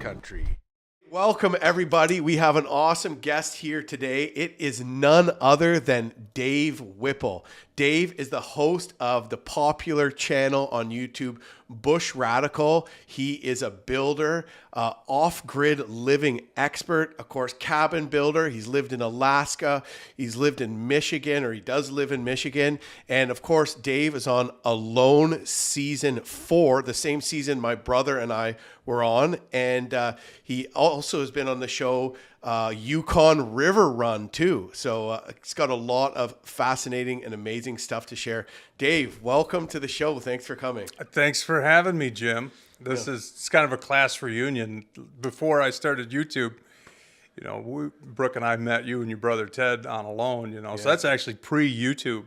Country. Welcome, everybody. We have an awesome guest here today. It is none other than Dave Whipple. Dave is the host of the popular channel on YouTube, Bushradical. He is a builder, off-grid living expert, of course, cabin builder. He's lived in Alaska. He's lived in Michigan, or he does live in Michigan. And of course, Dave is on Alone Season 4, the same season my brother and I were on. And he also has been on the show Yukon River Run too. So it's got a lot of fascinating and amazing stuff to share. Dave, welcome to the show. Thanks for coming. Thanks for having me, Jim. It's kind of a class reunion. Before I started YouTube, Brooke and I met you and your brother Ted on Alone, so that's actually pre-YouTube.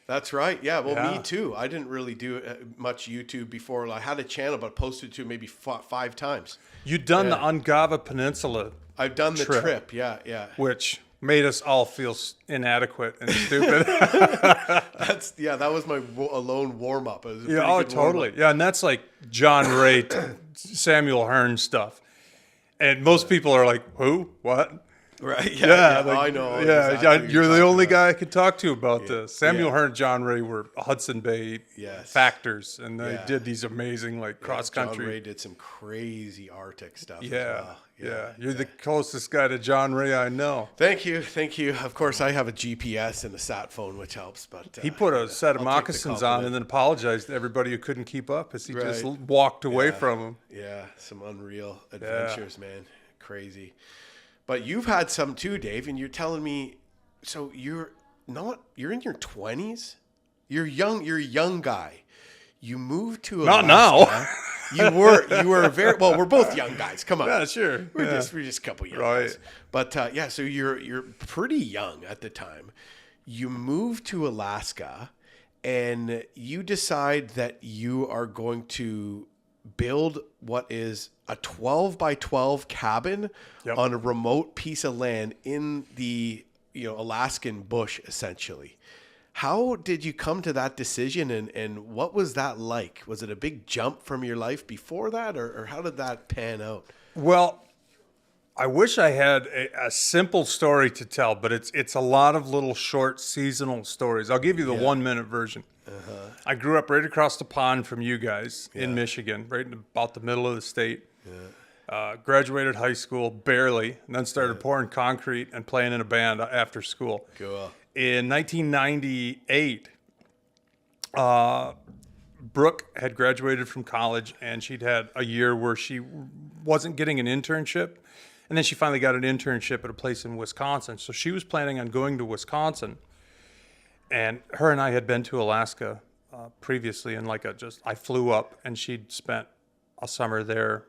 That's right. Yeah. Well, me too. I didn't really do much YouTube before. I had a channel, but posted to maybe 5 times. You'd done the Ungava Peninsula. I've done the trip. Yeah. Which made us all feel inadequate and stupid. That was my Alone warm up. Totally. Yeah, and that's like John Ray, Samuel Hearn stuff. And most people are like, "Who? What?" Right. Yeah. I know. Yeah. Exactly You're the only guy I could talk to about this. Samuel Hearn and John Ray were Hudson Bay factors, and they did these amazing cross country. John Ray did some crazy Arctic stuff. Yeah. You're the closest guy to John Ray I know. Thank you. Of course, I have a GPS and a sat phone, which helps. But he put a set of moccasins on and then apologized to everybody who couldn't keep up as he just walked away from them. Yeah, some unreal adventures, man. Crazy. But you've had some too, Dave, and you're telling me, so you're in your 20s? You're a young guy. You moved to Alaska. Not now. You were very well. We're both young guys. Come on. Yeah, sure. We're just a couple young guys. But so you're pretty young at the time. You moved to Alaska, and you decide that you are going to build what is a 12 by 12 cabin on a remote piece of land in the Alaskan bush, essentially. How did you come to that decision, and what was that like? Was it a big jump from your life before that, or how did that pan out? Well, I wish I had a simple story to tell, but it's a lot of little short seasonal stories. I'll give you the 1-minute version. I grew up right across the pond from you guys in Michigan, right in about the middle of the state. Graduated high school barely, and then started pouring concrete and playing in a band after school. Cool. In 1998, Brooke had graduated from college, and she'd had a year where she wasn't getting an internship. And then she finally got an internship at a place in Wisconsin. So she was planning on going to Wisconsin. And her and I had been to Alaska previously, and I flew up, and she'd spent a summer there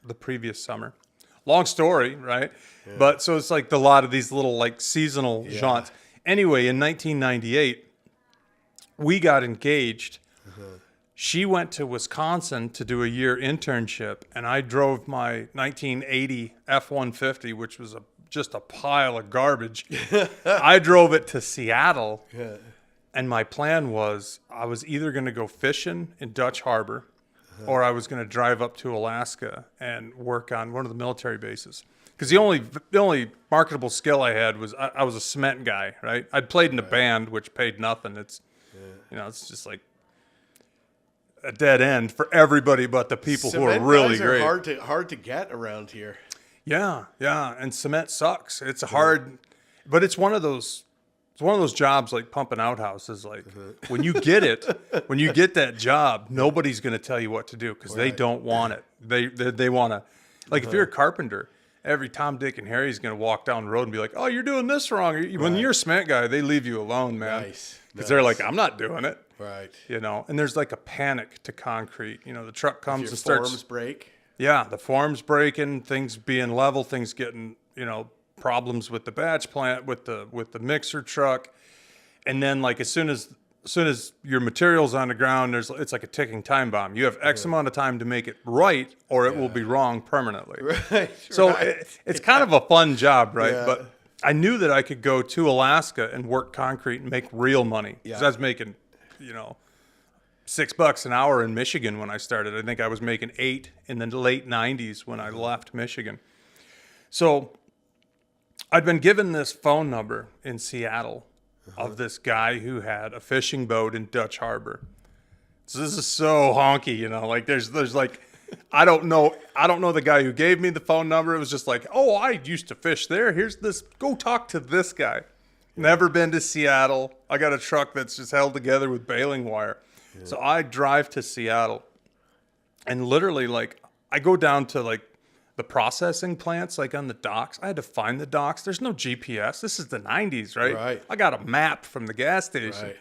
the previous summer. Long story, right? Yeah. But so it's a lot of these little seasonal jaunts. Anyway, in 1998, we got engaged. She went to Wisconsin to do a year internship, and I drove my 1980 F-150, which was just a pile of garbage. I drove it to Seattle, and my plan was I was either going to go fishing in Dutch Harbor, or I was going to drive up to Alaska and work on one of the military bases. Because the only marketable skill I had was I was a cement guy, right? I'd played in a band, which paid nothing. It's it's just like a dead end for everybody but the people cement who are really guys great. Are hard to get around here. Yeah, and cement sucks. It's hard, but it's one of those jobs like pumping outhouses. When you get it, when you get that job, nobody's going to tell you what to do because they don't want it. They want to, if you're a carpenter, every Tom, Dick, and Harry is going to walk down the road and be like, "Oh, you're doing this wrong." When you're a cement guy, they leave you alone, man. Nice. Because they're like, "I'm not doing it." Right. And there's a panic to concrete. The truck comes and starts. Forms break. Yeah, the form's breaking, things being level, things getting, problems with the batch plant, with the mixer truck. And then as soon as your material's on the ground, it's like a ticking time bomb. You have X amount of time to make it right, or it will be wrong permanently. Right. So it's kind of a fun job, right? Yeah. But I knew that I could go to Alaska and work concrete and make real money. Because I was making, $6 an hour in Michigan when I started. I think I was making $8 in the late 90s when I left Michigan. So I'd been given this phone number in Seattle of this guy who had a fishing boat in Dutch Harbor. So this is so honky, you know, like there's like, I don't know the guy who gave me the phone number. It was just like, oh, I used to fish there. Here's this, go talk to this guy. Never been to Seattle. I got a truck that's just held together with baling wire. Yeah. So I drive to Seattle and literally like I go down to like the processing plants, like on the docks. I had to find the docks. There's no GPS. This is the 90s, right? Right. I got a map from the gas station.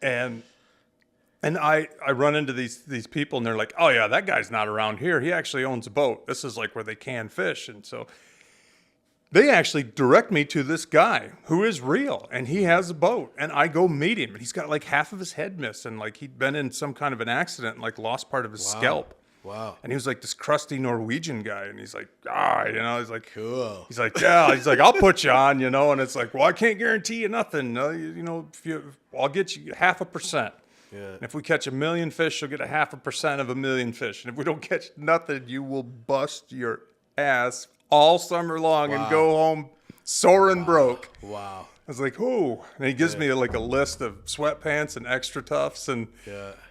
Right. And I run into these people and they're like, oh yeah, that guy's not around here. He actually owns a boat. This is like where they can fish. And so they actually direct me to this guy who is real and he has a boat, and I go meet him and he's got like half of his head missed and like he'd been in some kind of an accident and like lost part of his scalp. Wow. And he was like this crusty Norwegian guy, and he's like, you know, he's like, cool. He's like, yeah, he's like, I'll put you on, you know, and it's like, well, I can't guarantee you nothing. You know, I'll get you 0.5%. Yeah. And if we catch 1 million fish, you'll get 0.5% of 1 million fish. And if we don't catch nothing, you will bust your ass all summer long and go home sore and broke. Wow. I was like, ooh. And he gives me like a list of sweatpants and extra tufts and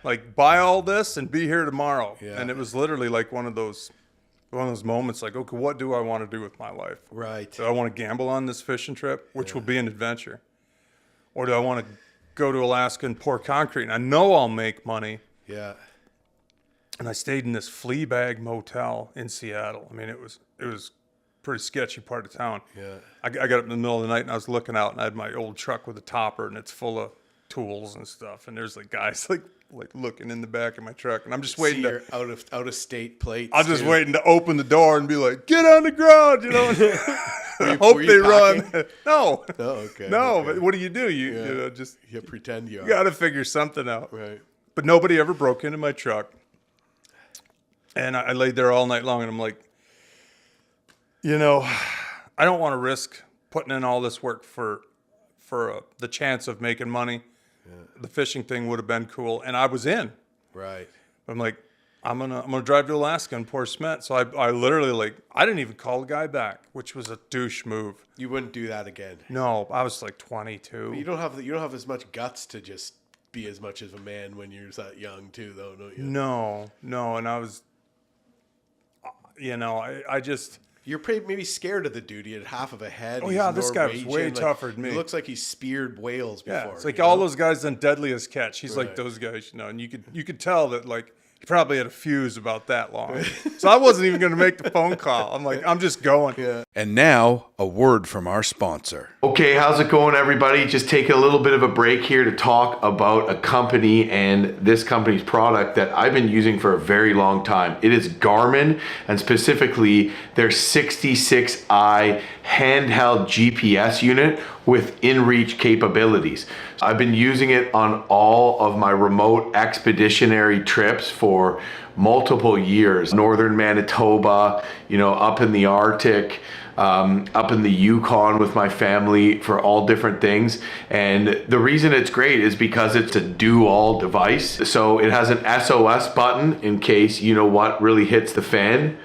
like buy all this and be here tomorrow. Yeah. And it was literally like one of those moments like, okay, what do I want to do with my life? Right. Do I want to gamble on this fishing trip, which will be an adventure? Or do I want to go to Alaska and pour concrete? And I know I'll make money. Yeah. And I stayed in this flea bag motel in Seattle. I mean, it was pretty sketchy part of town. Yeah. I got up in the middle of the night and I was looking out and I had my old truck with a topper and it's full of tools and stuff. And there's like guys like looking in the back of my truck, and I'm just waiting to out of state plates. I'm just waiting to open the door and be like, get on the ground, you know. Hope they run. No. Oh, okay. No, okay. But what do? You know, just you pretend you got to figure something out. Right. But nobody ever broke into my truck. And I laid there all night long, and I'm like, you know, I don't want to risk putting in all this work for the chance of making money. Yeah. The fishing thing would have been cool, and I was in. Right. I'm like, I'm gonna drive to Alaska and pour cement. So I literally I didn't even call the guy back, which was a douche move. You wouldn't do that again. No, I was like 22. But you don't have as much guts to just be as much of a man when you're that young too, though, don't you? No, and I was, you know, I just. You're maybe scared of the dude. He had half of a head. Oh, yeah, this guy was way tougher than me. He looks like he speared whales before. Yeah, it's like all those guys on Deadliest Catch. He's like those guys, you know, and you could tell that, like, he probably had a fuse about that long. So I wasn't even going to make the phone call. I'm like, I'm just going. Yeah. And now, a word from our sponsor. Okay, how's it going, everybody? Just take a little bit of a break here to talk about a company and this company's product that I've been using for a very long time. It is Garmin, and specifically their 66i handheld GPS unit with in-reach capabilities. I've been using it on all of my remote expeditionary trips for multiple years. Northern Manitoba, you know, up in the Arctic, up in the Yukon with my family for all different things. And the reason it's great is because it's a do-all device. So it has an SOS button in case, you know what, really hits the fan,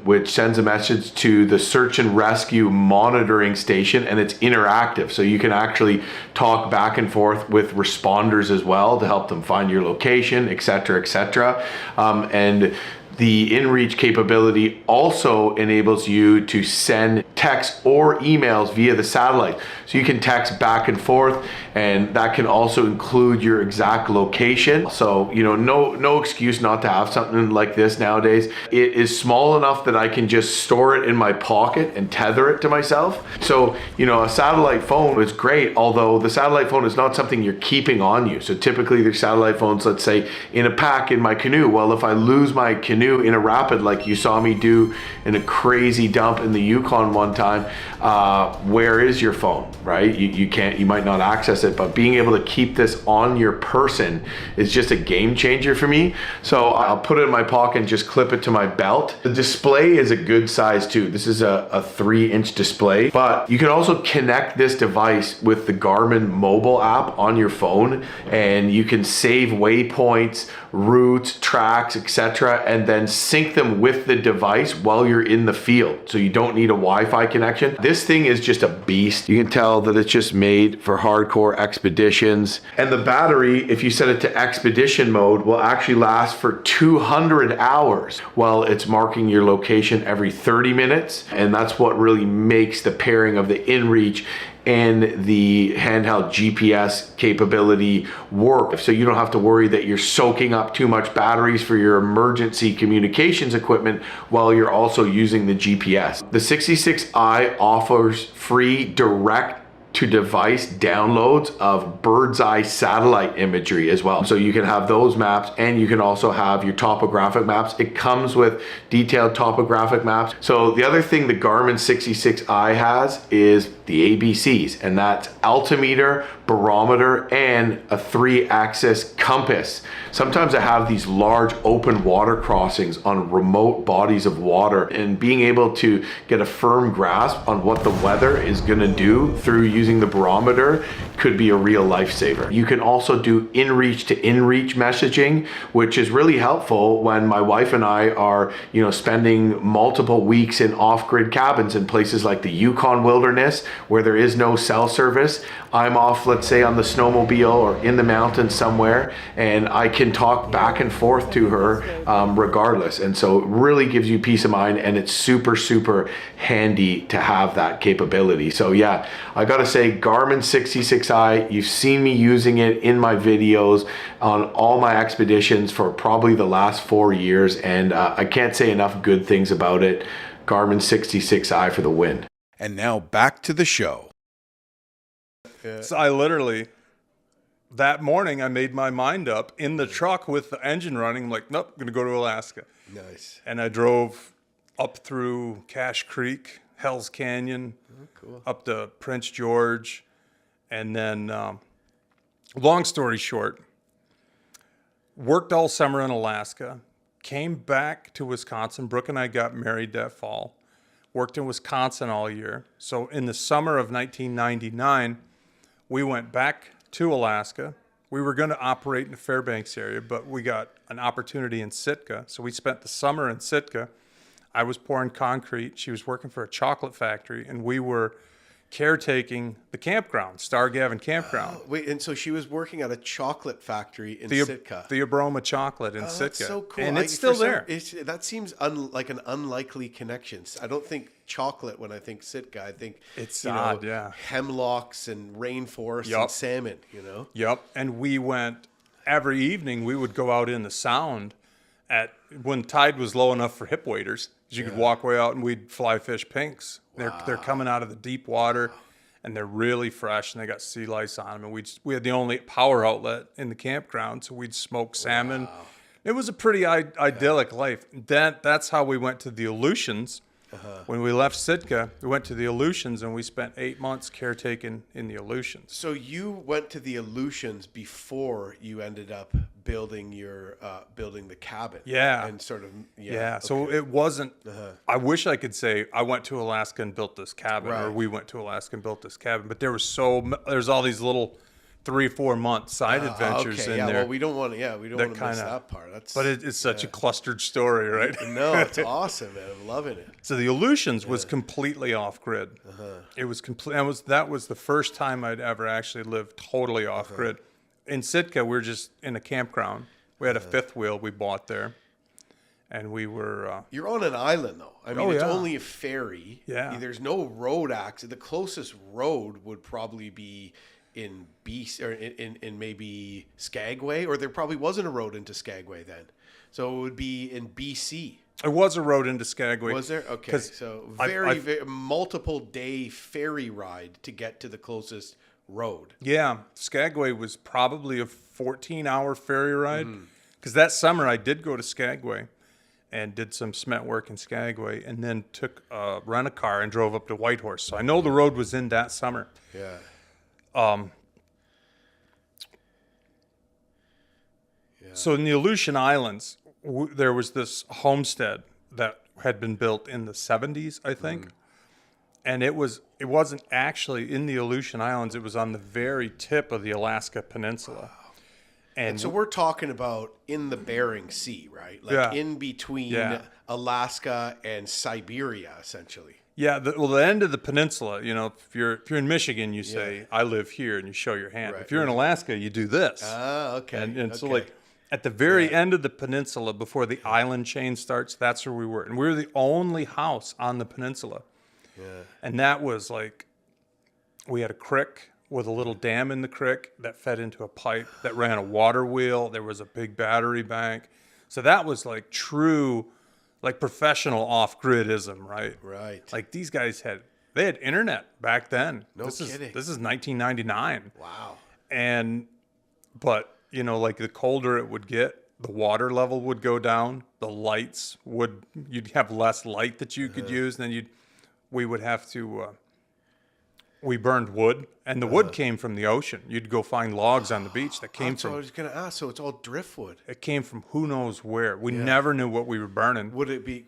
which sends a message to the search and rescue monitoring station, and it's interactive. So you can actually talk back and forth with responders as well to help them find your location, etc., etc. And the in-reach capability also enables you to send texts or emails via the satellite. So you can text back and forth, and that can also include your exact location. So, you know, no excuse not to have something like this nowadays. It is small enough that I can just store it in my pocket and tether it to myself. So, you know, a satellite phone is great, although the satellite phone is not something you're keeping on you. So typically there's satellite phones, let's say, in a pack in my canoe. Well, if I lose my canoe canoe in a rapid like you saw me do in a crazy dump in the Yukon one time, where is your phone, right? You might not access it, but being able to keep this on your person is just a game changer for me. So I'll put it in my pocket and just clip it to my belt. The display is a good size too. This is a 3-inch display, but you can also connect this device with the Garmin mobile app on your phone, and you can save waypoints, routes, tracks, etc., and then sync them with the device while you're in the field. So you don't need a Wi-Fi connection. This thing is just a beast. You can tell that it's just made for hardcore expeditions. And the battery, if you set it to expedition mode, will actually last for 200 hours while it's marking your location every 30 minutes. And that's what really makes the pairing of the InReach and the handheld GPS capability work. So you don't have to worry that you're soaking up too much batteries for your emergency communications equipment while you're also using the GPS. The 66i offers free direct to device downloads of bird's eye satellite imagery as well. So you can have those maps, and you can also have your topographic maps. It comes with detailed topographic maps. So the other thing the Garmin 66i has is the ABCs, and that's altimeter, barometer, and a 3-axis compass. Sometimes I have these large open water crossings on remote bodies of water, and being able to get a firm grasp on what the weather is gonna do through using the barometer could be a real lifesaver. You can also do inReach to inReach messaging, which is really helpful when my wife and I are, spending multiple weeks in off-grid cabins in places like the Yukon wilderness where there is no cell service. I'm off, let's say, on the snowmobile or in the mountains somewhere, and I can talk back and forth to her regardless. And so it really gives you peace of mind, and it's super, super handy to have that capability. So yeah, I gotta say, Garmin 66i, you've seen me using it in my videos on all my expeditions for probably the last 4 years, and I can't say enough good things about it. Garmin 66i for the win. And now back to the show. So I literally, that morning, I made my mind up in the truck with the engine running. I'm like, nope, I'm going to go to Alaska. Nice. And I drove up through Cache Creek, Hell's Canyon, up to Prince George. And then, long story short, worked all summer in Alaska, came back to Wisconsin. Brooke and I got married that fall. Worked in Wisconsin all year. So in the summer of 1999, we went back to Alaska. We were going to operate in the Fairbanks area, but we got an opportunity in Sitka. So we spent the summer in Sitka. I was pouring concrete. She was working for a chocolate factory, and we were caretaking the campground, Star Gavin Campground. Wait, and so she was working at a chocolate factory in Sitka. The Abroma Chocolate in Sitka. That's so cool. And it's still there. That seems like an unlikely connection. I don't think chocolate when I think Sitka. I think it's odd, hemlocks and rainforests and salmon, Yep. And we went, every evening we would go out in the sound when tide was low enough for hip waders. You could walk way out and we'd fly fish pinks. Wow. They're coming out of the deep water, and they're really fresh, and they got sea lice on them. And we had the only power outlet in the campground, so we'd smoke salmon. Wow. It was a pretty idyllic life. That's how we went to the Aleutians. When we left Sitka, we went to the Aleutians, and we spent 8 months caretaking in the Aleutians. So you went to the Aleutians before you ended up building the cabin. Yeah. And sort of, Okay. So it wasn't, I wish I could say I went to Alaska and built this cabin, or we went to Alaska and built this cabin, but there's all these little 3-4 month side adventures in there. Well, we don't want to miss that part. But it's such a clustered story, right? No, it's awesome, man. I'm loving it. So the Aleutians was completely off grid. It was that was the first time I'd ever actually lived totally off grid. In Sitka, we were just in a campground. We had a fifth wheel we bought there, and we were. You're on an island, though. I mean, it's only a ferry. Yeah. There's no road access. The closest road would probably be in BC or in maybe Skagway, or there probably wasn't a road into Skagway then. So it would be in BC. There was a road into Skagway. Was there? Okay. So very multiple day ferry ride to get to the closest road. Yeah. Skagway was probably a 14-hour ferry ride. Because that summer I did go to Skagway. and did some cement work in Skagway, and then took rent a car and drove up to Whitehorse. So I know the road was in that summer. Yeah. So in the Aleutian Islands, there was this homestead that had been built in the 70s, I think. And it wasn't actually in the Aleutian Islands. It was on the very tip of the Alaska Peninsula. And so we're talking about in the Bering Sea, right? Like in between Alaska and Siberia, essentially. Yeah, the end of the peninsula, if you're in Michigan, you say, I live here, and you show your hand. Right. If you're in Alaska, you do this. Ah, okay. And so, like, at the very end of the peninsula, before the island chain starts, that's where we were. And we were the only house on the peninsula. Yeah. And that was, like, we had a creek with a little dam in the creek that fed into a pipe that ran a water wheel. There was a big battery bank. So that was, like, true, like, professional off-gridism, right? Right. Like, these guys had internet back then. No kidding. This is 1999. Wow. But, like, the colder it would get, the water level would go down. The lights you'd have less light that you could use. And then we would have to, we burned wood, and the wood came from the ocean. You'd go find logs on the beach that came from. I was going to ask. So it's all driftwood. It came from who knows where. We never knew what we were burning.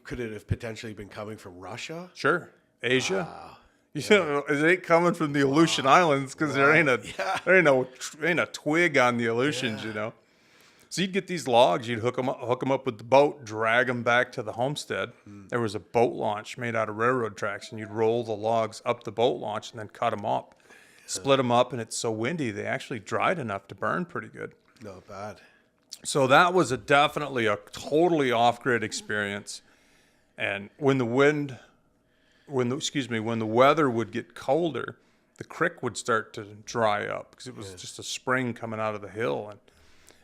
Could it have potentially been coming from Russia? Sure. Asia. Wow. It ain't coming from the Aleutian Islands because there ain't a twig on the Aleutians, So you'd get these logs, you'd hook them up with the boat, drag them back to the homestead. There was a boat launch made out of railroad tracks, and you'd roll the logs up the boat launch and then cut them up, split them up, and it's so windy they actually dried enough to burn pretty good. Not bad. So that was definitely a totally off-grid experience. And when the weather would get colder, the creek would start to dry up because it was just a spring coming out of the hill,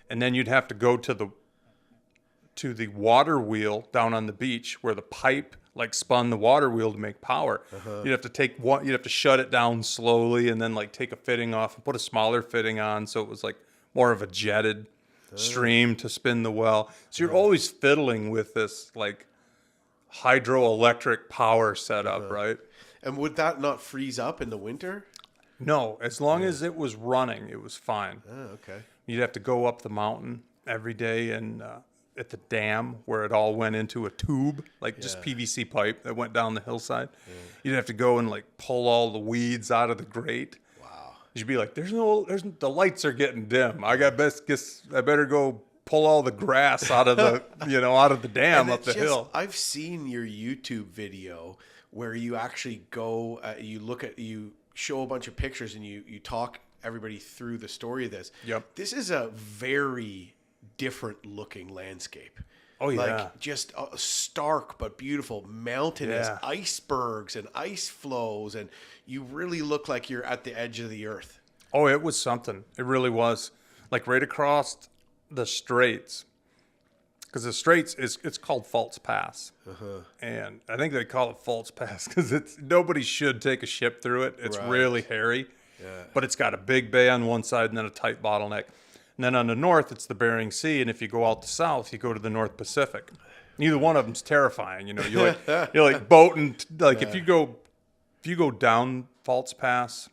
and then you'd have to go to the water wheel down on the beach where the pipe like spun the water wheel to make power. You'd have to shut it down slowly and then like take a fitting off and put a smaller fitting on, so it was like more of a jetted stream to spin the well. So you're always fiddling with this like hydroelectric power setup, right? And would that not freeze up in the winter? No, as long as it was running, it was fine. Oh, okay. You'd have to go up the mountain every day and at the dam where it all went into a tube, like just PVC pipe that went down the hillside. You'd have to go and like pull all the weeds out of the grate. Wow. You'd be like, the lights are getting dim. I better go pull all the grass out of the, out of the dam up the hill. I've seen your YouTube video where you actually go, you show a bunch of pictures and you talk everybody through the story of this. Yep. This is a very different looking landscape. Oh yeah. Like just stark but beautiful, mountainous, icebergs and ice flows, and you really look like you're at the edge of the earth. Oh, it was something. It really was. Like right across the straits, because the straits it's called False Pass, and I think they call it False Pass because nobody should take a ship through it. It's really hairy, but it's got a big bay on one side and then a tight bottleneck. And then on the north, it's the Bering Sea, and if you go out the south, you go to the North Pacific. Neither one of them's terrifying, You're like boating. Like if you go down False Pass,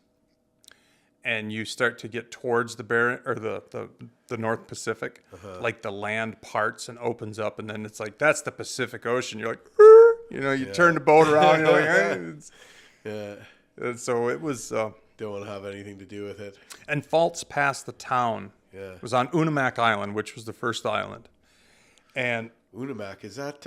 and you start to get towards the Bering or the North Pacific, like the land parts and opens up, and then it's like that's the Pacific Ocean. You're like, you turn the boat around, you're like, hey. And so it was. Don't want to have anything to do with it. And False Pass, the town, was on Unimak Island, which was the first island. And Unimak, is that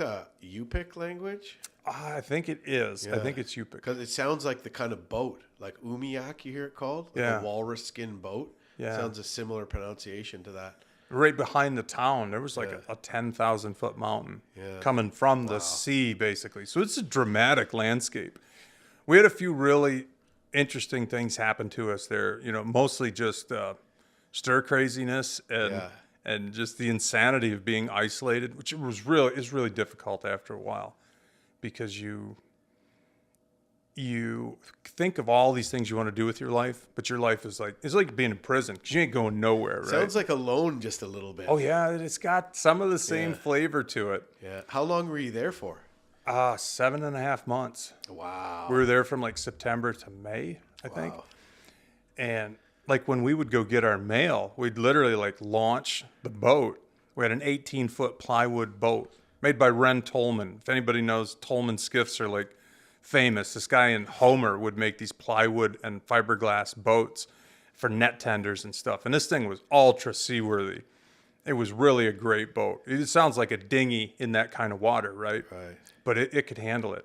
Yupik language? I think it is. I think it's Yupik. Because it sounds like the kind of boat, like Umiak, you hear it called? Like a walrus skin boat. Yeah. Sounds a similar pronunciation to that. Right behind the town, there was like a 10,000-foot mountain coming from the sea, basically. So it's a dramatic landscape. We had a few really interesting things happen to us there, mostly just stir craziness and just the insanity of being isolated, which is really difficult after a while because you you think of all these things you want to do with your life, but your life is like, it's like being in prison because you ain't going nowhere, right? Sounds like Alone just a little bit. Oh, yeah. It's got some of the same flavor to it. Yeah. How long were you there for? 7.5 months. Wow. We were there from like September to May, I think. Wow. And like when we would go get our mail, we'd literally like launch the boat. We had an 18-foot plywood boat made by Ren Tolman. If anybody knows, Tolman skiffs are like famous. This guy in Homer would make these plywood and fiberglass boats for net tenders and stuff. And this thing was ultra seaworthy. It was really a great boat. It sounds like a dinghy in that kind of water, right? Right. But it could handle it.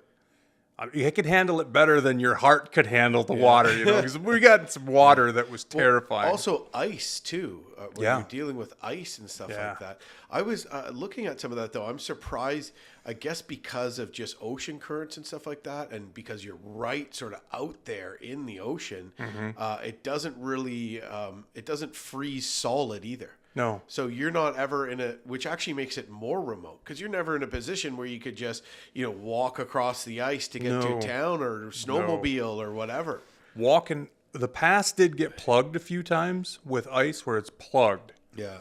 It could handle it better than your heart could handle the water, you know, because we got some water that was terrifying. Also ice too, when you're dealing with ice and stuff like that. I was looking at some of that though. I'm surprised, I guess because of just ocean currents and stuff like that, and because you're right sort of out there in the ocean, it doesn't really, it doesn't freeze solid either. No. So you're not ever which actually makes it more remote because you're never in a position where you could just, walk across the ice to get to town or snowmobile or whatever. Walking, the pass did get plugged a few times with ice where it's plugged. Yeah.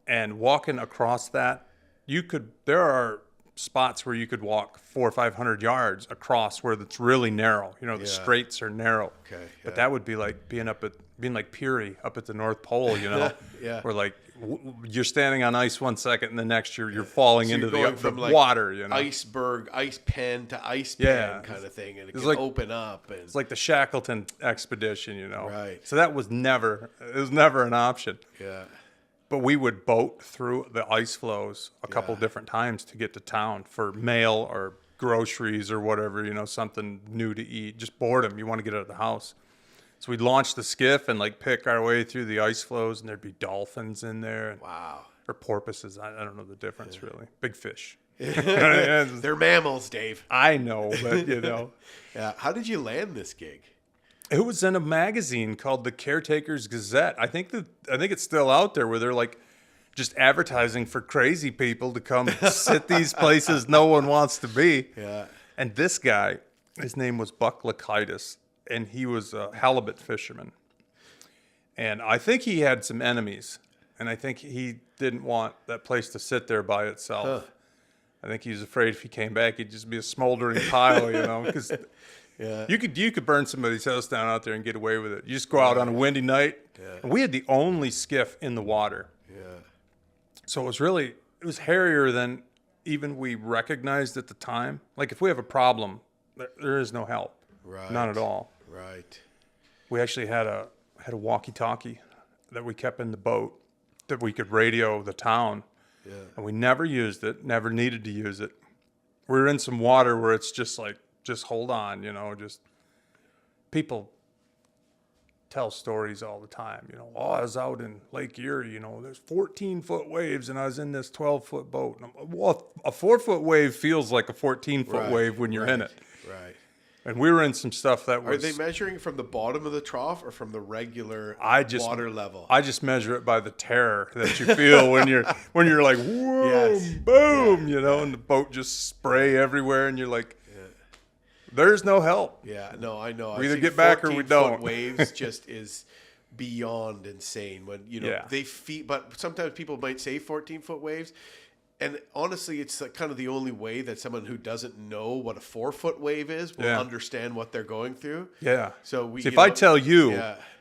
And walking across that, there are spots where you could walk 400 or 500 yards across where it's really narrow. The straights are narrow. Okay. But that would be like being like Peary up at the North Pole, Yeah. Where like you're standing on ice 1 second and the next you're falling So into you're the from like water, iceberg, ice pen to ice pen kind of thing, and it can open up. And it's like the Shackleton expedition, Right. So it was never an option. Yeah. But we would boat through the ice flows a couple different times to get to town for mail or groceries or whatever, something new to eat. Just boredom. You want to get out of the house. So we'd launch the skiff and like pick our way through the ice flows, and there'd be dolphins in there. Wow. Or porpoises. I don't know the difference really. Big fish. They're mammals, Dave. I know, but Yeah. How did you land this gig? It was in a magazine called The Caretaker's Gazette. I think it's still out there where they're like just advertising for crazy people to come sit these places no one wants to be. Yeah. And this guy, his name was Buck Lakaitis, and he was a halibut fisherman. And I think he had some enemies, and I think he didn't want that place to sit there by itself. Huh. I think he was afraid if he came back, he'd just be a smoldering pile, because you could burn somebody's house down out there and get away with it. You just go out on a windy night. Yeah. And we had the only skiff in the water. Yeah. So it was hairier than even we recognized at the time. Like if we have a problem, there is no help. Right. None at all. Right. We actually had a walkie-talkie that we kept in the boat that we could radio the town. Yeah. And we never used it, never needed to use it. We were in some water where it's just like, just hold on, just people tell stories all the time. I was out in Lake Erie, there's 14-foot waves and I was in this 12-foot boat. And a 4-foot wave feels like a 14-foot wave when you're in it. Right. And we were in some stuff that was... Are they measuring from the bottom of the trough or from the regular water level? I just measure it by the terror that you feel when you're like, whoa, boom, and the boat just spray everywhere and you're like, there's no help. Yeah, no, I know. We either get back or we don't. Waves just is beyond insane when, they feed, but sometimes people might say 14-foot waves. And honestly, it's like kind of the only way that someone who doesn't know what a 4-foot wave is will understand what they're going through. Yeah. So if I tell you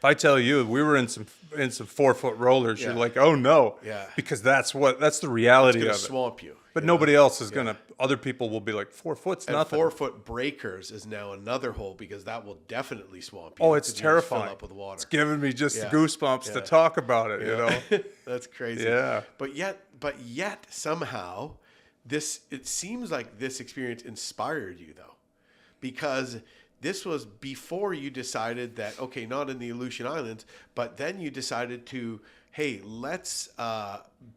we were in some 4-foot rollers, you're like, oh no. Yeah. Because that's the reality of it. It's going to swamp you. But nobody else is going to, other people will be like, 4 foot's and nothing. 4-foot breakers is now another hole because that will definitely swamp you. Oh, it's terrifying. Fill up with water. It's giving me just goosebumps to talk about it, That's crazy. Yeah. But yet somehow it seems like this experience inspired you though, because this was before you decided that, okay, not in the Aleutian Islands, but then you decided to, hey, let's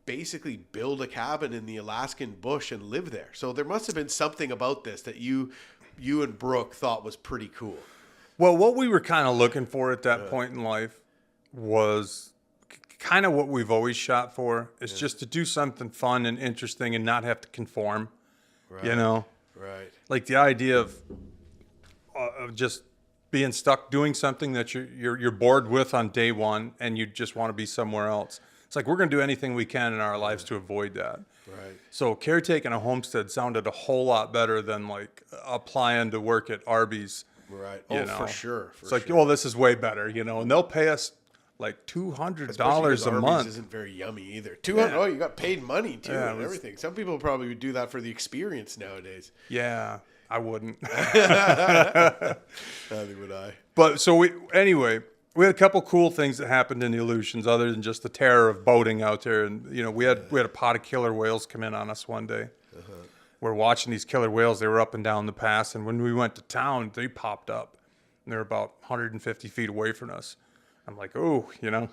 basically build a cabin in the Alaskan bush and live there. So there must have been something about this that you and Brooke thought was pretty cool. Well, what we were kind of looking for at that point in life was kind of what we've always shot for. Is just to do something fun and interesting and not have to conform, Right. Right. Like the idea of of just being stuck doing something that you're bored with on day one, and you just want to be somewhere else. It's like we're going to do anything we can in our lives to avoid that. Right. So caretaking a homestead sounded a whole lot better than like applying to work at Arby's. Right. You Oh, know? for sure. It's like, well, this is way better, you know, and they'll pay us like $200 a Arby's month. Isn't very yummy either. 200. Oh, you got paid money too Yeah, and everything. Some people probably would do that for the experience nowadays. Yeah, I wouldn't. Neither would I. But so we had a couple cool things that happened in the Aleutians other than just the terror of boating out there. And, you know, we had a pot of killer whales come in on us one day. We're watching these killer whales. They were up and down the pass. And when we went to town, they popped up. And they're about 150 feet away from us. I'm like, oh, you know,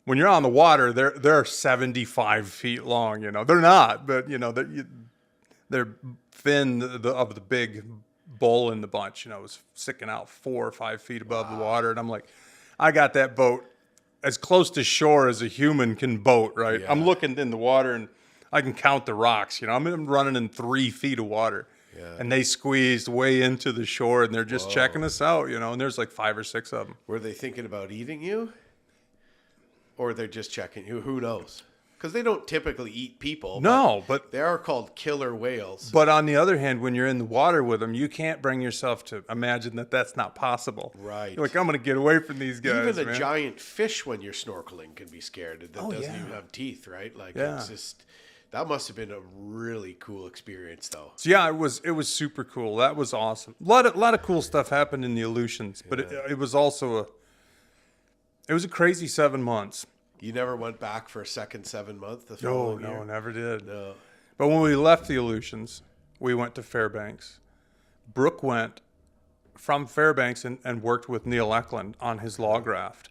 when you're on the water, they're 75 feet long. You know, they're not, but, you know, they're fin of the big bull in the bunch. You know, it was sticking out 4 or 5 feet above the water. And I'm like, I got that boat as close to shore as a human can boat, right? Yeah. I'm looking in the water and I can count the rocks. You know, I'm running in 3 feet of water. Yeah. And they squeezed way into the shore and they're just checking us out, you know, and there's like 5 or 6 of them. Were they thinking about eating you? Or they're just checking you? Who knows? Because they don't typically eat people. No, but they are called killer whales. But on the other hand, when you're in the water with them, you can't bring yourself to imagine that that's not possible. Right. You're like, I'm going to get away from these guys. Even a giant fish when you're snorkeling can be scared. That doesn't even have teeth, right? Like it's just, that must have been a really cool experience, though. So yeah, it was super cool. That was awesome. A lot of cool stuff happened in the Aleutians, but it was also a crazy 7 months. You never went back for a second 7 month? No, never did. No. But when we left the Aleutians, we went to Fairbanks. Brooke went from Fairbanks and worked with Neil Eklund on his log raft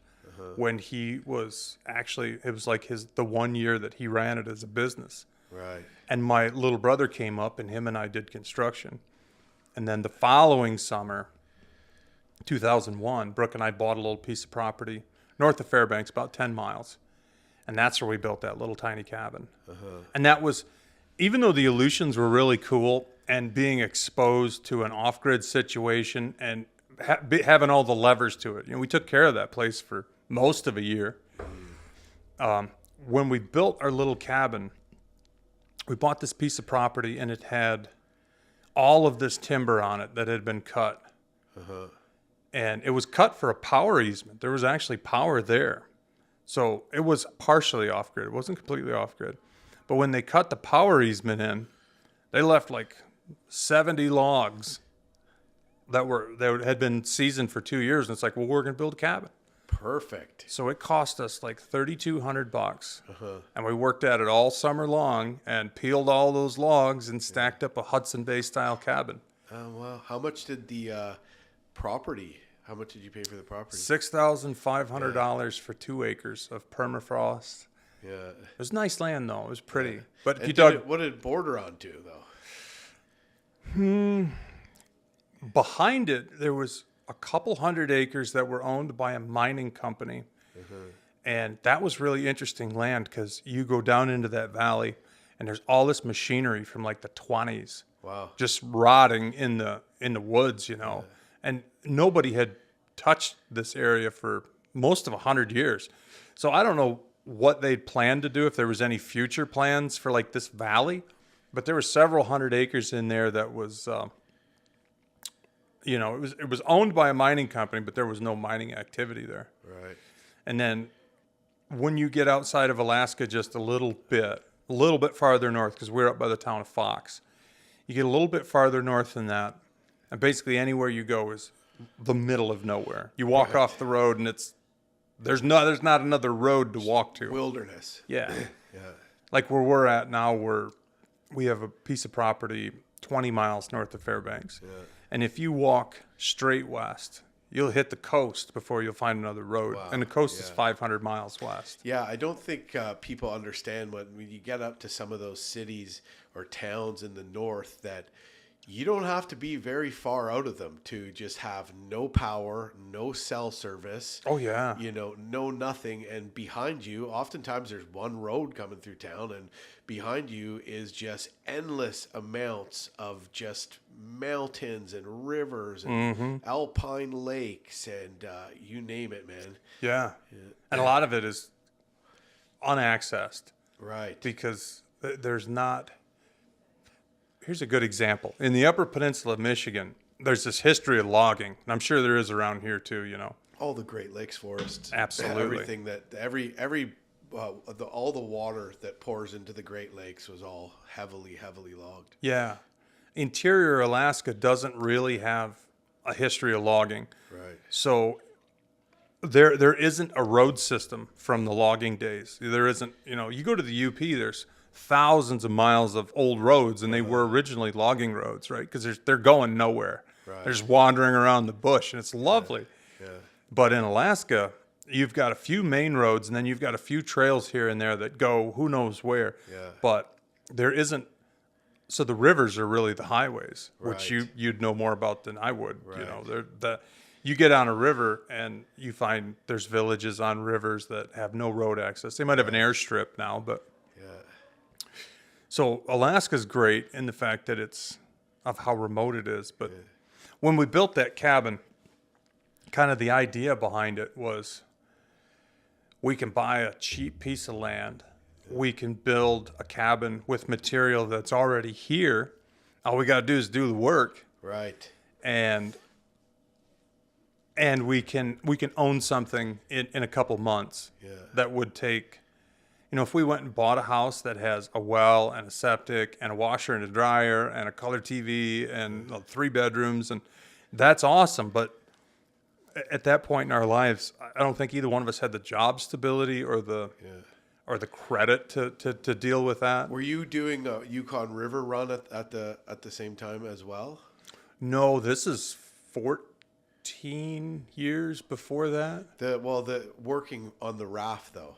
when he was actually, it was like the 1 year that he ran it as a business. Right. And my little brother came up and him and I did construction. And then the following summer, 2001, Brooke and I bought a little piece of property north of Fairbanks, about 10 miles. And that's where we built that little tiny cabin. And that was, even though the Aleutians were really cool and being exposed to an off-grid situation and having all the levers to it, you know, we took care of that place for most of a year. When we built our little cabin, we bought this piece of property and it had all of this timber on it that had been cut. And it was cut for a power easement. There was actually power there. So it was partially off-grid. It wasn't completely off-grid. But when they cut the power easement in, they left like 70 logs that had been seasoned for 2 years. And it's like, well, we're going to build a cabin. Perfect. So it cost us like $3,200. And we worked at it all summer long and peeled all those logs and stacked up a Hudson Bay style cabin. Oh, wow. How much did the property... How much did you pay for the property? $6,500 for 2 acres of permafrost. Yeah. It was nice land, though. It was pretty. But if you what did it border onto, though? Behind it, there was a couple hundred acres that were owned by a mining company. And that was really interesting land because you go down into that valley and there's all this machinery from like the 20s. Wow. Just rotting in the woods, you know. And nobody had touched this area for most of 100 years. So I don't know what they'd planned to do, if there was any future plans for like this valley. But there were several hundred acres in there that was, you know, it was owned by a mining company, but there was no mining activity there. Right. And then when you get outside of Alaska just a little bit farther north, because we're up by the town of Fox, you get a little bit farther north than that. And basically anywhere you go is the middle of nowhere. You walk off the road and there's not another road to walk to. Wilderness. Yeah. Like where we're at now, we have a piece of property 20 miles north of Fairbanks. Yeah. And if you walk straight west, you'll hit the coast before you'll find another road. Wow. And the coast is 500 miles west. Yeah, I don't think people understand when you get up to some of those cities or towns in the north that You don't have to be very far out of them to just have no power, no cell service. Oh, yeah. No nothing. And behind you, oftentimes there's one road coming through town, and behind you is just endless amounts of just mountains and rivers and alpine lakes and you name it, man. Yeah. And a lot of it is unaccessed. Right. Because there's not... Here's a good example. In the Upper Peninsula of Michigan, there's this history of logging, and I'm sure there is around here too, All the Great Lakes forests. Absolutely. Everything that, all the water that pours into the Great Lakes was all heavily logged. Yeah. Interior Alaska doesn't really have a history of logging. Right. So there isn't a road system from the logging days. There isn't, you go to the UP, there's thousands of miles of old roads, and they were originally logging roads, right? Because they're going nowhere. Right. They're just wandering around the bush, and it's lovely. Yeah. But in Alaska, you've got a few main roads, and then you've got a few trails here and there that go who knows where. Yeah. But there isn't. So the rivers are really the highways, which Right. you'd know more about than I would. Right. You get on a river and you find there's villages on rivers that have no road access. They might have an airstrip now, but. So Alaska's great in the fact that it's of how remote it is. But when we built that cabin, kind of the idea behind it was we can buy a cheap piece of land. We can build a cabin with material that's already here. All we got to do is do the work. Right. And we can own something in a couple months that would take... if we went and bought a house that has a well and a septic and a washer and a dryer and a color TV and 3 bedrooms, and that's awesome. But at that point in our lives, I don't think either one of us had the job stability or the credit to deal with that. Were you doing a Yukon River run at the same time as well? No, this is 14 years before that. The working on the raft though.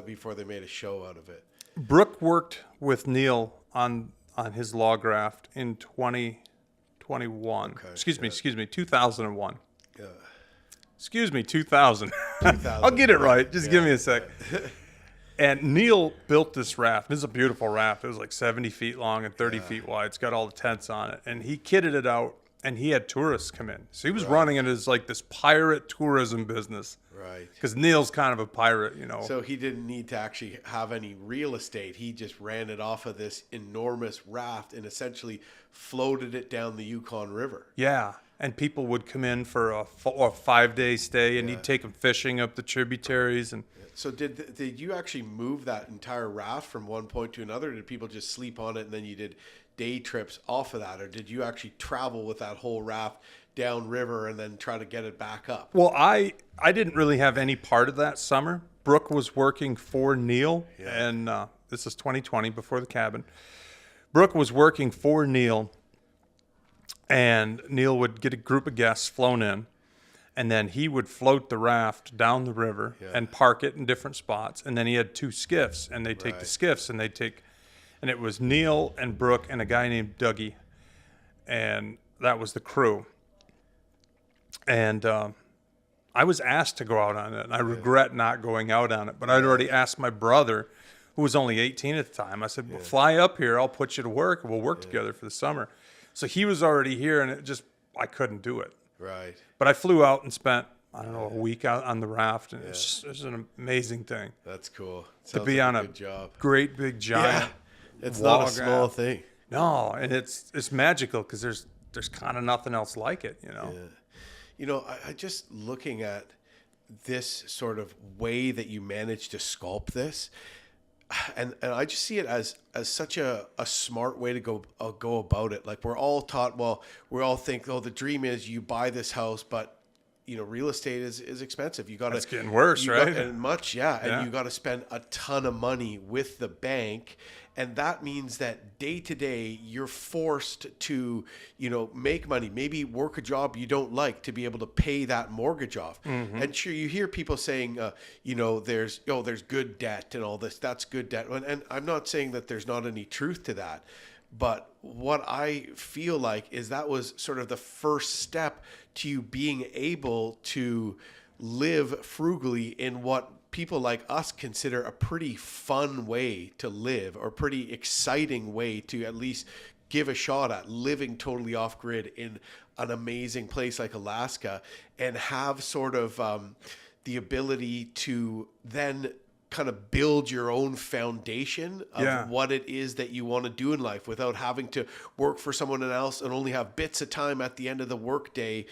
Before they made a show out of it. Brooke worked with Neil on his log raft in 2021. Okay, Excuse me, 2001. Yeah. Excuse me, 2000. 2000. I'll get it right. Just give me a sec. And Neil built this raft. This is a beautiful raft. It was like 70 feet long and 30 feet wide. It's got all the tents on it. And he kitted it out, and he had tourists come in. So he was running it as like this pirate tourism business. Right. Because Neil's kind of a pirate, So he didn't need to actually have any real estate. He just ran it off of this enormous raft and essentially floated it down the Yukon River. Yeah. And people would come in for a 5-day stay, and he'd take them fishing up the tributaries. And so did you actually move that entire raft from one point to another? Or did people just sleep on it and then you did day trips off of that? Or did you actually travel with that whole raft down river and then try to get it back up? Well, I didn't really have any part of that summer. Brooke was working for Neil, and this is 2020, before the cabin. Brooke was working for Neil, and Neil would get a group of guests flown in, and then he would float the raft down the river and park it in different spots. And then he had 2 skiffs, and they'd take the skiffs, and and it was Neil and Brooke and a guy named Dougie, and that was the crew. And I was asked to go out on it, and I regret not going out on it. But I'd already asked my brother, who was only 18 at the time. I said, well, fly up here. I'll put you to work, and we'll work together for the summer. So he was already here, and I couldn't do it. Right. But I flew out and spent, a week out on the raft, and it's an amazing thing. That's cool. To be on a great big giant it's not a small thing. No, and it's magical because there's kind of nothing else like it, I just looking at this sort of way that you managed to sculpt this, and I just see it as such a smart way to go about it. Like we're all taught, we all think, the dream is you buy this house, but real estate is expensive. It's getting worse, right? And you got to spend a ton of money with the bank. And that means that day to day, you're forced to, make money, maybe work a job you don't like to be able to pay that mortgage off. Mm-hmm. And sure, you hear people saying, there's good debt and all this. That's good debt. And I'm not saying that there's not any truth to that. But what I feel like is that was sort of the first step to you being able to live frugally in what people like us consider a pretty fun way to live, or pretty exciting way to at least give a shot at living totally off grid in an amazing place like Alaska, and have sort of the ability to then kind of build your own foundation of what it is that you want to do in life without having to work for someone else and only have bits of time at the end of the work day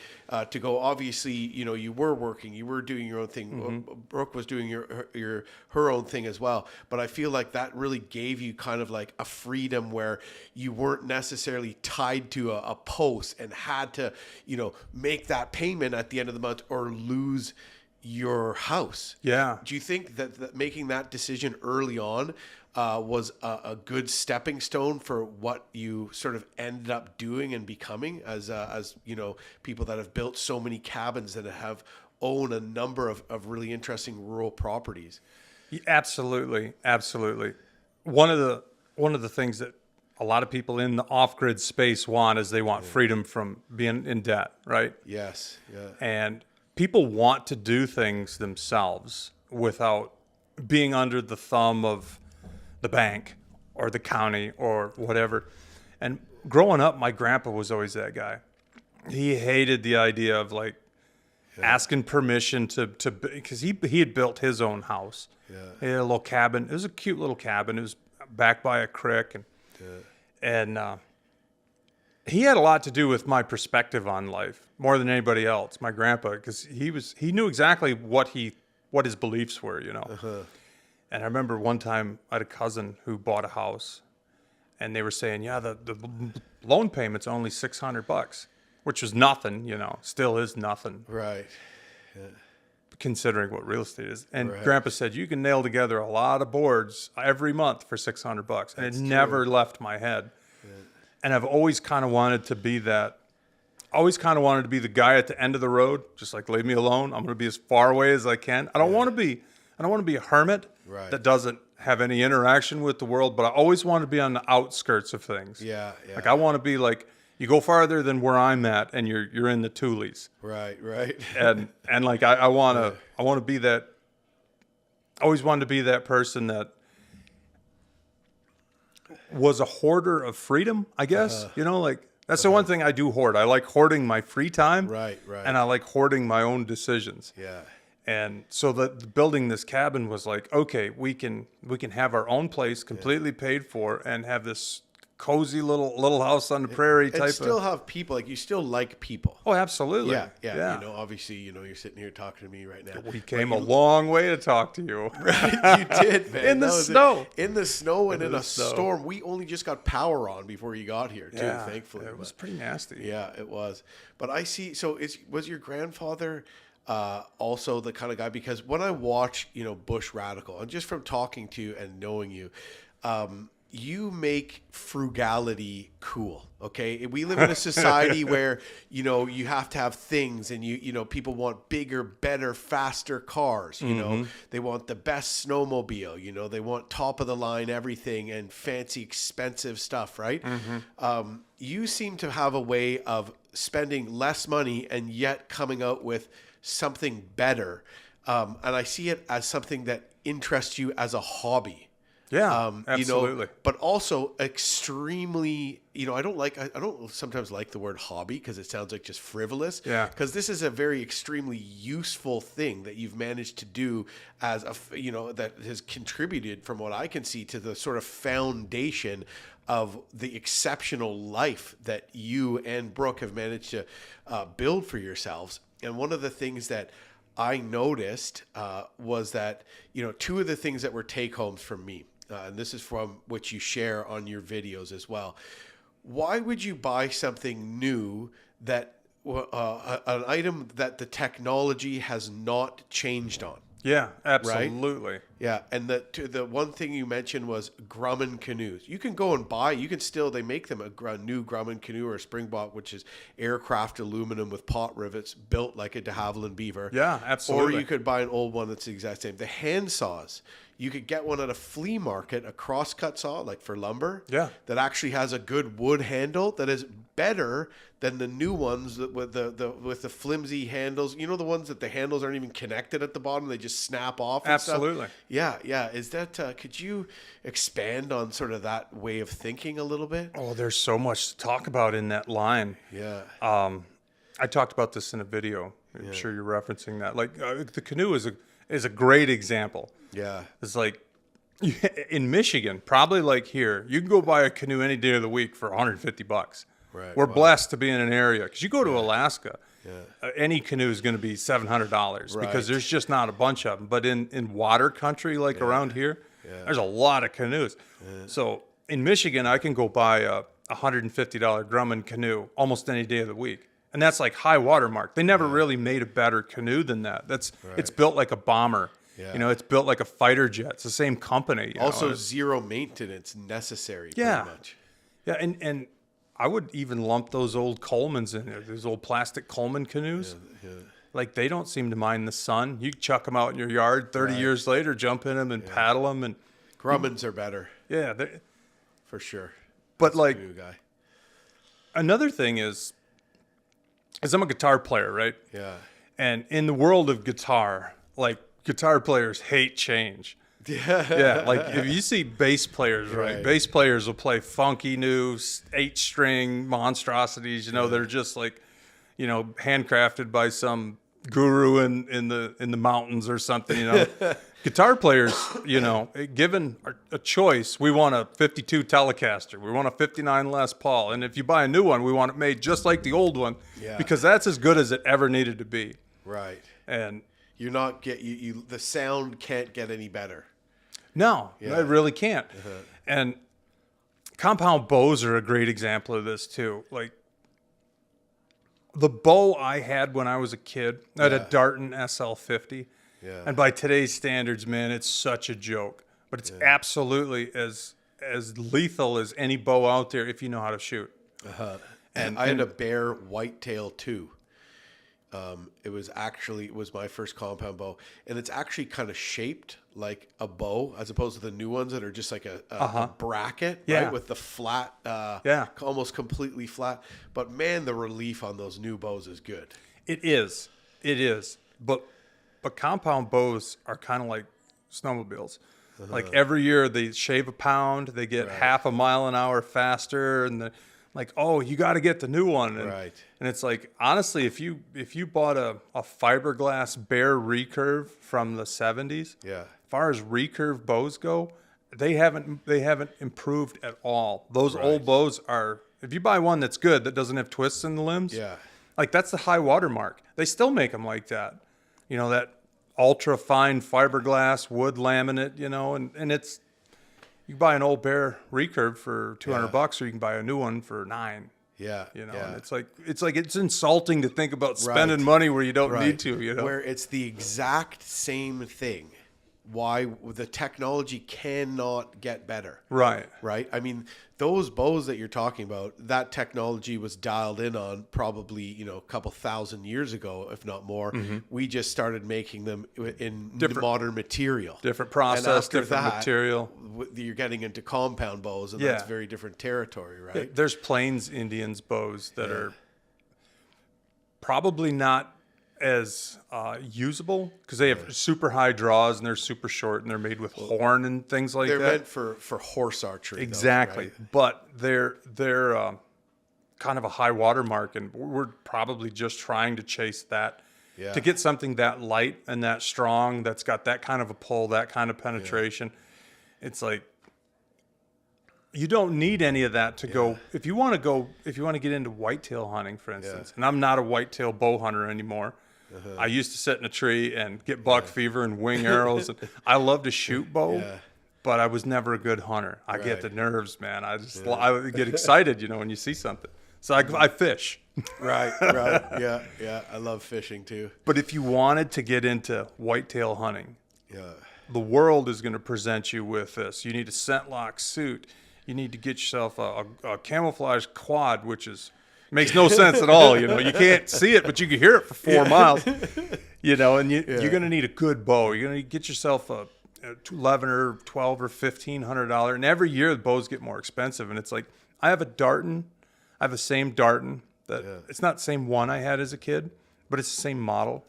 to go. Obviously, you were working, you were doing your own thing. Brooke was doing her own thing as well. But I feel like that really gave you kind of like a freedom where you weren't necessarily tied to a post and had to, make that payment at the end of the month or lose your house. Yeah. Do you think that making that decision early on was a good stepping stone for what you sort of ended up doing and becoming as people that have built so many cabins that have owned a number of really interesting rural properties? Absolutely. Absolutely. One of the things that a lot of people in the off-grid space want is they want freedom from being in debt, right? Yes. Yeah. And people want to do things themselves without being under the thumb of the bank or the county or whatever. And growing up, my grandpa was always that guy. He hated the idea of asking permission to because he had built his own house. Yeah. He had a little cabin. It was a cute little cabin. It was back by a creek, and he had a lot to do with my perspective on life more than anybody else, my grandpa, because he knew exactly what his beliefs were, And I remember one time I had a cousin who bought a house, and they were saying, the loan payment's only $600, which was nothing, still is nothing. Right. Yeah. Considering what real estate is. And Grandpa said, you can nail together a lot of boards every month for $600. And it never left my head. Yeah. And I've always kind of wanted to be that. Always kind of wanted to be the guy at the end of the road, just like, leave me alone. I'm going to be as far away as I can. I don't want to be a hermit that doesn't have any interaction with the world, but I always want to be on the outskirts of things. Yeah. Like I want to be like, you go farther than where I'm at, and you're in the Tules. Right. and like I want to be that. Always wanted to be that person that was a hoarder of freedom, I guess. That's the one thing I do hoard. I like hoarding my free time. Right. And I like hoarding my own decisions. Yeah. And so building this cabin was like, okay, we can have our own place completely paid for and have this cozy little house on the prairie type. And still have people, like you still like people. Oh, absolutely. Yeah. Obviously, you're sitting here talking to me right now. We came a long way to talk to you. Right, you did, man. In the snow. In the snow and in a storm. We only just got power on before you got here, too, thankfully. It was pretty nasty. Yeah, it was. But I see, so was your grandfather also the kind of guy, because when I watch, Bushradical, and just from talking to you and knowing you, you make frugality cool. Okay. We live in a society where, you have to have things, and people want bigger, better, faster cars. They want the best snowmobile, they want top of the line, everything, and fancy, expensive stuff. Right. Mm-hmm. You seem to have a way of spending less money and yet coming out with something better. And I see it as something that interests you as a hobby. Yeah, absolutely. But also extremely, I don't sometimes like the word hobby because it sounds like just frivolous. Yeah. Because this is a very extremely useful thing that you've managed to do as that has contributed, from what I can see, to the sort of foundation of the exceptional life that you and Brooke have managed to build for yourselves. And one of the things that I noticed was that, two of the things that were take homes from me, and this is from what you share on your videos as well. Why would you buy something new that an item that the technology has not changed on? Yeah, absolutely. Right? Yeah, and the one thing you mentioned was Grumman canoes. You can go and buy. They make them a new Grumman canoe or a springbok, which is aircraft aluminum with pot rivets built like a de Havilland Beaver. Yeah, absolutely. Or you could buy an old one that's the exact same. The hand saws, you could get one at a flea market, a crosscut saw like for lumber. Yeah. That actually has a good wood handle that is better than the new ones with the flimsy handles. You know, the ones that the handles aren't even connected at the bottom; they just snap off. And Absolutely. stuff? Yeah. Is that? Could you expand on sort of that way of thinking a little bit? Oh, there's so much to talk about in that line. Yeah. I talked about this in a video. I'm sure you're referencing that. Like the canoe is a great example. Yeah. It's like in Michigan, probably like here, you can go buy a canoe any day of the week for $150. Right. We're Wow. blessed to be in an area because you go to Alaska, any canoe is going to be $700 Right. because there's just not a bunch of them. But in water country like around here, there's a lot of canoes. So in Michigan, I can go buy a $150 Grumman canoe almost any day of the week. And that's like high water mark. They never really made a better canoe than that. It's built like a bomber. Yeah. You know, it's built like a fighter jet. It's the same company. You Also, know? zero maintenance necessary. Yeah. Pretty much. Yeah, and I would even lump those old Colemans in there. Those old plastic Coleman canoes. Yeah. Like they don't seem to mind the sun. You chuck them out in your yard 30 years later, jump in them and paddle them, and Grummans are better yeah. for sure. But That's a like new guy. another thing is I'm a guitar player, right? Yeah. And in the world of guitar, like guitar players hate change. Yeah, like if you see bass players, right? Bass players will play funky new 8-string monstrosities, you know, they're just like, you know, handcrafted by some guru in the mountains or something, you know. Guitar players, you know, given a choice, we want a 52 Telecaster, we want a 59 Les Paul, and if you buy a new one, we want it made just like the old one, because that's as good as it ever needed to be. Right. And You're not the sound can't get any better. no, it really can't. And compound bows are a great example of this too. Like the bow I had when I was a kid, I had a Darton SL50. Yeah. And by today's standards, man, it's such a joke. But it's absolutely as lethal as any bow out there if you know how to shoot. And I had a Bear Whitetail too. It was my first compound bow, and it's actually kind of shaped like a bow as opposed to the new ones that are just like a bracket, right? With the flat, almost completely flat. But man, the relief on those new bows is good. It is. But compound bows are kind of like snowmobiles. Like every year they shave a pound, they get half a mile an hour faster, and like, oh, you got to get the new one. And, and it's like, honestly, if you bought a fiberglass Bear recurve from the 70s, as far as recurve bows go, they haven't improved at all. Those old bows are, if you buy one that's good, that doesn't have twists in the limbs, like that's the high water mark. They still make them like that. You know, that ultra fine fiberglass wood laminate, you know, and it's, you can buy an old Bear recurve for $200, or you can buy a new one for $9. Yeah, you know, and it's insulting to think about spending money where you don't need to. You know, where it's the exact same thing. Why the technology cannot get better. Right. I mean, those bows that you're talking about, that technology was dialed in on probably, you know, a couple thousand years ago, if not more. We just started making them in modern material. Different process, different material. You're getting into compound bows, and that's very different territory, right? There's Plains Indians bows that are probably not as usable because they have super high draws and they're super short and they're made with horn and things like that. They're meant for horse archery. Exactly. Though, right? But they're kind of a high water mark, and we're probably just trying to chase that to get something that light and that strong, that's got that kind of a pull, that kind of penetration. It's like, you don't need any of that to go. If you want to get into whitetail hunting, for instance, and I'm not a whitetail bow hunter anymore. I used to sit in a tree and get buck fever and wing arrows. And I love to shoot bow, but I was never a good hunter. I get the nerves, man. I get excited, you know, when you see something. So I fish. Right. Yeah. I love fishing too. But if you wanted to get into whitetail hunting, the world is going to present you with this. You need a scent lock suit. You need to get yourself a camouflage quad, which makes no sense at all. You can't see it, but you can hear it for 4 miles. And you're going to need a good bow. You're going to get yourself a $11 or $12 or $1,500, and every year the bows get more expensive. And it's like, I have a Darton. I have the same Darton. It's not the same one I had as a kid, but it's the same model.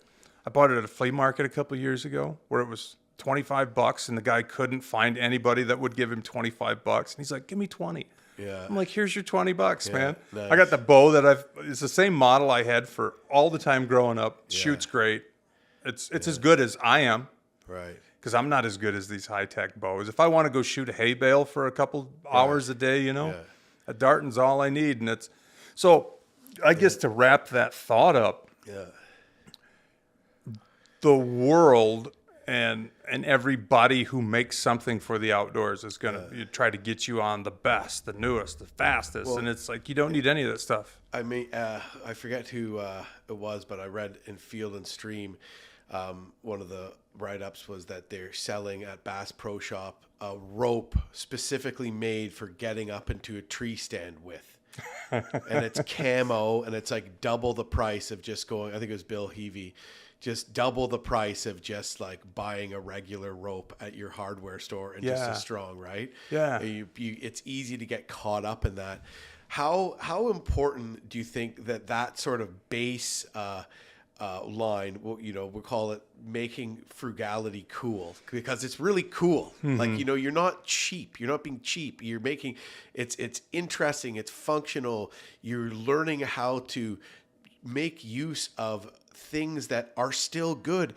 I bought it at a flea market a couple of years ago where it was $25, and the guy couldn't find anybody that would give him $25. And he's like, give me 20. Yeah. I'm like, here's your $20, man. Nice. I got the bow it's the same model I had for all the time growing up. Yeah. Shoots great. It's as good as I am. Right. Because I'm not as good as these high-tech bows. If I want to go shoot a hay bale for a couple hours a day, a Darton's all I need. And so I guess to wrap that thought up, the world and everybody who makes something for the outdoors is going to try to get you on the best, the newest, the fastest. And it's like, you don't need any of that stuff. I mean, I forget who it was, but I read in Field and Stream, one of the write-ups was that they're selling at Bass Pro Shop a rope specifically made for getting up into a tree stand with. And it's camo, and it's like double the price of just going, I think it was Bill Heavey, just double the price of just like buying a regular rope at your hardware store and just as strong, right? Yeah. It's easy to get caught up in that. How important do you think that sort of base line, we'll call it making frugality cool, because it's really cool. Mm-hmm. Like, you're not cheap. You're not being cheap. You're making it's interesting. It's functional. You're learning how to make use of things that are still good.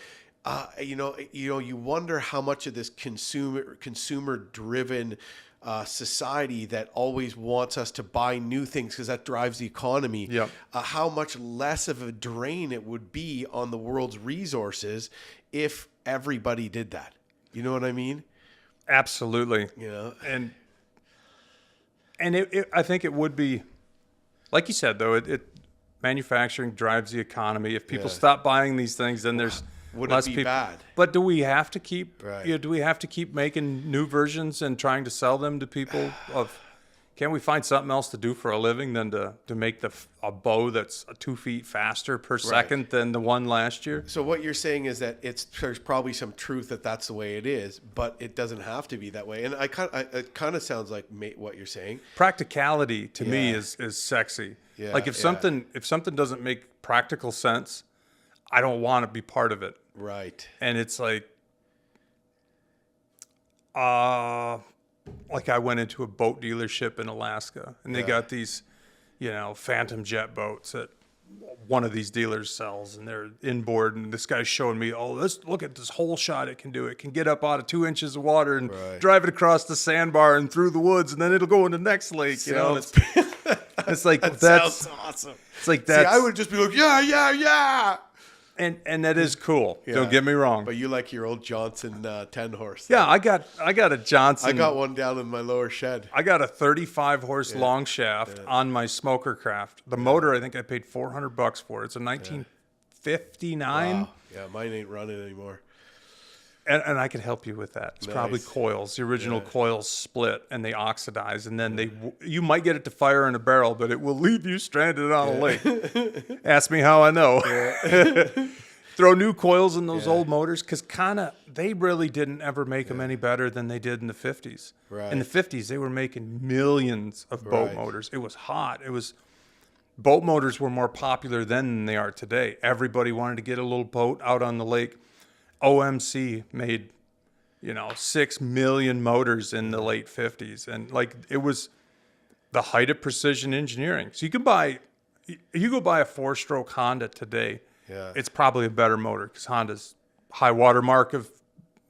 You wonder how much of this consumer driven society that always wants us to buy new things because that drives the economy. Yep. How much less of a drain it would be on the world's resources if everybody did that. You know what I mean? Absolutely. And I think it would be, like you said, though, manufacturing drives the economy. If people stop buying these things, then there's would less it be people. bad? But do we have to keep? Right. Do we have to keep making new versions and trying to sell them to people? Can't we find something else to do for a living than to make a bow that's 2 feet faster per second than the one last year? So what you're saying is that there's probably some truth that that's the way it is, but it doesn't have to be that way. And it kind of sounds like what you're saying. Practicality to me is sexy. Yeah, like if something doesn't make practical sense, I don't want to be part of it. Right. And it's like I went into a boat dealership in Alaska, and they got these, Phantom jet boats that one of these dealers sells, and they're inboard. And this guy's showing me, look at this whole shot it can do. It can get up out of 2 inches of water and drive it across the sandbar and through the woods, and then it'll go in the next lake. It's like that sounds awesome. It's like that. I would just be like, yeah. And that is cool. Yeah. Don't get me wrong. But you like your old Johnson 10 horse. Yeah, I got a Johnson. I got one down in my lower shed. I got a 35 horse long shaft on my smoker craft. The motor, I think I paid $400 for. It's a 1959. Wow. Yeah, mine ain't running anymore. And I could help you with that. It's probably coils. The original coils split and they oxidize, and then you might get it to fire in a barrel, but it will leave you stranded on a lake. Ask me how I know. Throw new coils in those old motors, because they really didn't ever make them any better than they did in the 50s. Right. In the 50s, they were making millions of boat motors. It was hot. Boat motors were more popular then than they are today. Everybody wanted to get a little boat out on the lake. OMC made, 6 million motors in the late 50s. And it was the height of precision engineering. So you go buy a 4-stroke Honda today. Yeah. It's probably a better motor because Honda's high watermark of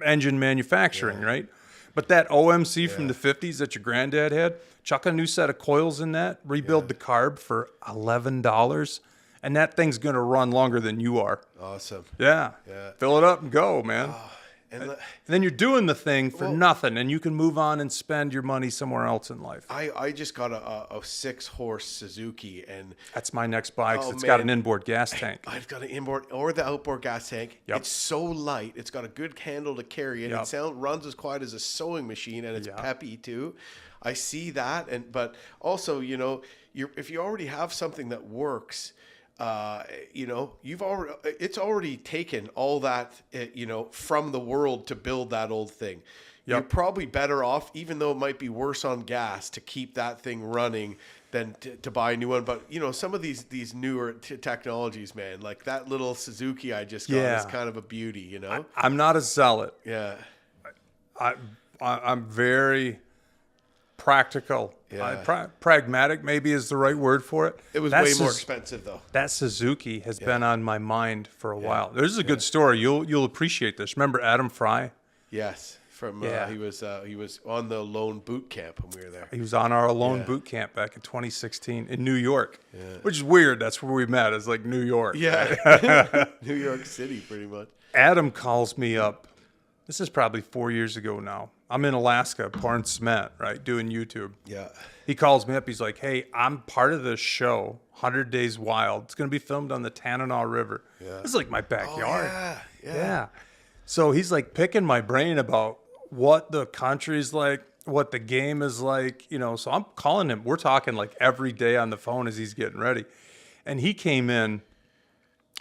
engine manufacturing, right? But that OMC from the 50s that your granddad had, chuck a new set of coils in that, rebuild the carb for $11. And that thing's going to run longer than you are. Awesome. Yeah. Fill it up and go, man. And then you're doing the thing for nothing, and you can move on and spend your money somewhere else in life. I just got a 6-horse Suzuki, and that's my next bike. It's got an inboard gas tank. I've got an inboard or the outboard gas tank. Yep. It's so light. It's got a good handle to carry it. Yep. It runs as quiet as a sewing machine, and it's peppy too. I see that, but also, if you already have something that works, it's already taken all that, from the world to build that old thing. Yep. You're probably better off, even though it might be worse on gas, to keep that thing running than to buy a new one. But, some of these newer technologies, man, like that little Suzuki I just got is kind of a beauty, I'm not a zealot. Yeah. I'm very practical. Pragmatic maybe is the right word for it. It was way more expensive though. That Suzuki has been on my mind for a while. This is a good story. You'll appreciate this. Remember Adam Fry? Yes. He was on the Lone Boot Camp when we were there. He was on our Lone Boot Camp back in 2016 in New York, which is weird. That's where we met. It's like New York. Yeah. Right? New York City, pretty much. Adam calls me up. This is probably 4 years ago now. I'm in Alaska pouring cement, right, doing YouTube. Yeah. He calls me up. He's like, hey, I'm part of this show, 100 Days Wild. It's going to be filmed on the Tanana River. Yeah. This is like my backyard. Oh, yeah. So he's like picking my brain about what the country's like, what the game is like, So I'm calling him. We're talking like every day on the phone as he's getting ready. And he came in.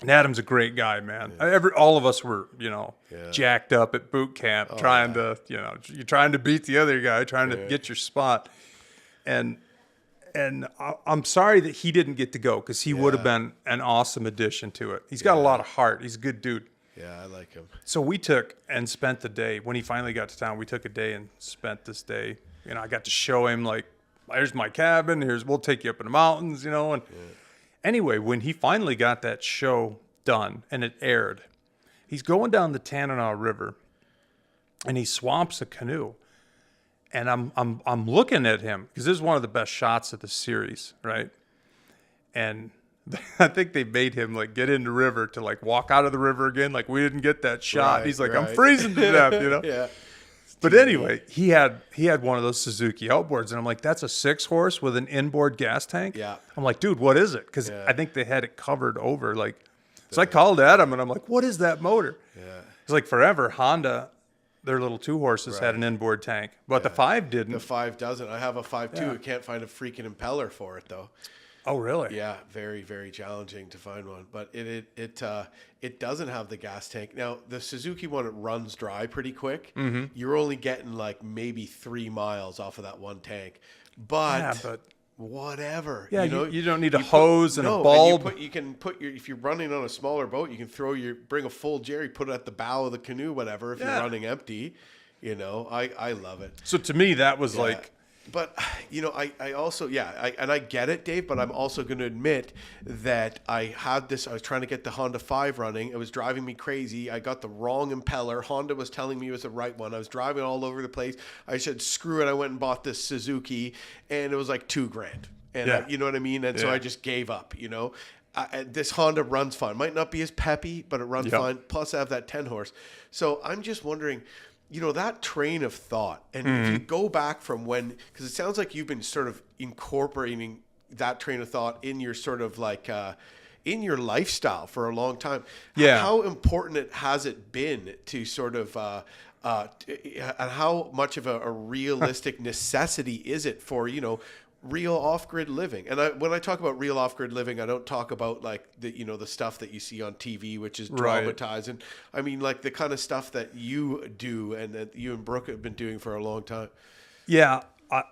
And Adam's a great guy, man. Yeah. All of us were, jacked up at boot camp, trying to, you're trying to beat the other guy, trying to get your spot. And I'm sorry that he didn't get to go, because he would have been an awesome addition to it. He's got a lot of heart. He's a good dude. Yeah, I like him. So we took and spent the day. When he finally got to town, we took a day and spent this day. I got to show him, like, here's my cabin. We'll take you up in the mountains, and. Anyway, when he finally got that show done and it aired, he's going down the Tanana River and he swamps a canoe. And I'm looking at him because this is one of the best shots of the series, right? And I think they made him like get in the river to like walk out of the river again. Like we didn't get that shot. Right, he's like, I'm freezing to death, Yeah. But anyway, he had one of those Suzuki outboards, and I'm like, that's a 6-horse with an inboard gas tank? Yeah. I'm like, dude, what is it? Because I think they had it covered over. So I called Adam, and I'm like, what is that motor? Yeah. It's like forever, Honda, their little 2-horses had an inboard tank, but the 5 didn't. The 5 doesn't. I have a 5 too. I can't find a freaking impeller for it, though. Oh, really? Yeah, very, very challenging to find one. But it doesn't have the gas tank. Now, the Suzuki one, it runs dry pretty quick. Mm-hmm. You're only getting like maybe 3 miles off of that one tank. But whatever. Yeah, you don't need a hose and a bulb. And you can put if you're running on a smaller boat, you can bring a full jerry, put it at the bow of the canoe, whatever, if you're running empty. I love it. So to me, that was like... But, I also, and I get it, Dave, but I'm also going to admit that I was trying to get the Honda 5 running. It was driving me crazy. I got the wrong impeller. Honda was telling me it was the right one. I was driving all over the place. I said, screw it. I went and bought this Suzuki, and it was like $2,000. And you know what I mean? And so I just gave up, this Honda runs fine. Might not be as peppy, but it runs fine. Plus I have that 10-horse. So I'm just wondering... that train of thought, and if you go back from when, because it sounds like you've been sort of incorporating that train of thought in your sort of like, in your lifestyle for a long time. Yeah. How important has it been to sort of, and how much of a realistic necessity is it for, real off-grid living? And when I talk about real off-grid living, I don't talk about like the stuff that you see on TV, which is dramatizing. I mean, like the kind of stuff that you do and that you and Brooke have been doing for a long time. Yeah. I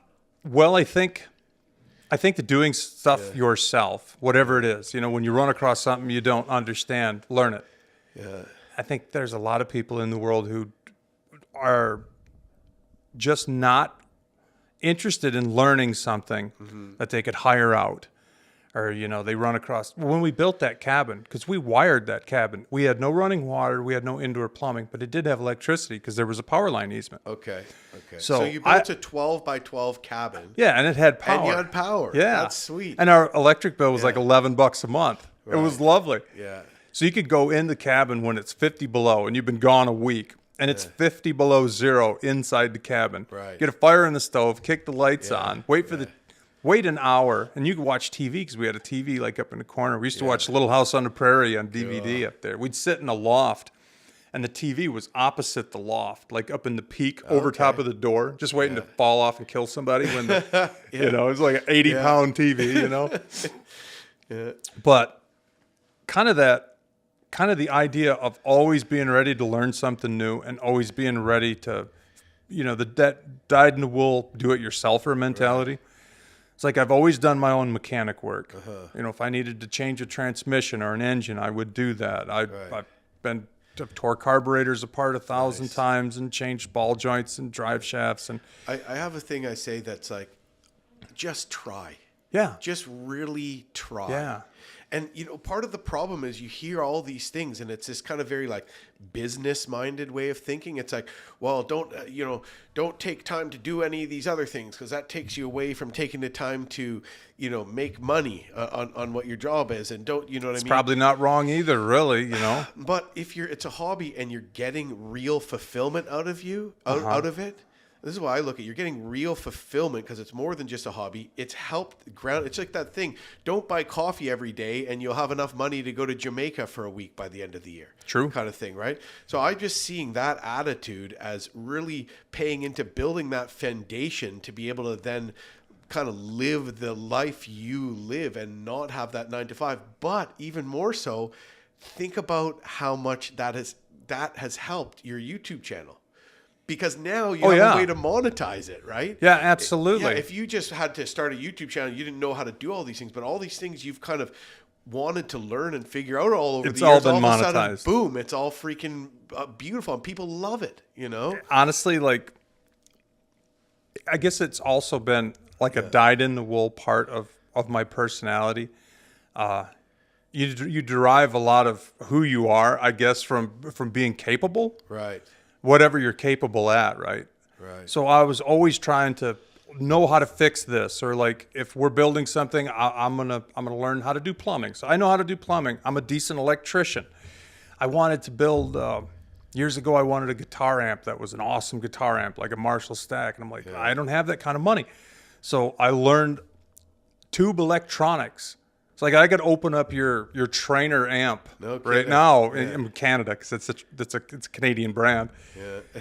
think that doing stuff yourself, whatever it is, when you run across something you don't understand, learn it. Yeah. I think there's a lot of people in the world who are just not interested in learning something that they could hire out, or they run across. When we built that cabin, because we wired that cabin, we had no running water, we had no indoor plumbing, but it did have electricity because there was a power line easement. Okay. So you built a 12 by 12 cabin. Yeah, and it had power. And you had power. Yeah, that's sweet. And our electric bill was like $11 a month. Right. It was lovely. Yeah. So you could go in the cabin when it's 50 below, and you've been gone a week, and it's 50 below zero inside the cabin. Right. Get a fire in the stove, kick the lights on, wait an hour, and you could watch TV because we had a TV like up in the corner. We used to watch Little House on the Prairie on DVD up there. We'd sit in a loft, and the TV was opposite the loft, like up in the peak over top of the door, just waiting to fall off and kill somebody when the, it was like an 80-pound TV, But kind of the idea of always being ready to learn something new and always being ready to, the dyed-in-the-wool, do-it-yourselfer mentality. Right. It's like I've always done my own mechanic work. If I needed to change a transmission or an engine, I would do that. I've been to tore carburetors apart 1,000 times and changed ball joints and drive shafts. And I have a thing I say that's like, just try. Yeah. Just really try. Yeah. And, part of the problem is you hear all these things and it's this kind of very like business minded way of thinking. It's like, well, don't take time to do any of these other things because that takes you away from taking the time to, make money on what your job is. And don't, you know what I mean? It's probably not wrong either, really, But if it's a hobby and you're getting real fulfillment out of it, this is why I look at it. You're getting real fulfillment because it's more than just a hobby. It's helped ground. It's like that thing. Don't buy coffee every day and you'll have enough money to go to Jamaica for a week by the end of the year. True. Kind of thing, right? So I'm just seeing that attitude as really paying into building that foundation to be able to then kind of live the life you live and not have that 9 to 5. But even more so, think about how much that has helped your YouTube channel. Because now you have a way to monetize it, right? Yeah, absolutely. If you just had to start a YouTube channel, you didn't know how to do all these things, but all these things you've kind of wanted to learn and figure out all over the years. It's all been monetized. Of a sudden, boom, it's all freaking beautiful and people love it, Honestly, like, I guess it's also been like a dyed-in-the-wool part of my personality. You derive a lot of who you are, I guess, from being capable. Right. Whatever you're capable at, right? Right. So I was always trying to know how to fix this, or like if we're building something, I'm gonna learn how to do plumbing. So I know how to do plumbing. I'm a decent electrician. I wanted to build years ago. I wanted a guitar amp that was an awesome guitar amp, like a Marshall Stack, and I'm like, I don't have that kind of money. So I learned tube electronics. It's like I could open up your Trainer amp right now in Canada because it's a Canadian brand,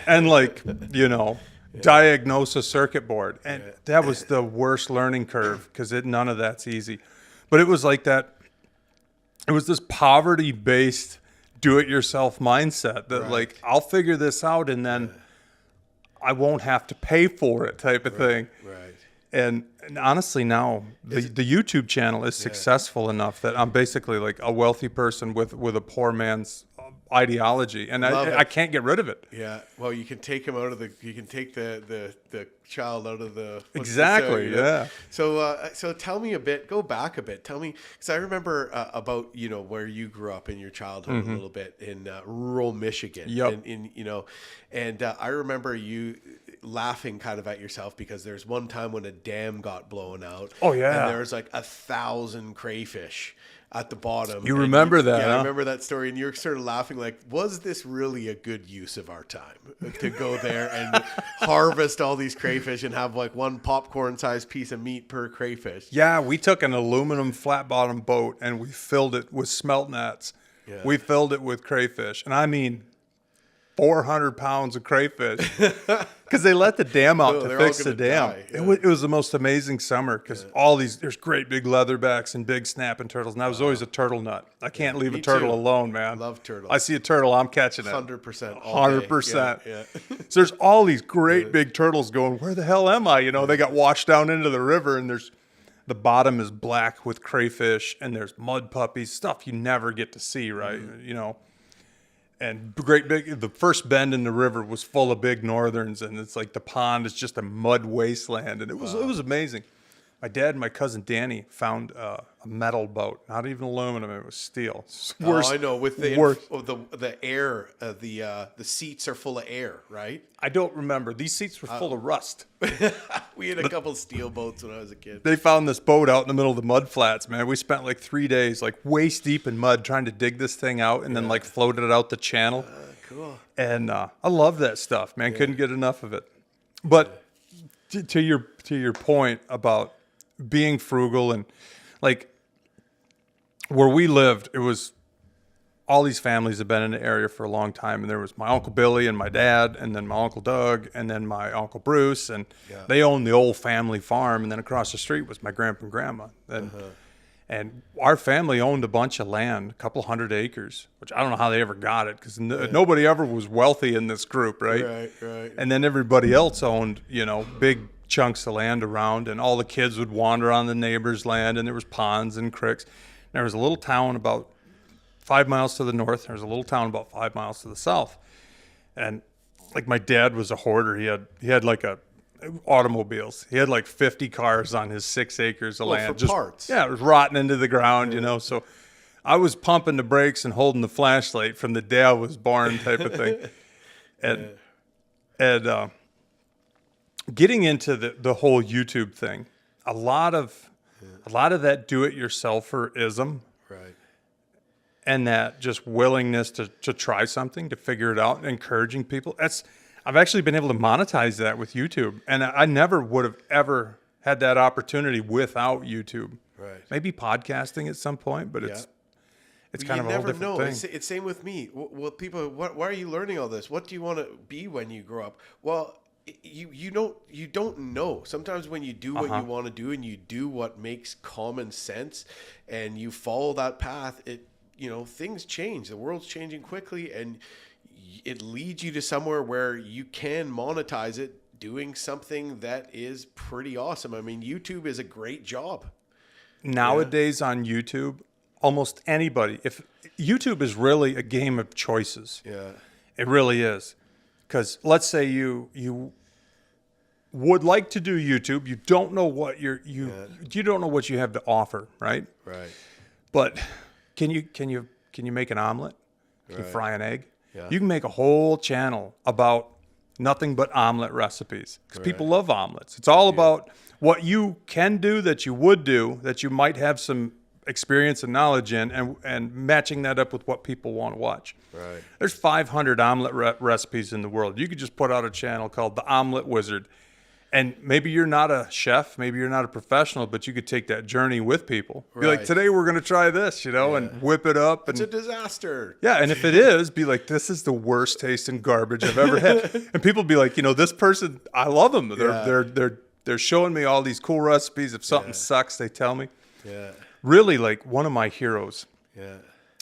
and like diagnose a circuit board, and that was the worst learning curve because none of that's easy. But it was like that. It was this poverty-based do-it-yourself mindset that like I'll figure this out and then I won't have to pay for it type of thing. Right. And honestly, now the YouTube channel is successful enough that I'm basically like a wealthy person with a poor man's ideology, and I can't get rid of it. Yeah. Well, you can take him out of you can take the child out of the exactly. So tell me a bit. Go back a bit. Tell me, because I remember about where you grew up in your childhood a little bit in rural Michigan. Yep. And I remember you laughing kind of at yourself because there's one time when a dam got blown out. Oh yeah. And there was like 1,000 crayfish at the bottom. You remember that? Yeah, huh? I remember that story, and you're sort of laughing like, was this really a good use of our time to go there and harvest all these crayfish and have like one popcorn-sized piece of meat per crayfish? Yeah, we took an aluminum flat-bottom boat and we filled it with smelt nets. Yeah. We filled it with crayfish, and I mean 400 pounds of crayfish because they let the dam out to fix the dam. It was the most amazing summer because there's great big leatherbacks and big snapping turtles, and I was always a turtle nut. I can't leave a turtle alone, man. Love turtles. I see a turtle, I'm catching it. 100%. 100%. Yeah. So there's all these great big turtles going, where the hell am I? They got washed down into the river, and the bottom is black with crayfish, and there's mud puppies, stuff you never get to see, right? And the first bend in the river was full of big northerns, and it's like the pond is just a mud wasteland, and it was amazing. My dad and my cousin Danny found a metal boat, not even aluminum; it was steel. I know. With the air, the seats are full of air, right? I don't remember. These seats were full of rust. We had a couple steel boats when I was a kid. They found this boat out in the middle of the mud flats, man. We spent like 3 days, like waist deep in mud, trying to dig this thing out, and then like floated it out the channel. Cool. And I love that stuff, man. Couldn't get enough of it. But to your point about being frugal, and like where we lived, it was all these families have been in the area for a long time, and there was my Uncle Billy and my dad, and then my Uncle Doug, and then my Uncle Bruce, and they owned the old family farm, and then across the street was my grandpa and grandma. And our family owned a bunch of land, a couple hundred acres, which I don't know how they ever got it, because nobody ever was wealthy in this group, right? Right. And then everybody else owned, big chunks of land around, and all the kids would wander on the neighbor's land, and there was ponds and creeks. There was a little town about 5 miles to the north. There was a little town about 5 miles to the south. And like my dad was a hoarder. He had like automobiles. He had like 50 cars on his 6 acres of land. For parts. Yeah, it was rotting into the ground, So I was pumping the brakes and holding the flashlight from the day I was born type of thing. And getting into the whole YouTube thing, a lot of that do-it-yourselferism, Right. and that just willingness to try something, to figure it out, and encouraging people. I've actually been able to monetize that with YouTube, and I never would have ever had that opportunity without YouTube. Right. Maybe podcasting at some point, but it's kind of a whole different thing. It's same with me. Well, people, why are you learning all this? What do you want to be when you grow up? Well, you don't know. Sometimes when you do what you want to do, and you do what makes common sense, and you follow that path, things change. The world's changing quickly, and it leads you to somewhere where you can monetize it doing something that is pretty awesome. I mean, YouTube is a great job. Nowadays on YouTube, almost anybody, if YouTube is really a game of choices. Yeah. It really is. Because let's say you would like to do YouTube, you don't know what you don't know what you have to offer, right? Right. But can you make an omelet? Can you fry an egg? Yeah. You can make a whole channel about nothing but omelet recipes, because people love omelets. It's all about what you can do, that you would do, that you might have some experience and knowledge in, and matching that up with what people want to watch. Right. There's 500 omelet recipes in the world. You could just put out a channel called The Omelet Wizard. And maybe you're not a chef, maybe you're not a professional, but you could take that journey with people. Be like, today we're going to try this, and whip it up. And, it's a disaster. Yeah, and if it is, be like, this is the worst tasting garbage I've ever had. And people be like, this person, I love them. They're showing me all these cool recipes. If something sucks, they tell me. Yeah. Really, like one of my heroes. Yeah.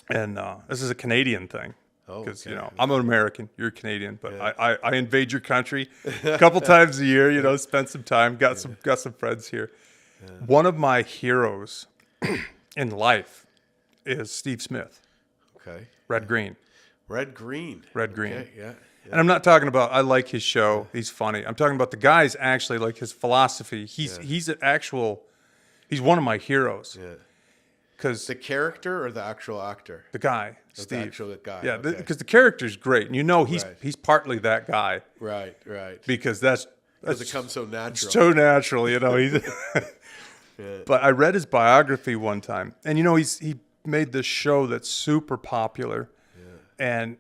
And this is a Canadian thing. Because, okay. I'm an American, you're a Canadian, but I invade your country a couple times a year, spend some time, got some friends here. Yeah. One of my heroes in life is Steve Smith. Okay. Red Green. Okay, yeah. And I'm not talking about, I like his show, he's funny. I'm talking about the guy's actually, like, his philosophy. He's one of my heroes. Yeah. The character or the actual actor? The guy, Steve. The actual guy. Yeah, because the character's great, and he's partly that guy. Right. Because it comes so natural. It's so natural, He's But I read his biography one time, and he made this show that's super popular, and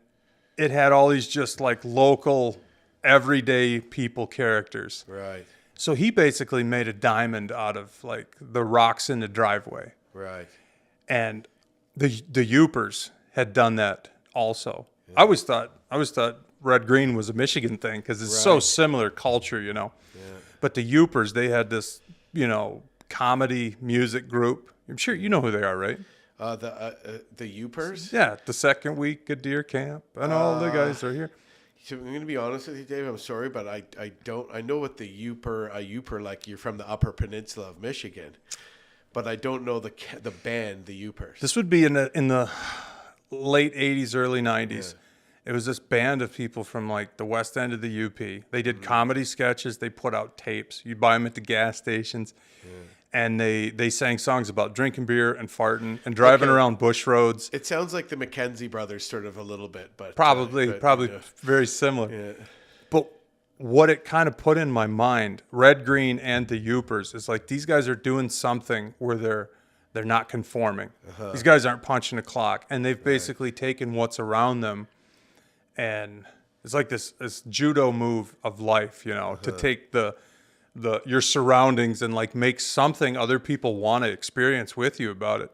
it had all these just like local, everyday people characters. Right. So he basically made a diamond out of like the rocks in the driveway. Right. And the Yoopers had done that also. Yeah. I always thought Red Green was a Michigan thing, because it's so similar culture, Yeah. But the Yoopers, they had this, comedy music group. I'm sure you know who they are, right? The Yoopers? Yeah, the second week of deer camp, and all the guys are here. So I'm going to be honest with you, Dave. I'm sorry, but I don't. I know what a Yooper, like you're from the Upper Peninsula of Michigan. But I don't know the band, the Yoopers. This would be in the late 80s, early 90s. Yeah. It was this band of people from like the west end of the UP. They did comedy sketches. They put out tapes. You'd buy them at the gas stations. Yeah. And they sang songs about drinking beer and farting and driving around bush roads. It sounds like the McKenzie brothers sort of a little bit. But Probably very similar. Yeah. But what it kind of put in my mind, Red Green and the Yoopers, is like, these guys are doing something where they're not conforming. These guys aren't punching a clock, and they've basically taken what's around them and it's like this judo move of life, to take your surroundings and like make something other people want to experience with you about it.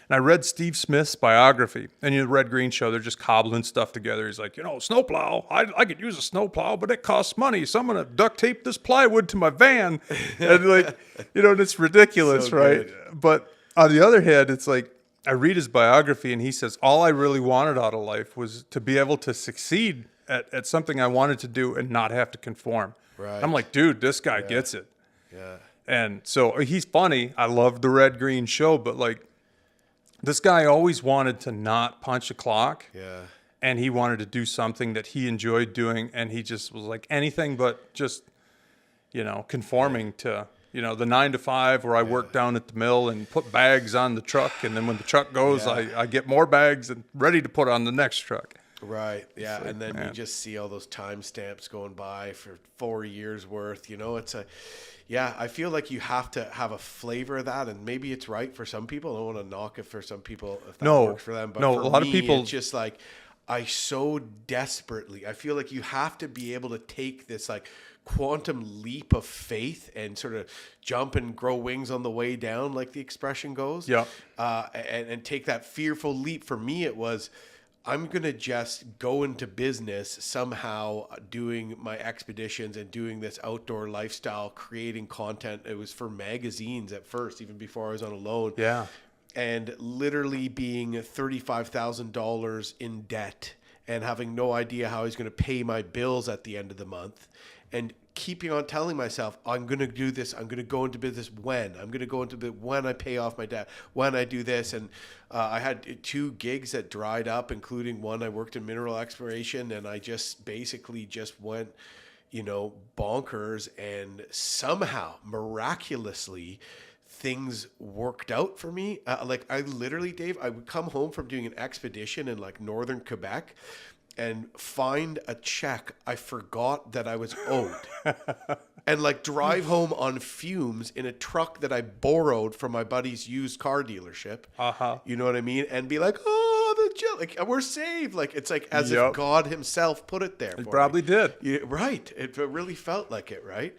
And I read Steve Smith's biography, and the Red Green Show, they're just cobbling stuff together. He's like, snowplow, I could use a snowplow, but it costs money. So I'm going to duct tape this plywood to my van. And like, and it's ridiculous, So right? good. But on the other hand, it's like, I read his biography, and he says, all I really wanted out of life was to be able to succeed at something I wanted to do and not have to conform. Right. I'm like, dude, this guy gets it. Yeah. And so he's funny. I love the Red Green Show, but like, this guy always wanted to not punch a clock. Yeah. And he wanted to do something that he enjoyed doing. And he just was like anything but just, conforming to, the 9 to 5 where I work down at the mill and put bags on the truck. And then when the truck goes, I get more bags and ready to put on the next truck. Right. Yeah. Like, and then man. you just see all those timestamps going by for 4 years worth. I feel like you have to have a flavor of that, and maybe it's right for some people. I don't want to knock it for some people if that works for them. But no, for a lot me, of people. It's just like I feel like you have to be able to take this like quantum leap of faith and sort of jump and grow wings on the way down, like the expression goes. Yeah. And take that fearful leap. For me, it was, I'm going to just go into business somehow doing my expeditions and doing this outdoor lifestyle, creating content. It was for magazines at first, even before I was on a loan. Yeah. And literally being $35,000 in debt and having no idea how I was going to pay my bills at the end of the month, and keeping on telling myself, I'm going to do this. I'm going to go into business when I pay off my debt, when I do this. And I had 2 gigs that dried up, including one I worked in mineral exploration. And I just basically just went, bonkers. And somehow, miraculously, things worked out for me. Like I literally, Dave, I would come home from doing an expedition in like northern Quebec and find a check I forgot that I was owed. And like drive home on fumes in a truck that I borrowed from my buddy's used car dealership. You know what I mean? And be like, we're saved. Like, it's like as if God himself put it there. He probably did. Right. It really felt like it, right?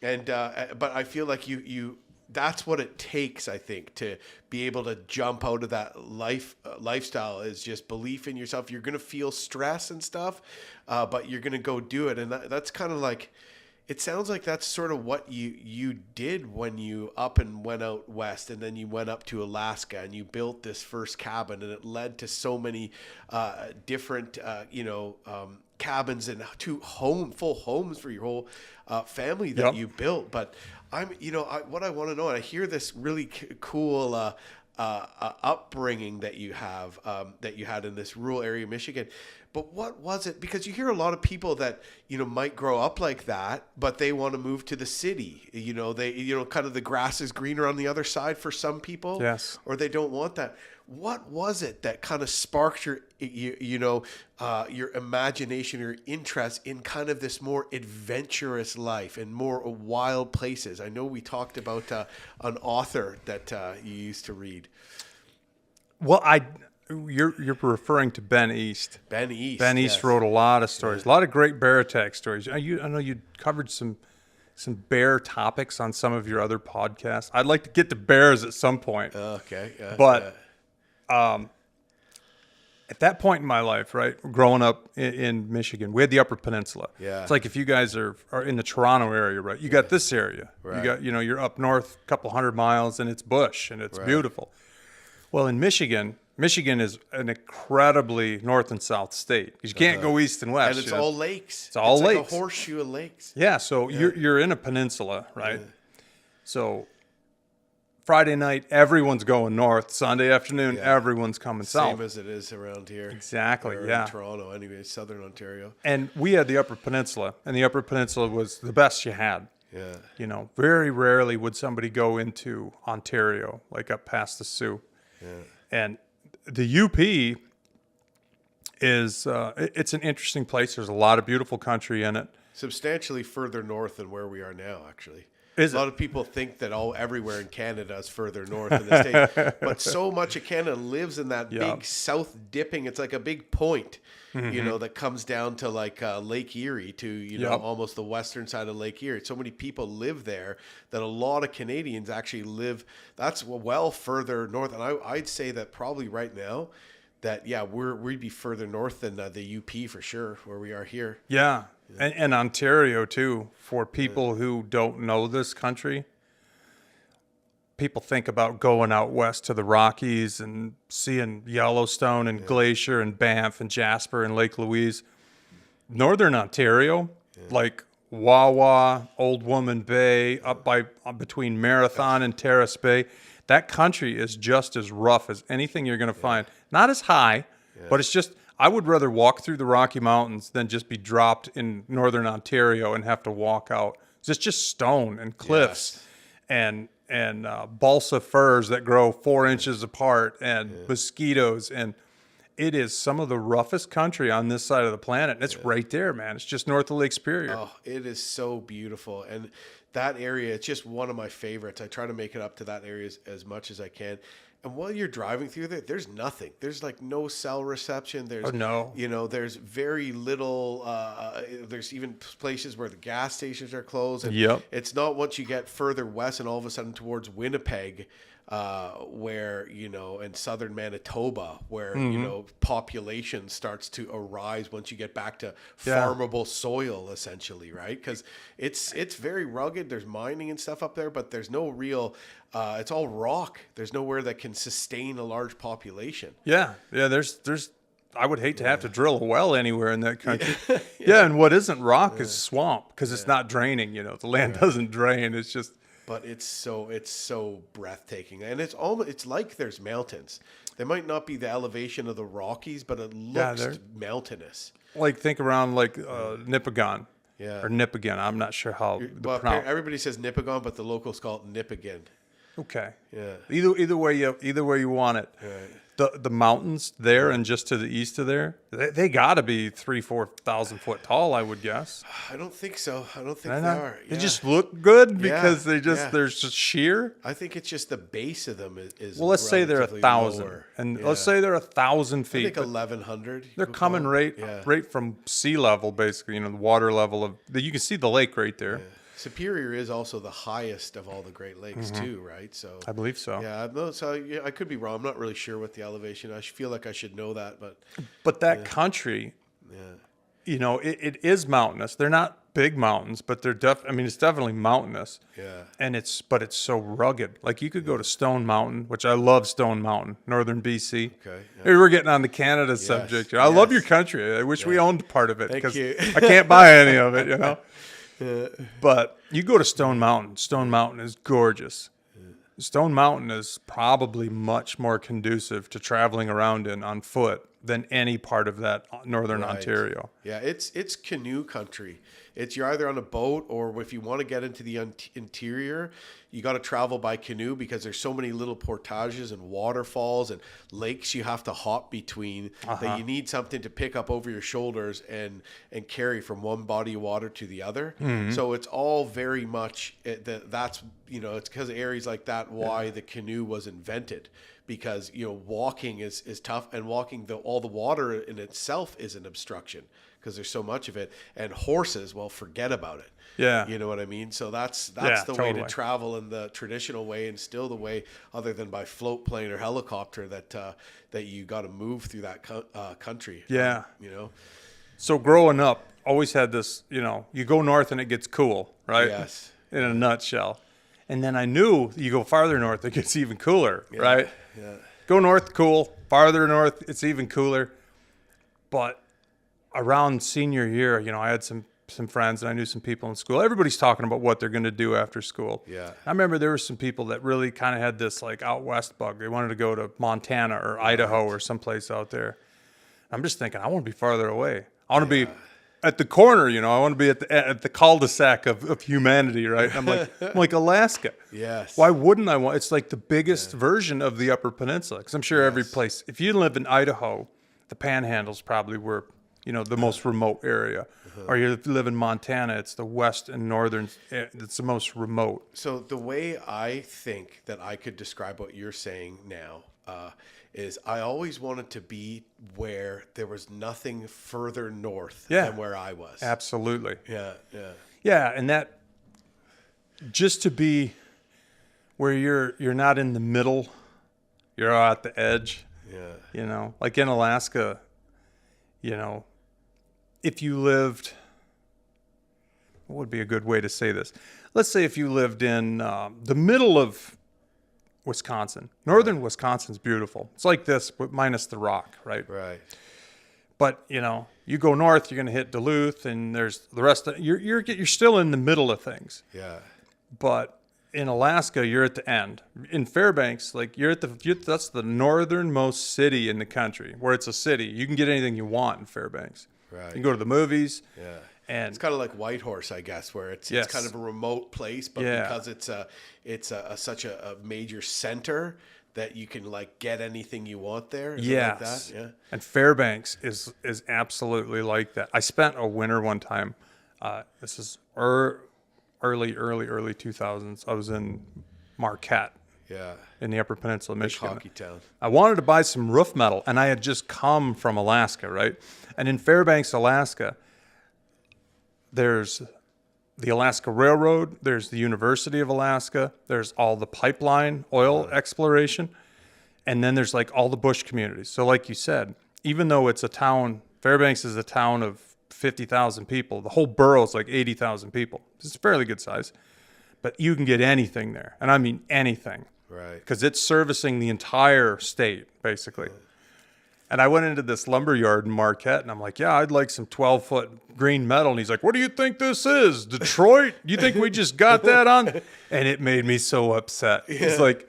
And but I feel like you that's what it takes, I think, to be able to jump out of that lifestyle, is just belief in yourself. You're going to feel stress and stuff, but you're going to go do it. And that's kind of like, it sounds like that's sort of what you did when you up and went out west, and then you went up to Alaska and you built this first cabin, and it led to so many different, cabins and full homes for your whole family that you built. But what I want to know, and I hear this really cool upbringing that you have, that you had in this rural area of Michigan. But what was it? Because you hear a lot of people that, might grow up like that, but they want to move to the city. Kind of the grass is greener on the other side for some people. Yes. Or they don't want that. What was it that kind of sparked your imagination, your interest in kind of this more adventurous life and more wild places? I know we talked about an author that you used to read. Well, you're referring to Ben East. Ben East. Ben East wrote a lot of stories, a lot of great bear attack stories. I know you covered some bear topics on some of your other podcasts. I'd like to get to bears at some point. Okay. But at that point in my life, right, growing up in Michigan, we had the Upper Peninsula. Yeah. It's like if you guys are in the Toronto area, right, you got this area. Right. You got, you're up north a couple hundred miles and it's bush and it's beautiful. Well, in Michigan is an incredibly north and south state because you can't go east and west. And it's all lakes. It's all lakes. Like a horseshoe of lakes. Yeah, so you're in a peninsula, right? Yeah. So Friday night, everyone's going north. Sunday afternoon, everyone's coming south. Same as it is around here. Exactly, or in Toronto, anyway, southern Ontario. And we had the Upper Peninsula, and the Upper Peninsula was the best you had. Yeah. Very rarely would somebody go into Ontario, like up past the Sioux. Yeah. And the UP is, it's an interesting place. There's a lot of beautiful country in it. Substantially further north than where we are now, actually. Is A lot it? of people think that everywhere in Canada is further north in the States, but so much of Canada lives in that big south dipping. It's like a big point, that comes down to like Lake Erie to, almost the western side of Lake Erie. So many people live there that a lot of Canadians actually live. That's well further north. And I'd say that probably right now that, we'd be further north than the UP for sure, where we are here. Yeah. And Ontario, too, for people who don't know this country. People think about going out west to the Rockies and seeing Yellowstone and Glacier and Banff and Jasper and Lake Louise. Northern Ontario, like Wawa, Old Woman Bay, up between Marathon and Terrace Bay, that country is just as rough as anything you're going to find. Not as high, but it's just... I would rather walk through the Rocky Mountains than just be dropped in northern Ontario and have to walk out. It's just stone and cliffs and balsa firs that grow 4 inches apart and mosquitoes. And it is some of the roughest country on this side of the planet. And it's right there, man. It's just north of Lake Superior. Oh, it is so beautiful. And that area, it's just one of my favorites. I try to make it up to that area as much as I can. And while you're driving through there, there's nothing. There's like no cell reception. There's there's very little. There's even places where the gas stations are closed. And it's not once you get further west and all of a sudden towards Winnipeg, where and southern Manitoba, where population starts to arise once you get back to farmable soil, essentially, right? Because it's very rugged. There's mining and stuff up there, but there's no real. It's all rock. There's nowhere that can sustain a large population. Yeah. There's. I would hate to have to drill a well anywhere in that country. And what isn't rock is swamp because it's not draining. The land doesn't drain. It's just. But it's so breathtaking, and it's like there's mountains. They might not be the elevation of the Rockies, but it looks mountainous. Like think around like Nipigon. Or Nipigon. I'm not sure how. Everybody says Nipigon, but the locals call it Nipigon. Okay. Yeah. Either way you want it. Right. The mountains there and just to the east of there, they got to be 3,000-4,000 foot tall, I would guess. I don't think so. I don't think they are. They just look good because they're just sheer. I think it's just the base of them is. Well, let's say they're 1,000, and let's say they're 1,000 feet. I think 1,100. They're coming right from sea level, basically. The water level of you can see the lake right there. Yeah. Superior is also the highest of all the Great Lakes too, right? So I believe so. Yeah, I could be wrong. I'm not really sure what the elevation. I feel like I should know that, but that country, it is mountainous. They're not big mountains, but they're it's definitely mountainous. Yeah. And it's so rugged. Like you could go to Stone Mountain, which I love Stone Mountain, northern BC. Okay. Yeah. Hey, we're getting on the Canada subject. I love your country. I wish we owned part of it because you. I can't buy any of it, But you go to Stone Mountain. Stone Mountain is gorgeous. Stone Mountain is probably much more conducive to traveling around in on foot than any part of that northern Ontario. Yeah, it's canoe country. You're either on a boat or if you want to get into the interior, you got to travel by canoe because there's so many little portages and waterfalls and lakes you have to hop between that you need something to pick up over your shoulders and carry from one body of water to the other. So it's all very much that's it's because of areas like that why the canoe was invented. Because walking is tough, and walking all the water in itself is an obstruction because there's so much of it. And horses, well, forget about it. Yeah, you know what I mean. So that's the way to travel in the traditional way, and still the way other than by float plane or helicopter that you got to move through that country. Yeah, So growing up, always had this. You go north and it gets cool, right? Yes. In a nutshell. And then I knew you go farther north, it gets even cooler, right? Yeah. Go north, cool. Farther north, it's even cooler. But around senior year, I had some friends and I knew some people in school. Everybody's talking about what they're going to do after school. Yeah. I remember there were some people that really kind of had this like out west bug. They wanted to go to Montana or Idaho or someplace out there. I'm just thinking, I want to be farther away. I want to be at the corner, I want to be at the cul-de-sac of humanity, right? I'm like Alaska. Yes. Why wouldn't I want? It's like the biggest version of the Upper Peninsula. Because I'm sure every place. If you live in Idaho, the Panhandle's probably where the most remote area. Or you live in Montana, it's the west and northern, it's the most remote. So the way I think that I could describe what you're saying now is I always wanted to be where there was nothing further north than where I was. Absolutely. Yeah. Yeah, and that just to be where you're not in the middle, you're at the edge. Yeah. Like in Alaska, if you lived, what would be a good way to say this? Let's say if you lived in the middle of Wisconsin. Northern Wisconsin's beautiful. It's like this, but minus the rock, right? Right. But you go north, you're going to hit Duluth, and there's the rest of you're still in the middle of things. Yeah. But in Alaska, you're at the end. In Fairbanks, like that's the northernmost city in the country, where it's a city. You can get anything you want in Fairbanks. Right. You can go to the movies. Yeah. And it's kind of like Whitehorse, I guess, where it's kind of a remote place, but because it's such a major center that you can like get anything you want there. Is it like that? Yeah. And Fairbanks is absolutely like that. I spent a winter one time. This is early 2000s. I was in Marquette. Yeah. In the Upper Peninsula, Michigan. Hockey town. I wanted to buy some roof metal, and I had just come from Alaska, right? And in Fairbanks, Alaska, there's the Alaska Railroad, there's the University of Alaska, there's all the pipeline oil exploration, and then there's like all the bush communities. So like you said, even though it's a town, Fairbanks is a town of 50,000 people, the whole borough is like 80,000 people. It's fairly good size, but you can get anything there, and I mean anything. Right. Because it's servicing the entire state, basically. And I went into this lumber yard in Marquette, and I'm like, yeah, I'd like some 12-foot green metal. And he's like, what do you think this is, Detroit? You think we just got that on? And it made me so upset. He's like,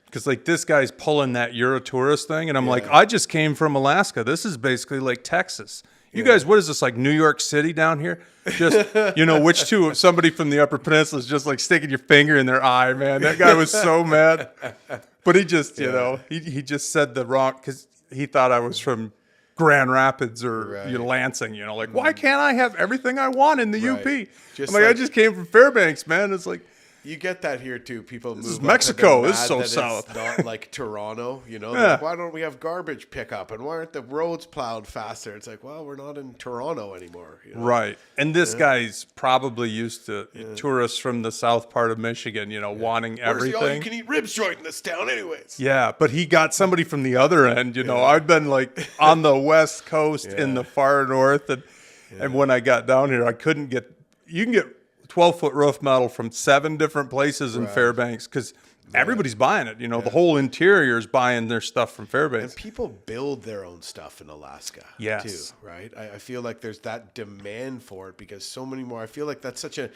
because like this guy's pulling that Eurotourist thing. And I'm like, I just came from Alaska. This is basically like Texas. You guys, what is this, like New York City down here? Just, which two, somebody from the Upper Peninsula is just like sticking your finger in their eye, man. That guy was so mad. But he just, he just said the wrong, because he thought I was from Grand Rapids or Lansing, like, why can't I have everything I want in the UP? I'm like, I just came from Fairbanks, man. It's like, you get that here too. People this move is Mexico. This is so south. It's not like Toronto, Like, why don't we have garbage pickup and why aren't the roads plowed faster? It's like, well, we're not in Toronto anymore. Right. And this guy's probably used to tourists from the south part of Michigan, wanting everything. Where's the all-you-can eat ribs joint in this town anyways? Yeah, but he got somebody from the other end, I've been like on the west coast in the far north. And when I got down here, you can get 12-foot roof metal from 7 different places in Fairbanks because everybody's buying it. The whole interior is buying their stuff from Fairbanks. And people build their own stuff in Alaska too, right? I feel like there's that demand for it because so many more. I feel like that's such a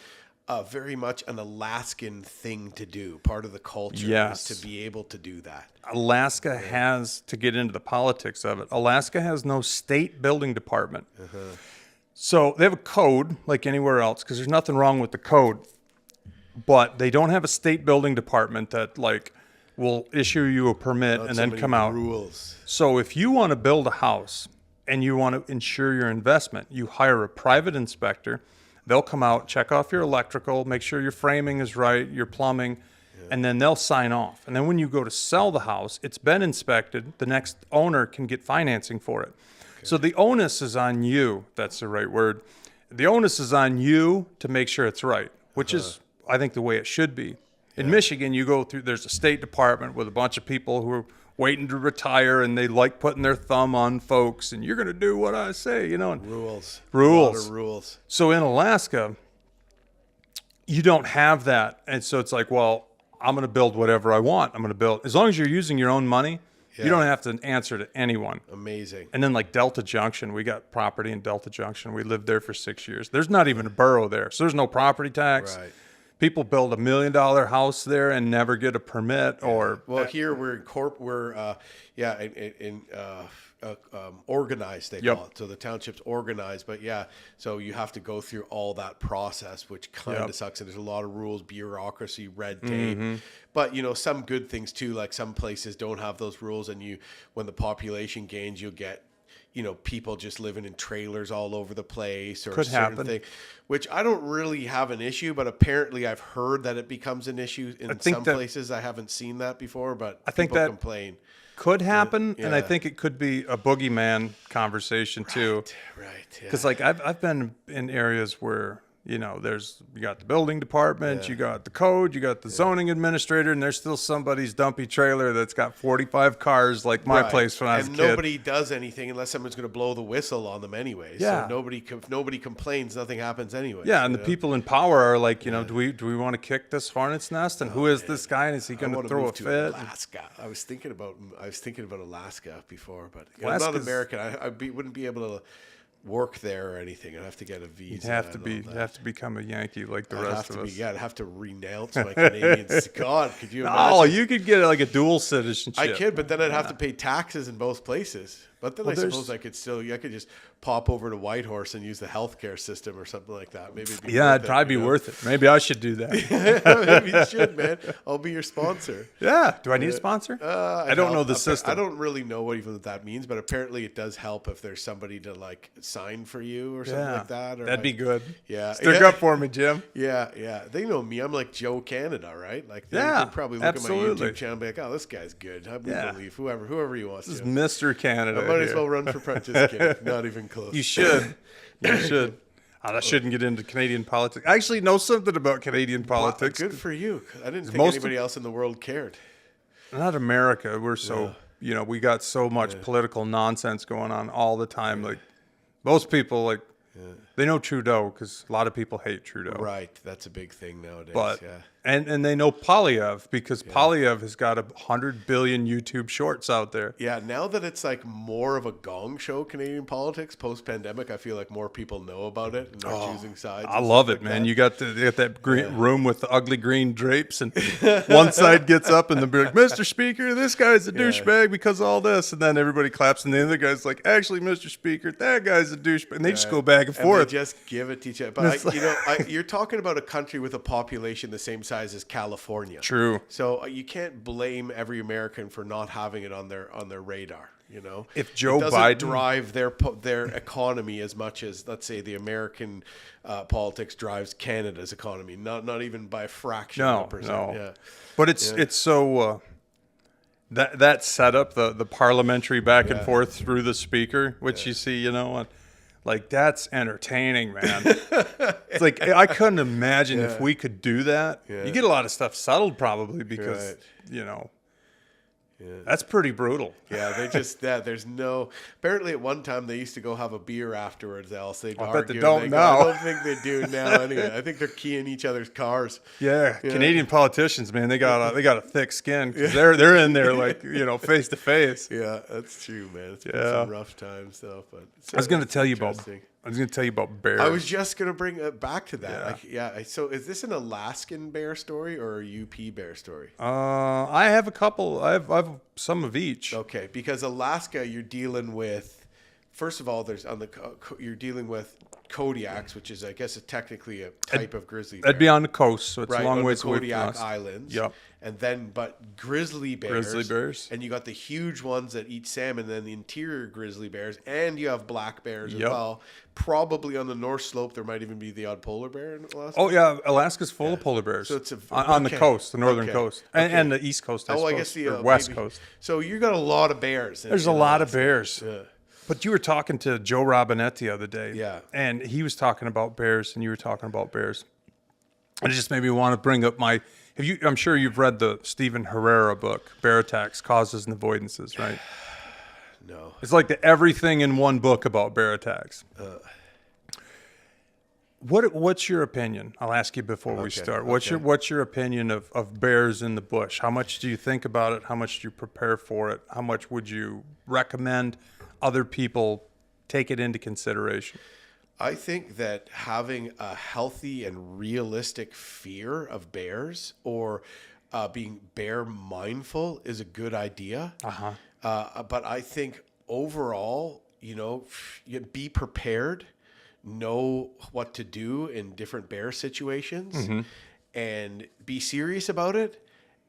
very much an Alaskan thing to do. Part of the culture is to be able to do that. Alaska has, to get into the politics of it, Alaska has no state building department. So they have a code like anywhere else because there's nothing wrong with the code, but they don't have a state building department that like will issue you a permit and then come out. Rules. So if you want to build a house and you want to insure your investment, you hire a private inspector. They'll come out, check off your electrical, make sure your framing is right, your plumbing, and then they'll sign off. And then when you go to sell the house, it's been inspected. The next owner can get financing for it. So the onus is on you. That's the right word. The onus is on you to make sure it's right, which is, I think, the way it should be. In Michigan, you go through, there's a state department with a bunch of people who are waiting to retire, and they like putting their thumb on folks, and you're going to do what I say, And Rules. Rules. A lot of rules. So in Alaska, you don't have that. And so it's like, well, I'm going to build whatever I want. I'm going to build, as long as you're using your own money, you don't have to answer to anyone. Amazing. And then like Delta Junction, we got property in Delta Junction. We lived there for 6 years. There's not even a borough there. So there's no property tax. Right. People build $1 million house there and never get a permit or. Well, here we're organized. They call it. So the township's organized, but so you have to go through all that process, which kind of sucks. And there's a lot of rules, bureaucracy, red tape. But some good things too. Like some places don't have those rules, and when the population gains, you'll get people just living in trailers all over the place or Could a certain happen. thing, which I don't really have an issue, but apparently I've heard that it becomes an issue in some places. I haven't seen that before, but I think people that complain. Could happen, and I Yeah. think it could be a boogeyman conversation too. Right. Yeah. Because like I've been in areas where you got the building department, you got the code, you got the zoning administrator, and there's still somebody's dumpy trailer that's got 45 cars like my place when I was a and kid. nobody does anything unless someone's going to blow the whistle on them anyway. Yeah. So if nobody complains, nothing happens anyway. Yeah, and the people in power are like, do we want to kick this hornet's nest? And who is this guy? And is he going to throw a fit? Alaska. I was thinking about Alaska before, but I'm Alaska's- not American. I wouldn't be able to work there or anything. I'd have to get a visa. You'd have to become a Yankee like the rest of us. I'd have to renounce my Canadian. God, could you imagine? Oh, you could get like a dual citizenship. I could, but then I'd have to pay taxes in both places. But then I suppose I could just pop over to Whitehorse and use the healthcare system or something like that. Maybe it'd be it'd probably be worth it. Maybe I should do that. Maybe you should, man. I'll be your sponsor. Yeah. Do I need a sponsor? I don't know the system. I don't really know what that means, but apparently it does help if there's somebody to like sign for you or something like that. Or that'd be good. Yeah. Stick up for me, Jim. Yeah. They know me. I'm like Joe Canada, right? Like they probably look at my YouTube channel and be like, oh, this guy's good. I believe whoever he wants This to. is Mr. Canada. I might as well run for president. Just kidding. Not even close. You should. You should. I shouldn't get into Canadian politics. I actually know something about Canadian politics. Good for you. I didn't think anybody else in the world cared. Not America. We're so, we got so much political nonsense going on all the time. Like most people, they know Trudeau because a lot of people hate Trudeau. Right. That's a big thing nowadays. But and they know Polyev because Polyev has got 100 billion YouTube shorts out there. Yeah, now that it's like more of a gong show, Canadian politics post-pandemic, I feel like more people know about it and are choosing sides. I love it, man. You got that green room with the ugly green drapes, and one side gets up and they're like, Mr. Speaker, this guy's a douchebag because of all this. And then everybody claps, and the other guy's like, actually, Mr. Speaker, that guy's a douchebag. And they just go back and forth. They just give it to each other. But, you're talking about a country with a population the same size as California. True. So you can't blame every American for not having it on their radar. If Joe it doesn't Biden drive their economy as much as, let's say, the American politics drives Canada's economy, not even by a fraction of a percent. No. Yeah. But it's so that setup, the parliamentary back and forth through the speaker, which you see, like that's entertaining, man. It's like I couldn't imagine if we could do that. Yeah. You get a lot of stuff settled probably because that's pretty brutal. Yeah, they just there's no. Apparently, at one time they used to go have a beer afterwards. Else they'd argue. Bet they don't now. I don't think they do now. Anyway, I think they're keying each other's cars. Yeah, Canadian politicians, man, they got a thick skin because they're in there like face to face. Yeah, that's true, man. It's been some rough times though. But I was going to tell you about bears. I was just going to bring it back to that. So is this an Alaskan bear story or a UP bear story? I have a couple. I have some of each. Okay, because Alaska, you're dealing with. First of all, you're dealing with Kodiaks, which is, I guess, technically a type of grizzly bear. That'd be on the coast, so it's a long on ways the away from Kodiak us. Islands. Yep. And then, but grizzly bears. And you got the huge ones that eat salmon, and then the interior grizzly bears, and you have black bears as well. Probably on the north slope, there might even be the odd polar bear in Alaska. Oh yeah, Alaska's full of polar bears. So it's on the coast, the northern coast, and the east coast. I guess the west coast. So you got a lot of bears. There's a lot of bears. Yeah. But you were talking to Joe Robinette the other day. Yeah. And he was talking about bears, and you were talking about bears. And it just made me want to bring up I'm sure you've read the Stephen Herrera book, Bear Attacks, Causes and Avoidances, right? No. It's like the everything in one book about bear attacks. What's your opinion? I'll ask you before we start. What's your opinion of bears in the bush? How much do you think about it? How much do you prepare for it? How much would you recommend other people take it into consideration? I think that having a healthy and realistic fear of bears or being bear mindful is a good idea. But I think overall, you be prepared, know what to do in different bear situations, and be serious about it.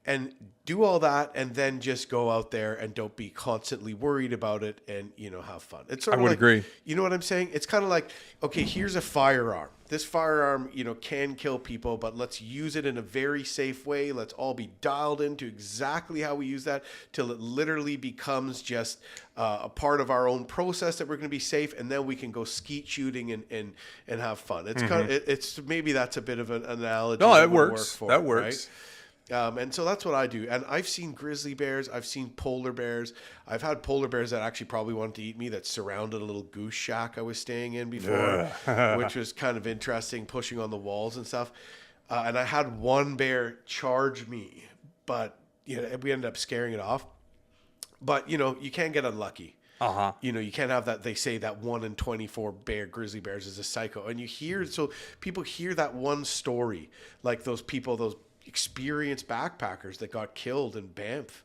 and do all that, and then just go out there and don't be constantly worried about it, and have fun. It's sort of would like, agree. You know what I'm saying? It's kind of like, okay, here's a firearm. This firearm, can kill people, but let's use it in a very safe way. Let's all be dialed into exactly how we use that till it literally becomes just a part of our own process that we're going to be safe, and then we can go skeet shooting and have fun. It's kind of, it's maybe that's a bit of an analogy. No, that it would works. Work for that it, works. Right? And so that's what I do. And I've seen grizzly bears. I've seen polar bears. I've had polar bears that actually probably wanted to eat me that surrounded a little goose shack I was staying in before, which was kind of interesting, pushing on the walls and stuff. And I had one bear charge me, but we ended up scaring it off. But, you can't get unlucky. Uh-huh. You can't have that. They say that 1 in 24 grizzly bears is a psycho. And so people hear that one story, like those experienced backpackers that got killed in Banff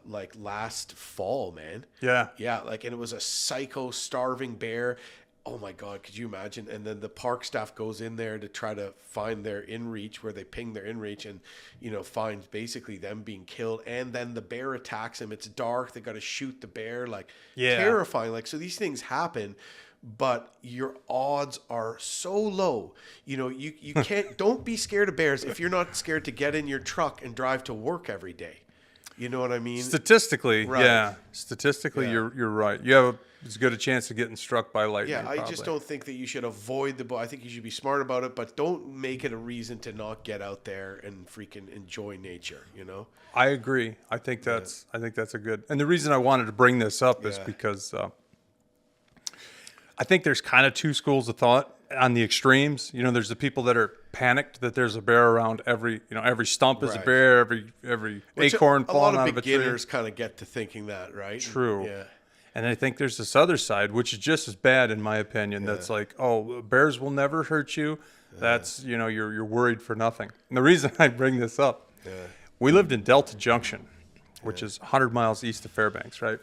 like last fall, man. Yeah. And it was a psycho starving bear. Oh my God, could you imagine? And then the park staff goes in there to try to find their inReach, where they ping their inReach, and finds basically them being killed. And then the bear attacks him. It's dark. They got to shoot the bear. Terrifying. So these things happen, but your odds are so low. You can't, don't be scared of bears if you're not scared to get in your truck and drive to work every day. You know what I mean? Statistically, Right. yeah. Statistically, Yeah. you're right. You have as good a chance of getting struck by lightning. Yeah, I probably. just don't think that you should avoid I think you should be smart about it, but don't make it a reason to not get out there and freaking enjoy nature, I agree. I think that's a good. And the reason I wanted to bring this up is Yeah. because I think there's kind of two schools of thought on the extremes. There's the people that are panicked that there's a bear around every stump is a Right. bear, every Which acorn a falling lot out of of a tree. beginners kind of get to thinking that, right? True. Yeah. And I think there's this other side, which is just as bad, in my opinion. That's like, oh, bears will never hurt you. That's, you're worried for nothing. And the reason I bring this up, we lived in Delta Junction, which is 100 miles east of Fairbanks, right?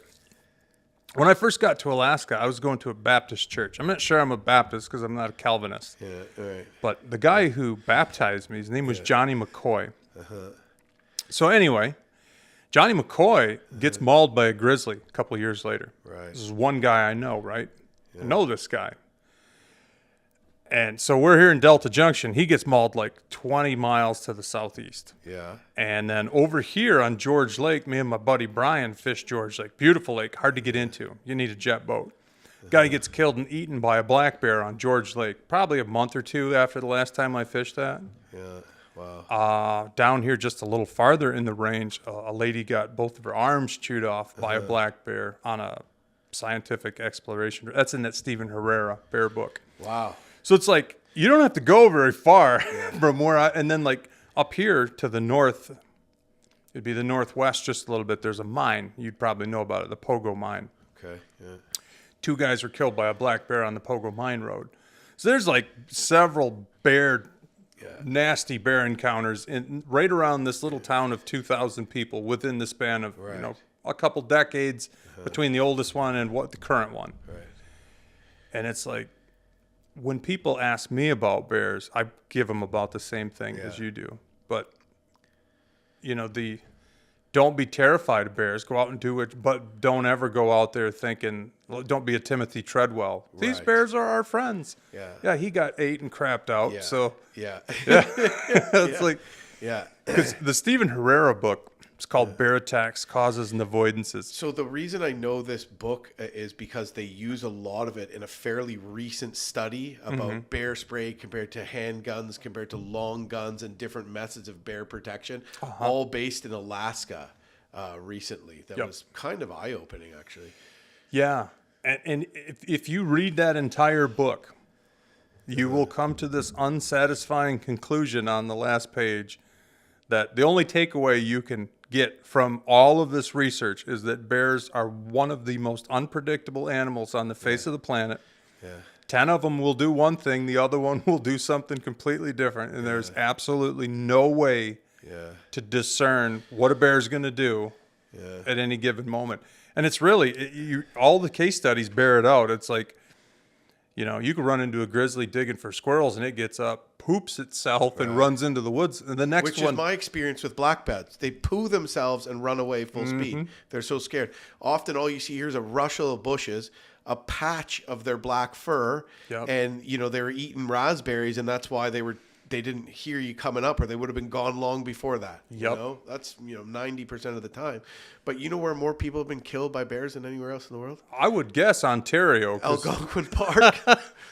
When I first got to Alaska, I was going to a Baptist church. I'm not sure I'm a Baptist because I'm not a Calvinist. Yeah, right. But the guy who baptized me, his name was Johnny McCoy. So anyway, Johnny McCoy gets mauled by a grizzly a couple of years later. Right. This is one guy I know, right? I know this guy. And so we're here in Delta Junction. He gets mauled like 20 miles to the southeast. Yeah. And then over here on George Lake, me and my buddy Brian fished George Lake. Beautiful lake, hard to get into. You need a jet boat. Guy gets killed and eaten by a black bear on George Lake, probably a month or two after the last time I fished that. Yeah. Wow. Down here just a little farther in the range, a lady got both of her arms chewed off by a black bear on a scientific exploration. That's in that Stephen Herrera bear book. Wow. So it's like, you don't have to go very far from where and then like up here to the north, it'd be the northwest just a little bit. There's a mine. You'd probably know about it, the Pogo Mine. Okay. Yeah. 2 guys were killed by a black bear on the Pogo Mine Road. So there's like several nasty bear encounters right around this little town of 2,000 people within the span of, a couple decades between the oldest one and the current one. Right. And it's like, when people ask me about bears, I give them about the same thing as you do. But, don't be terrified of bears. Go out and do it, but don't ever go out there thinking, don't be a Timothy Treadwell. These Right. bears are our friends. Yeah. Yeah, he got ate and crapped out. Yeah. So, Yeah. it's like, Yeah. because the Stephen Herrera book, it's called Bear Attacks, Causes and Avoidances. So the reason I know this book is because they use a lot of it in a fairly recent study about bear spray compared to handguns, compared to long guns, and different methods of bear protection, all based in Alaska recently. That was kind of eye-opening, actually. Yeah. And if you read that entire book, you will come to this unsatisfying conclusion on the last page that the only takeaway you can get from all of this research is that bears are one of the most unpredictable animals on the face of the planet. Yeah. 10 of them will do one thing, the other one will do something completely different, and there's absolutely no way to discern what a bear's going to do at any given moment. And it's really, all the case studies bear it out. It's like, you can run into a grizzly digging for squirrels, and it gets up, poops itself and runs into the woods. And the next Which one, is my experience with black beds. They poo themselves and run away full speed. They're so scared. Often all you see here is a rustle of bushes, a patch of their black fur, and they were eating raspberries, and that's why they didn't hear you coming up, or they would have been gone long before that. That's 90% of the time. But you know where more people have been killed by bears than anywhere else in the world? I would guess Ontario. Algonquin Park,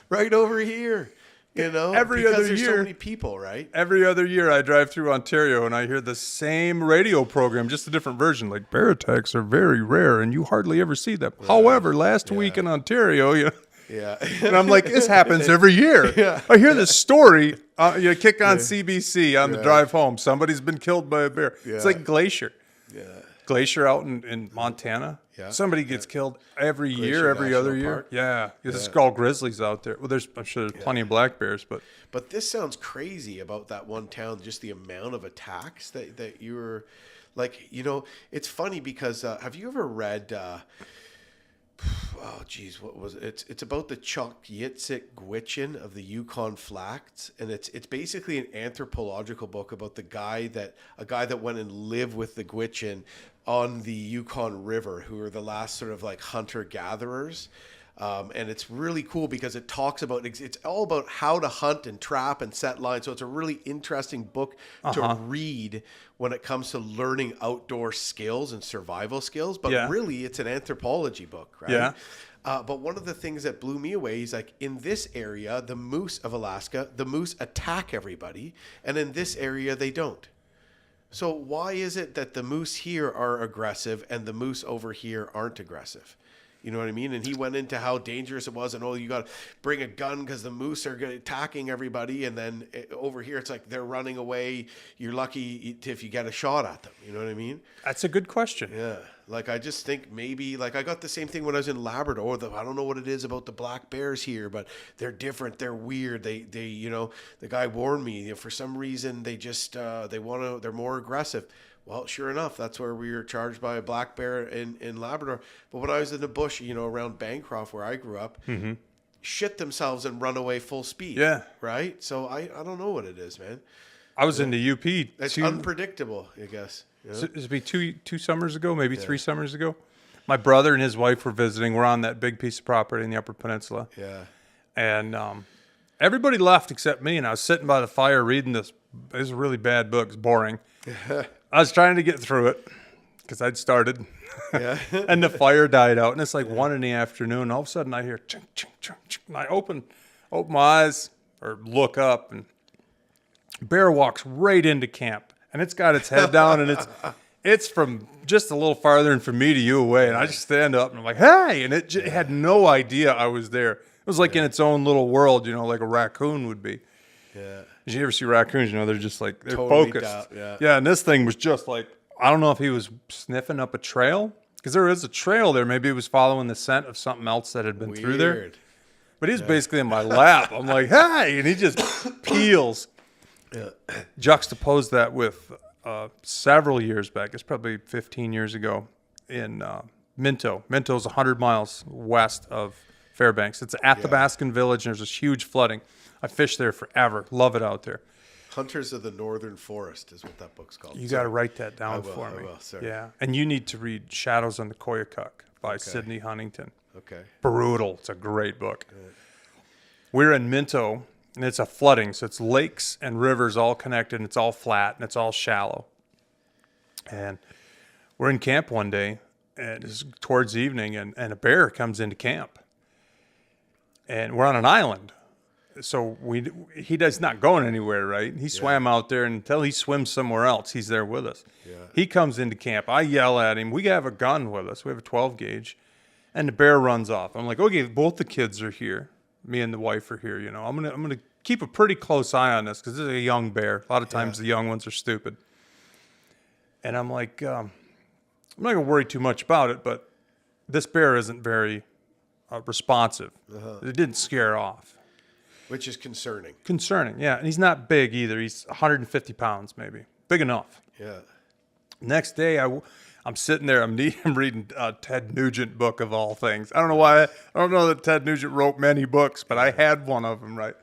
right over here. Every because other there's year, so many people, right? Every other year, I drive through Ontario and I hear the same radio program, just a different version. Like, bear attacks are very rare, and you hardly ever see them. However, last week in Ontario, and I'm like, this happens every year. I hear this story. You kick on CBC on the drive home. Somebody's been killed by a bear. It's like Glacier. Glacier out in Montana. Somebody gets killed every year, every other year. There's all grizzlies out there. Well, I'm sure there's plenty of black bears, but this sounds crazy about that one town. Just the amount of attacks that you were like. It's funny because have you ever read? What was it? It's about the Chok-Yitzhak Gwich'in of the Yukon Flats, and it's basically an anthropological book about a guy that went and lived with the Gwich'in on the Yukon River, who are the last sort of like hunter-gatherers. And it's really cool because it talks about, it's all about how to hunt and trap and set lines. So it's a really interesting book to read when it comes to learning outdoor skills and survival skills. But really, it's an anthropology book, right? Yeah. But one of the things that blew me away is like in this area, the moose of Alaska, the moose attack everybody. And in this area, they don't. So why is it that the moose here are aggressive and the moose over here aren't aggressive? You know what I mean? And he went into how dangerous it was, and you got to bring a gun because the moose are attacking everybody. And then over here, it's like they're running away. You're lucky if you get a shot at them. You know what I mean? That's a good question. Yeah. Like, I just think maybe, like, I got the same thing when I was in Labrador. I don't know what it is about the black bears here, but they're different. They're weird. They the guy warned me, for some reason, they just, they're more aggressive. Well, sure enough, that's where we were charged by a black bear in Labrador. But when I was in the bush, around Bancroft, where I grew up, shit themselves and run away full speed. Yeah. Right? So I don't know what it is, man. I was in the UP. It's unpredictable, I guess. So it'd be two summers ago, maybe 3 summers ago. My brother and his wife were visiting. We're on that big piece of property in the Upper Peninsula. Yeah. And everybody left except me, and I was sitting by the fire reading this. It was a really bad book. It's boring. I was trying to get through it because I'd started. And the fire died out, and it's like 1 PM. All of a sudden, I hear chink, chink, chink, chink. And I open my eyes or look up, and bear walks right into camp. And it's got its head down, and it's from just a little farther than from me to you away. And I just stand up, and I'm like, hey! And it had no idea I was there. It was like in its own little world, like a raccoon would be. Yeah. Did you ever see raccoons? They're just like, they're Totally focused. Yeah, and this thing was just like, I don't know if he was sniffing up a trail, because there is a trail there. Maybe he was following the scent of something else that had been through there. But he was basically in my lap. I'm like, hey! And he just peels. Yeah. Juxtapose that with several years back. It's probably 15 years ago in Minto. Minto's 100 miles west of Fairbanks. It's at the Baskin Village, and there's this huge flooding. I fished there forever. Love it out there. Hunters of the Northern Forest is what that book's called. You got to write that down for me. I will, sorry. Yeah, and you need to read Shadows on the Koyukuk by Sidney Huntington. Okay. Brutal. It's a great book. We're in Minto, and it's a flooding, so it's lakes and rivers all connected, and it's all flat, and it's all shallow. And we're in camp one day, and it's towards evening, and a bear comes into camp. And we're on an island. So he's not going anywhere, right? He swam out there, and until he swims somewhere else, he's there with us. Yeah. He comes into camp. I yell at him. We have a gun with us. We have a 12 gauge. And the bear runs off. I'm like, okay, both the kids are here. Me and the wife are here. I'm gonna keep a pretty close eye on this because this is a young bear. A lot of times the young ones are stupid. And I'm like, I'm not gonna worry too much about it, but this bear isn't very responsive. It didn't scare off. Which is concerning. Concerning, yeah. And he's not big either. He's 150 pounds maybe. Big enough. Yeah. Next day, I'm sitting there. I'm reading Ted Nugent book of all things. I don't know why. I don't know that Ted Nugent wrote many books, but I had one of them, right?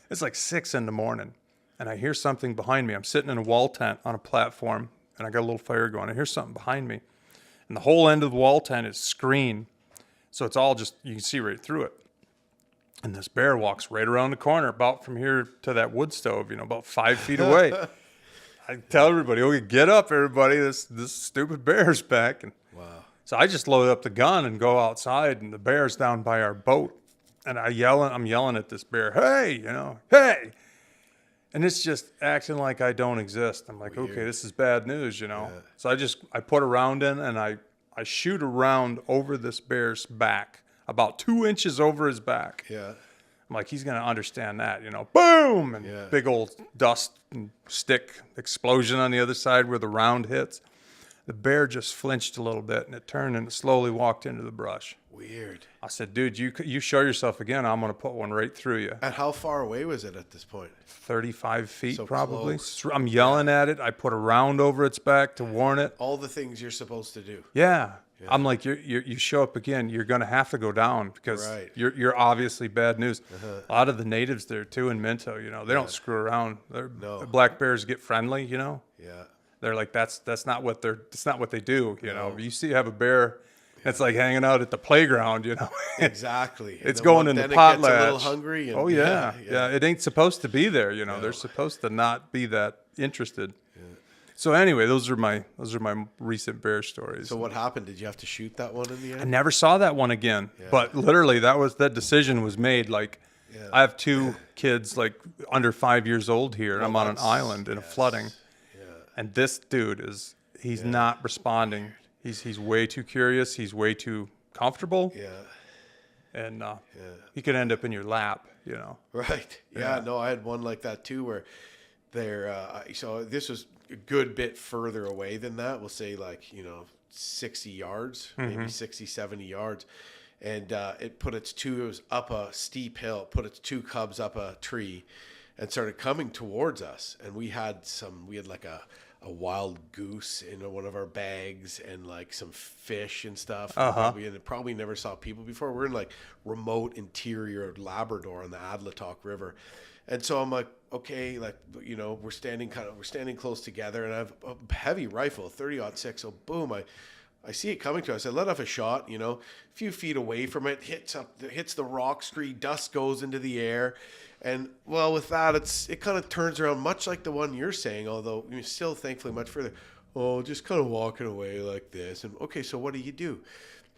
It's like 6 in the morning, and I hear something behind me. I'm sitting in a wall tent on a platform, and I got a little fire going. I hear something behind me, and the whole end of the wall tent is screen, so it's all just, you can see right through it. And this bear walks right around the corner, about from here to that wood stove, about 5 feet away. I tell everybody, okay, get up, everybody. This stupid bear's back. And Wow. so I just load up the gun and go outside, and the bear's down by our boat. And I'm yelling at this bear, hey, hey. And it's just acting like I don't exist. I'm like, Weird. okay, this is bad news, So I put a round in, and I shoot a round over this bear's back, about 2 inches over his back. Yeah. I'm like, he's going to understand that, boom, and Yeah. big old dust and stick explosion on the other side where the round hits. The bear just flinched a little bit, and it turned and it slowly walked into the brush. Weird. I said, dude, you show yourself again, I'm going to put one right through you. And how far away was it at this point? 35 feet, So probably. close. I'm yelling at it. I put a round over its back to warn it. All the things you're supposed to do. Yeah. I'm like, you show up again, you're going to have to go down because Right. you're obviously bad news. A lot of the natives there, too, in Minto, they don't screw around. No. The black bears get friendly, Yeah. They're like, that's not what they do, You have a bear that's like hanging out at the playground, Exactly. And It's then going in the then potlatch. It gets a little hungry. And, Oh, yeah. It ain't supposed to be there, They're supposed to not be that interested. So anyway, those are my recent bear stories. So what happened? Did you have to shoot that one in the I end? never saw that one again. But literally, that decision was made. Like, I have 2 kids, like under 5 years old here, and I'm on an island in a flooding. Yeah. And this dude he's not responding. He's way too curious. He's way too comfortable. Yeah. And he could end up in your lap. Right. Yeah. No, I had one like that too, where so this was a good bit further away than that. We'll say 60 yards, maybe 60, 70 yards. And it was up a steep hill, put its 2 cubs up a tree and started coming towards us. And we had like a wild goose in one of our bags and like some fish and stuff. We probably never saw people before. We're in like remote interior Labrador on the Adlatock River. And so I'm like, okay, we're standing close together, and I have a heavy rifle, 30-06. So boom, I see it coming to us. I let off a shot, a few feet away from it, hits the rock scree, dust goes into the air. And well, with that, it kind of turns around much like the one you're saying, although you're still thankfully much further. Oh, just kind of walking away like this. And okay, so what do?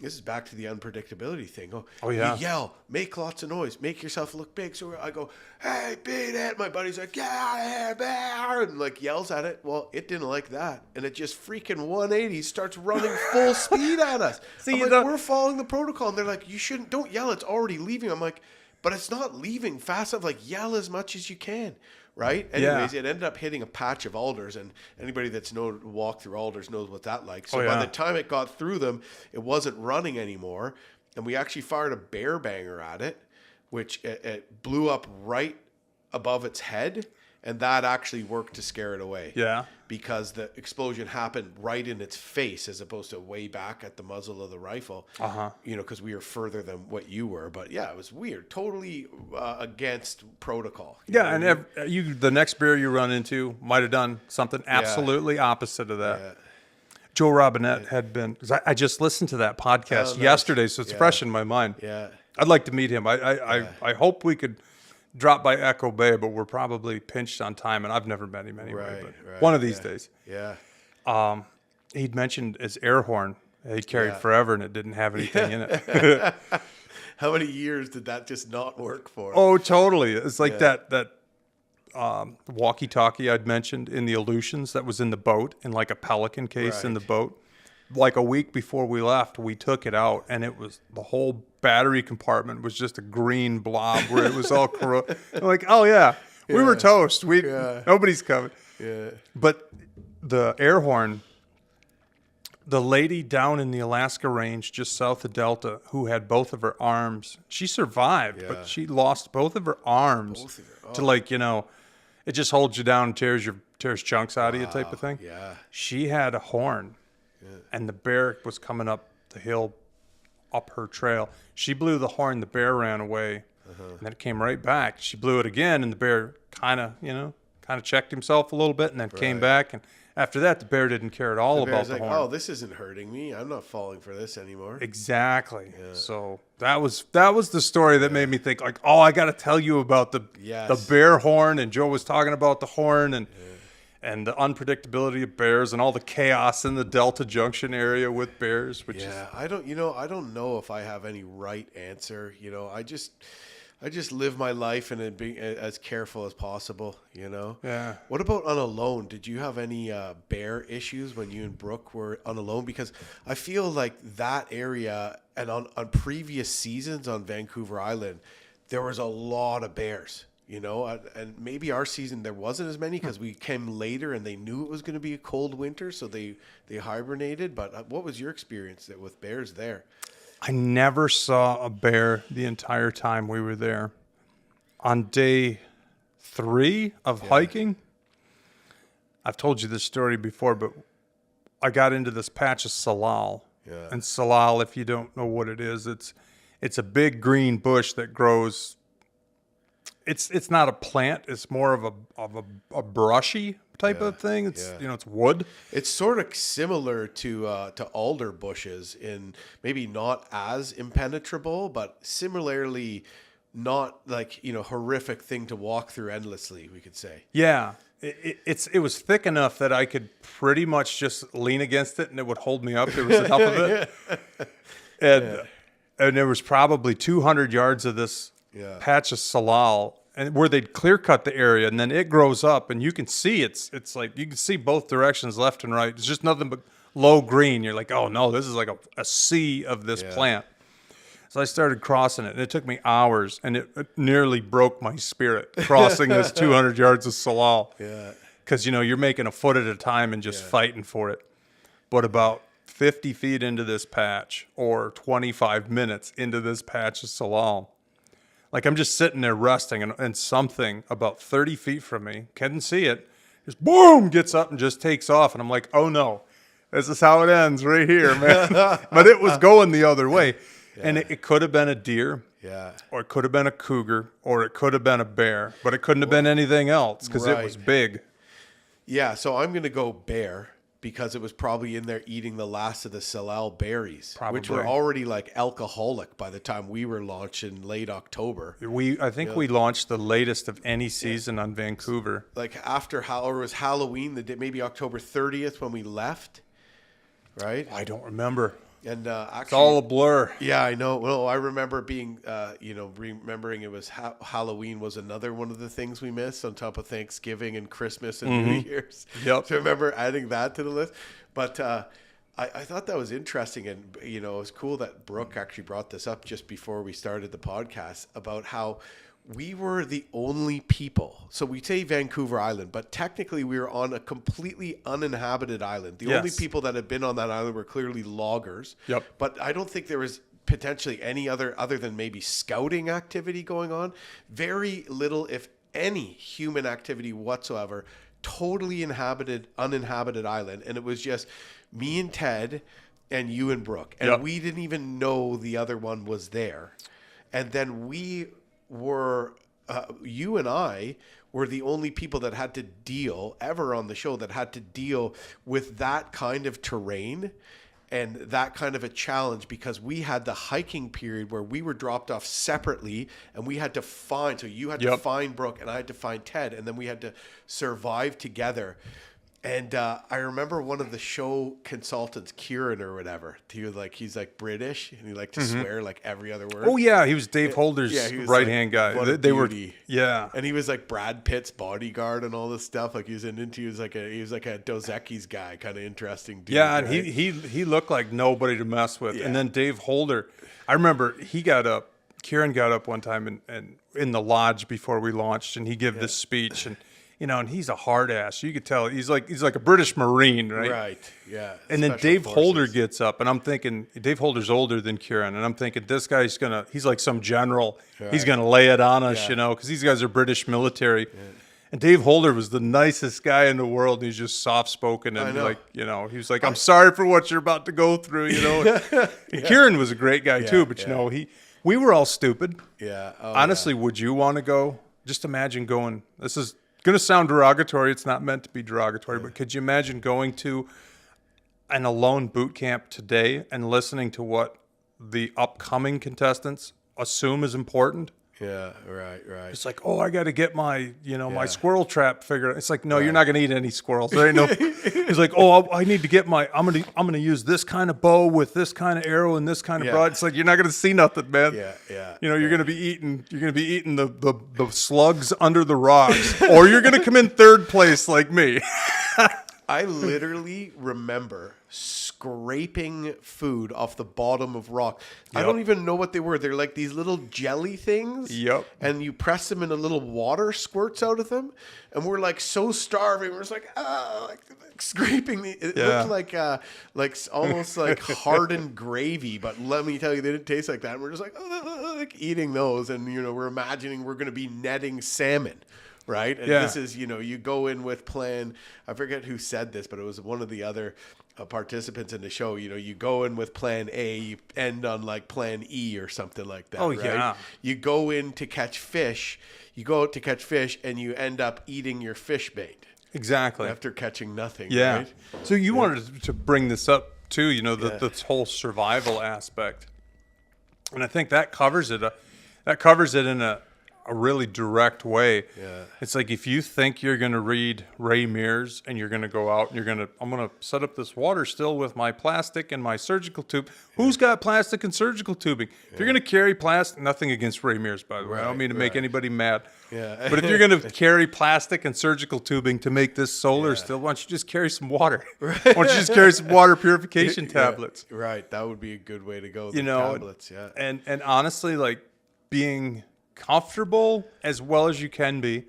This is back to the unpredictability thing. Oh yeah. You yell, make lots of noise, make yourself look big. So I go, hey, beat it. My buddy's like, get out of here, bear, and like yells at it. Well, it didn't like that, and it just freaking 180 starts running full speed at us. I'm like, we're following the protocol, and they're like, don't yell. It's already leaving. I'm like, but it's not leaving fast enough. Like, yell as much as you can. Right? Anyways, it ended up hitting a patch of alders, and anybody that's walked through alders knows what that's like. So by the time it got through them, it wasn't running anymore, and we actually fired a bear banger at it, which it blew up right above its head, and that actually worked to scare it away. Yeah. Because the explosion happened right in its face as opposed to way back at the muzzle of the rifle. Because we were further than what you were. But yeah, it was weird. Totally against protocol. And the next bear you run into might have done something absolutely opposite of that. Yeah. Joe Robinette had been, because I just listened to that podcast yesterday, so it's fresh in my mind. Yeah. I'd like to meet him. I hope we could drop by Echo Bay, but we're probably pinched on time, and I've never met him anyway. But one of these days. Yeah. He'd mentioned his air horn. He carried forever, and it didn't have anything in it. How many years did that just not work for? Oh, totally. It's like that walkie-talkie I'd mentioned in the Aleutians that was in the boat, in like a Pelican case in the boat. Like a week before we left, we took it out, and it was the whole battery compartment was just a green blob where it was all corroded. Like, oh yeah, we were toast. Nobody's coming. Yeah. But the air horn, the lady down in the Alaska range, just south of Delta, who had both of her arms, she survived, but she lost both of her arms to it just holds you down and tears chunks out of you type of thing. Yeah. She had a horn. And the bear was coming up the hill, up her trail. She blew the horn. The bear ran away. And then it came right back. She blew it again, and the bear kind of checked himself a little bit, and then came back. And after that, the bear didn't care at all about the horn. Oh, this isn't hurting me. I'm not falling for this anymore. Exactly. Yeah. So that was the story that made me think, like, oh, I got to tell you about the bear horn. And Joe was talking about the horn and the unpredictability of bears and all the chaos in the Delta Junction area with bears. I don't know if I have any right answer. I just live my life and be as careful as possible, Yeah. What about on Alone? Did you have any bear issues when you and Brooke were on Alone? Because I feel like that area and on previous seasons on Vancouver Island, there was a lot of bears, and maybe our season there wasn't as many because we came later and they knew it was going to be a cold winter, so they hibernated. But what was your experience with bears there? I never saw a bear the entire time we were there. On day 3 of hiking, I've told you this story before, but I got into this patch of salal. Yeah. And salal, if you don't know what it is, it's a big green bush that grows. It's not a plant. It's more of a brushy type of thing. It's wood. It's sort of similar to alder bushes in maybe not as impenetrable, but similarly not like horrific thing to walk through endlessly, we could say. Yeah, it was thick enough that I could pretty much just lean against it and it would hold me up. There was enough of it, and there was probably 200 yards of this patch of salal. And where they'd clear cut the area, and then it grows up, and you can see it's like you can see both directions, left and right. It's just nothing but low green. You're like, oh no, this is like a sea of this plant. So I started crossing it, and it took me hours, and it nearly broke my spirit crossing this 200 yards of salal. Yeah, because you're making a foot at a time and just fighting for it. But about 50 feet into this patch, or 25 minutes into this patch of salal. Like I'm just sitting there resting and something about 30 feet from me, couldn't see it, just boom, gets up and just takes off. And I'm like, oh no, this is how it ends right here, man. But it was going the other way. Yeah. And it could have been a deer, or it could have been a cougar, or it could have been a bear, but it couldn't have been anything else because it was big. Yeah, so I'm going to go bear. Because it was probably in there eating the last of the salal berries, which were already like alcoholic by the time we were launched in late October. I think we launched the latest of any season on Vancouver. Like after it was Halloween, the day, maybe October 30th when we left, right? I don't remember. And actually, it's all a blur. Yeah, I know. Well, I remember being, remembering it was Halloween was another one of the things we missed on top of Thanksgiving and Christmas and New Year's. Yep. So I remember adding that to the list. But I thought that was interesting. And, it was cool that Brooke actually brought this up just before we started the podcast about how we were the only people. So we say Vancouver Island, but technically we were on a completely uninhabited island. The only people that had been on that island were clearly loggers. Yep. But I don't think there was potentially any other than maybe scouting activity going on. Very little, if any, human activity whatsoever. Totally uninhabited island. And it was just me and Ted and you and Brooke. And we didn't even know the other one was there. And then you and I were the only people that had to deal ever on the show that had to deal with that kind of terrain and that kind of a challenge, because we had the hiking period where we were dropped off separately and we had to find, so you had to find Brooke and I had to find Ted, and then we had to survive together. And I remember one of the show consultants, Kieran or whatever, he's like British and he liked to swear like every other word. Oh yeah, he was Dave Holder's right-hand guy. They were, and he was like Brad Pitt's bodyguard and all this stuff. Like he was like a Dos Equis guy, kind of interesting dude. Yeah, and he looked like nobody to mess with. Yeah. And then Dave Holder, I remember Kieran got up one time and in the lodge before we launched, and he gave this speech and. And he's a hard ass. You could tell he's like a British Marine, right? Right. Yeah. And then Dave Holder gets up, and I'm thinking Dave Holder's older than Kieran, and I'm thinking this guy's he's like some general. Right. He's gonna lay it on us, because these guys are British military. Yeah. And Dave Holder was the nicest guy in the world. And he's just soft spoken and he was like, I'm sorry for what you're about to go through, And Kieran was a great guy too, but We were all stupid. Yeah. Oh, Honestly, would you want to go? Just imagine going. This is going to sound derogatory. It's not meant to be derogatory, but could you imagine going to an alone boot camp today and listening to what the upcoming contestants assume is important? Yeah. Right. It's like, oh, I got to get my, my squirrel trap figured out. It's like, no, you're not going to eat any squirrels. There ain't no. It's like, oh, I need to get I'm gonna use this kind of bow with this kind of arrow and this kind of broad. It's like you're not going to see nothing, man. Yeah. You're going to be eating. You're going to be eating the slugs under the rocks, or you're going to come in third place like me. I literally remember scraping food off the bottom of rock. I don't even know what they were. They're like these little jelly things. Yep. And you press them and a little water squirts out of them. And we're like so starving. We're just like, like scraping. It looked like almost like hardened gravy. But let me tell you, they didn't taste like that. And we're just like eating those. And, we're imagining we're going to be netting salmon. Right. And this is, you go in with plan. I forget who said this, but it was one of the other participants in the show. You go in with plan A, you end on like plan E or something like that. Oh, right? yeah. You go in to catch fish. You go out to catch fish and you end up eating your fish bait. Exactly. After catching nothing. Yeah. Right? So you wanted to bring this up too, this whole survival aspect. And I think that covers it. That covers it in a really direct way. Yeah. It's like if you think you're going to read Ray Mears and you're going to go out and I'm going to set up this water still with my plastic and my surgical tube. Who's got plastic and surgical tubing? If you're going to carry plastic, nothing against Ray Mears, by the way. I don't mean to make anybody mad. Yeah. But if you're going to carry plastic and surgical tubing to make this solar still, why don't you just carry some water? Why don't you just carry some water purification tablets? Right. That would be a good way to go. Tablets. Yeah. And honestly, like being comfortable as well as you can be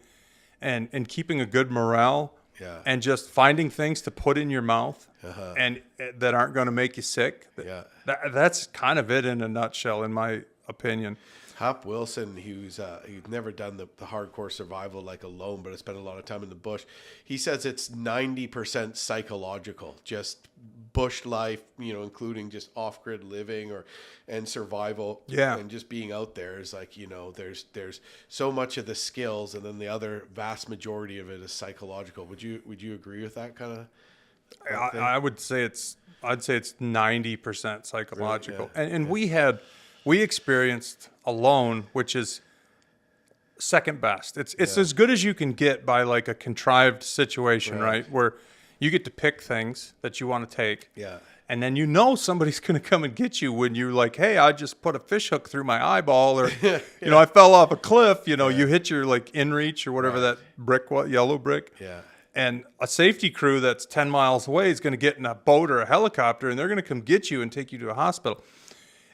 and keeping a good morale and just finding things to put in your mouth and that aren't going to make you sick. That's kind of it in a nutshell, in my opinion. Hop Wilson, he's never done the hardcore survival like alone, but has spent a lot of time in the bush. He says it's 90% psychological, just bush life, including just off-grid living and survival. Yeah. And just being out there is like, there's so much of the skills, and then the other vast majority of it is psychological. Would you agree with that kind of thing? I'd say it's 90% psychological. Really? And we experienced alone, which is second best. It's as good as you can get by like a contrived situation, right? Where you get to pick things that you want to take. Yeah. And then somebody's going to come and get you when you're like, hey, I just put a fish hook through my eyeball, or I fell off a cliff. You hit your like inReach or whatever that brick, yellow brick. Yeah. And a safety crew that's 10 miles away is going to get in a boat or a helicopter, and they're going to come get you and take you to a hospital.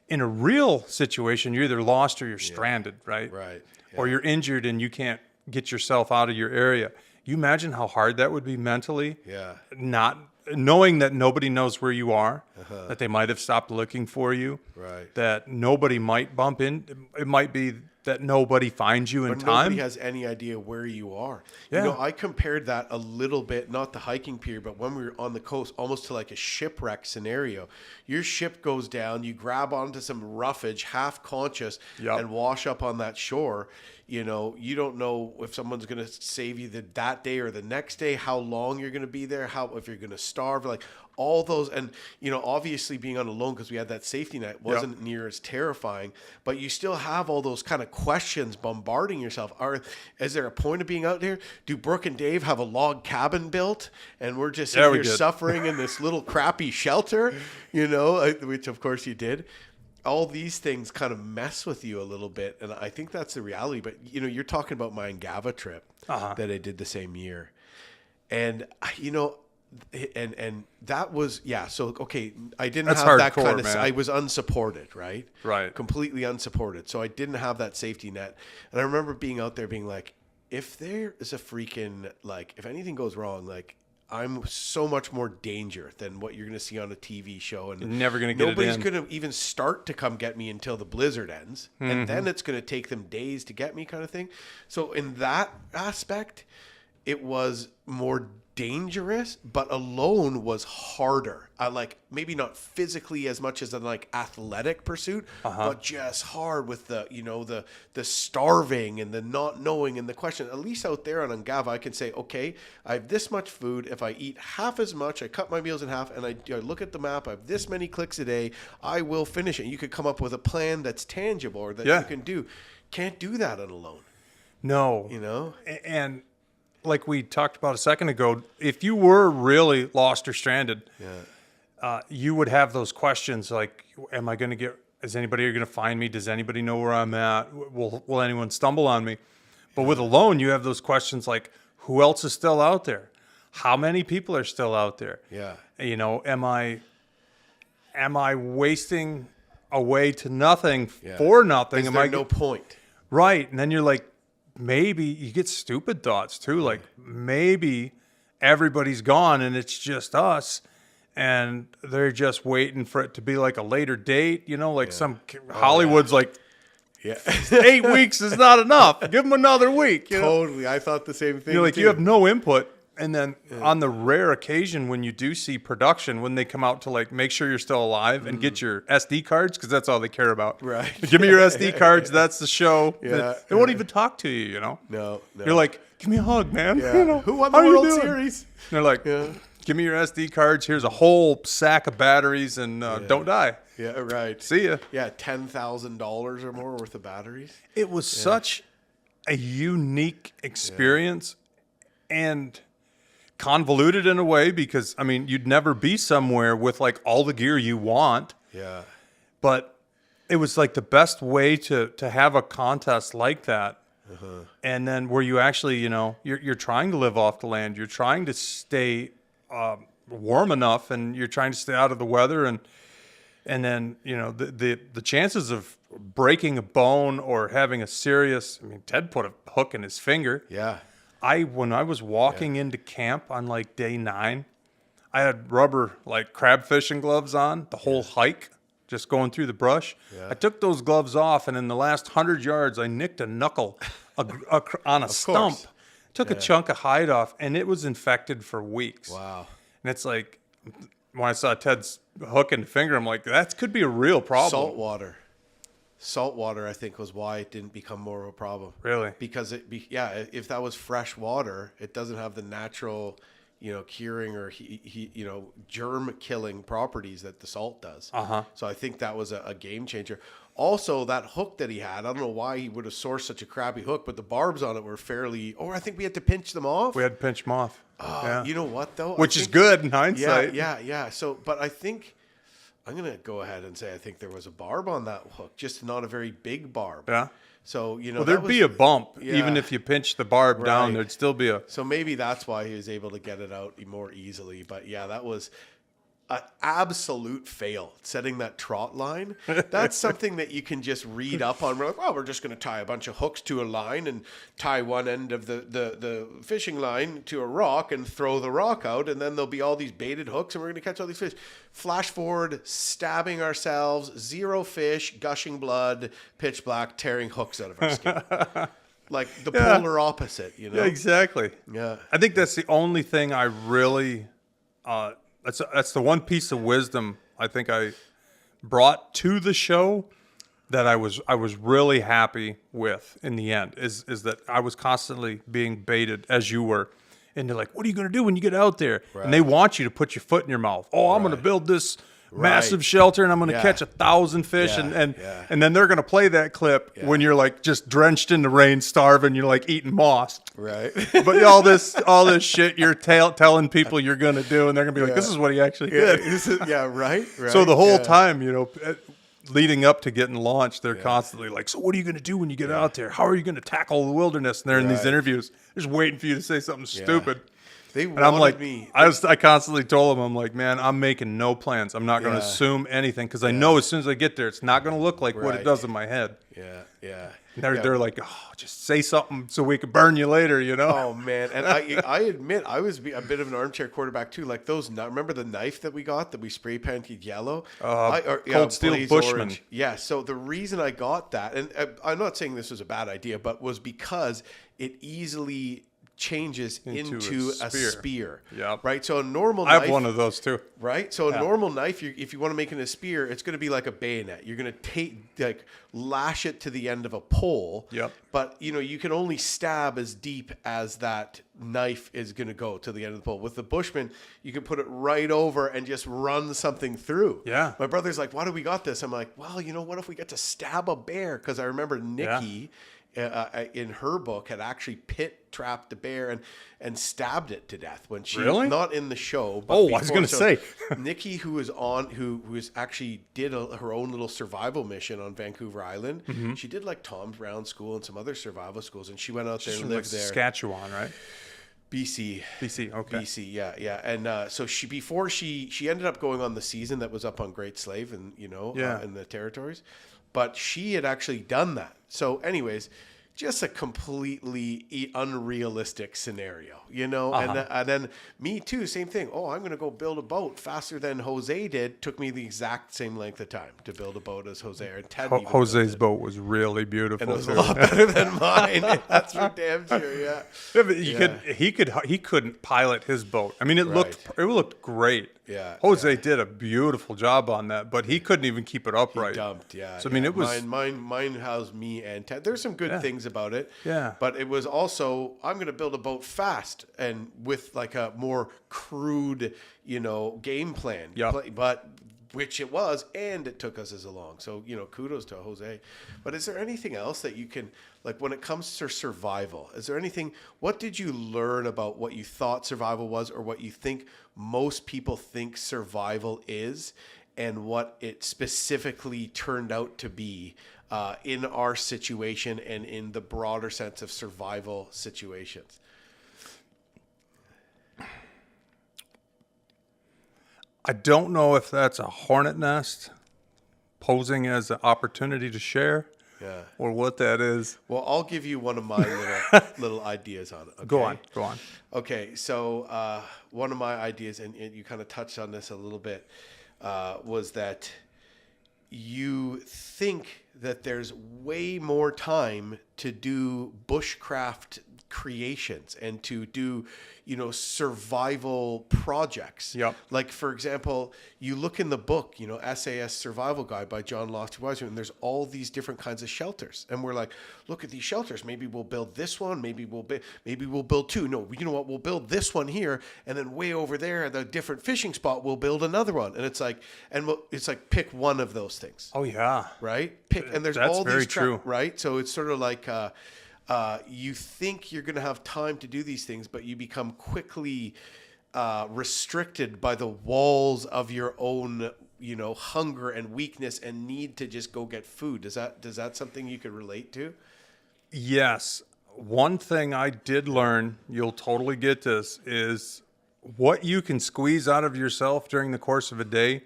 In a real situation, you're either lost or you're stranded, right? Right. Yeah. Or you're injured and you can't get yourself out of your area. You imagine how hard that would be mentally? Yeah. Not knowing that nobody knows where you are, that they might have stopped looking for you, right? That nobody might bump in. It might be that nobody finds you in time. Nobody has any idea where you are. Yeah. I compared that a little bit, not the hiking pier, but when we were on the coast, almost to like a shipwreck scenario. Your ship goes down, you grab onto some roughage, half conscious, and wash up on that shore. You don't know if someone's going to save you that day or the next day, how long you're going to be there, if you're going to starve, like all those. And, obviously being on alone, because we had that safety net, wasn't near as terrifying, but you still have all those kind of questions bombarding yourself. Is there a point of being out there? Do Brooke and Dave have a log cabin built and we're just sitting here suffering in this little crappy shelter, which of course you did. All these things kind of mess with you a little bit, and I think that's the reality. But you're talking about my Ngava trip that I did the same year, and and that was So okay, I didn't have that kind of. Man. I was unsupported, right? Right. Completely unsupported. So I didn't have that safety net, and I remember being out there being like, if there is a freaking if anything goes wrong, I'm so much more danger than what you're going to see on a TV show. And you're never going to get nobody's going to even start to come get me until the blizzard ends. And then it's going to take them days to get me kind of thing. So in that aspect, it was more dangerous, but alone was harder. Like maybe not physically as much as an like athletic pursuit, but just hard with the, you know, the starving and the not knowing and the question. At least out there on Ungava, I can say, okay, I have this much food. If I eat half as much, I cut my meals in half, and I look at the map, I have this many clicks a day, I will finish it. You could come up with a plan that's tangible or that you can do. Can't do that on alone. No. You know? And like we talked about a second ago, if you were really lost or stranded, you would have those questions like, am I going to is anybody going to find me? Does anybody know where I'm at? Will anyone stumble on me? But with alone, you have those questions like, who else is still out there? How many people are still out there? Yeah. You know, am I wasting away to nothing for nothing? Is there no point? Right. And then you're like, maybe you get stupid thoughts too. Like maybe everybody's gone and it's just us and they're just waiting for it to be like a later date. You know, like some Hollywood's like, 8 weeks is not enough. Give them another week. You know? Totally. I thought the same thing. You're like, too. you have no input. And then on the rare occasion when you do see production, when they come out to like make sure you're still alive and get your SD cards, because that's all they care about. Right. Give me your SD cards. That's the show. Yeah. They won't even talk to you, you know? No. You're like, give me a hug, man. Yeah. You know, Who won the how you World doing? Series? And they're like, give me your SD cards. Here's a whole sack of batteries and don't die. Yeah, right. See ya. Yeah, $10,000 or more worth of batteries. It was such a unique experience and convoluted in a way because, I mean, you'd never be somewhere with like all the gear you want. Yeah. But it was like the best way to have a contest like that. And then where you actually, you know, you're trying to live off the land. You're trying to stay warm enough and you're trying to stay out of the weather. And then, you know, the chances of breaking a bone or having a serious, I mean, Ted put a hook in his finger. Yeah. When I was walking into camp on like day 9, I had rubber like crab fishing gloves on the whole hike, just going through the brush. I took those gloves off, and in the last 100 yards, I nicked a knuckle on a stump. Took a chunk of hide off, and it was infected for weeks. Wow. And it's like, when I saw Ted's hook in the finger, I'm like, that could be a real problem. Salt water, I think, was why it didn't become more of a problem. Really? Because if that was fresh water, it doesn't have the natural, you know, curing or germ killing properties that the salt does. So I think that was a game changer. Also, that hook that he had, I don't know why he would have sourced such a crappy hook, but the barbs on it were I think we had to pinch them off. We had to pinch them off. You know what though? Which is good in hindsight. Yeah. So, but I think I'm going to go ahead and say I think there was a barb on that hook, just not a very big barb. Yeah. So, you know, well, there'd be a bump. Yeah. Even if you pinch the barb down, there'd still be a... So maybe that's why he was able to get it out more easily. But yeah, that was an absolute fail, setting that trot line. That's something that you can just read up on. We're like, well, we're just going to tie a bunch of hooks to a line and tie one end of the fishing line to a rock and throw the rock out. And then there'll be all these baited hooks and we're going to catch all these fish. Flash forward, stabbing ourselves, 0 fish, gushing blood, pitch black, tearing hooks out of our skin. Like the polar opposite, you know? Yeah, exactly. Yeah. I think that's the only thing I really... That's the one piece of wisdom I think I brought to the show that I was really happy with in the end is that I was constantly being baited as you were, and they're like, "What are you going to do when you get out there?" Right. And they want you to put your foot in your mouth. Oh, I'm going to build this massive shelter and I'm going to catch 1,000 fish and then they're going to play that clip when you're like just drenched in the rain, starving, you're like eating moss. Right. But all this shit you're telling people you're going to do, and they're going to be like, this is what he actually did. Right. So the whole time, you know, leading up to getting launched, they're constantly like, so what are you going to do when you get out there? How are you going to tackle the wilderness? And they're in these interviews, just waiting for you to say something stupid. And I'm like, me. I constantly told them, I'm like, man, I'm making no plans. I'm not going to assume anything because I know as soon as I get there, it's not going to look like what it does in my head. Yeah. They're like, oh, just say something so we can burn you later, you know? Oh, man. And I admit, I was a bit of an armchair quarterback, too. Like those, remember the knife that we got that we spray painted yellow? Cold Steel Bushman. Orange. Yeah, so the reason I got that, and I'm not saying this was a bad idea, but was because it easily changes into a spear. Yep. Right. So a normal I knife, have one of those too. right? So a normal knife, if you want to make it a spear, it's going to be like a bayonet. You're going to lash it to the end of a pole. Yep. But you can only stab as deep as that knife is going to go to the end of the pole. With the Bushman, you can put it right over and just run something through. Yeah. My brother's like, "Why do we got this?" I'm like, "Well, what if we get to stab a bear?" Because I remember Nikki. In her book had actually pit trapped the bear and stabbed it to death when she not in the show. But I was going to say Nikki, who was actually did her own little survival mission on Vancouver Island. Mm-hmm. She did like Tom's Brown School and some other survival schools, and she went out there and lived there. Saskatchewan, right? BC, okay. BC, yeah. And so she ended up going on the season that was up on Great Slave and in the territories, but she had actually done that. So anyways, just a completely unrealistic scenario, and then me too, same thing. Oh, I'm going to go build a boat faster than Jose did. Took me the exact same length of time to build a boat as Jose. And Ted Jose's boat was really beautiful. And it was a lot better than mine. That's for damn sure. Yeah. But he couldn't pilot his boat. I mean, it looked great. Yeah. Jose did a beautiful job on that, but he couldn't even keep it upright. He dumped, yeah. So I mean, it was mine housed me and Ted. There's some good things about it. Yeah. But it was also, I'm going to build a boat fast and with like a more crude, game plan. Yep. But which it was, and it took us as along. So, kudos to Jose. But is there anything else that you can, like when it comes to survival, what did you learn about what you thought survival was or what you think most people think survival is and what it specifically turned out to be in our situation and in the broader sense of survival situations? I don't know if that's a hornet nest posing as an opportunity to share, or what that is. Well, I'll give you one of my little ideas on it. Okay? Go on. Okay, so one of my ideas, and you kind of touched on this a little bit, was that you think that there's way more time to do bushcraft creations and to do survival projects. Yep. Like, for example, you look in the book, SAS Survival Guide by John Lofty Wiseman, and there's all these different kinds of shelters. And we're like, look at these shelters. Maybe we'll build this one. Maybe we'll build two. No, you know what? We'll build this one here. And then way over there at the different fishing spot, we'll build another one. And it's like, pick one of those things. Oh, yeah. Right? And there's That's all very these true. Right? So it's sort of like you think you're going to have time to do these things, but you become quickly restricted by the walls of your own, hunger and weakness and need to just go get food. Does that something you could relate to? Yes. One thing I did learn, you'll totally get this, is what you can squeeze out of yourself during the course of a day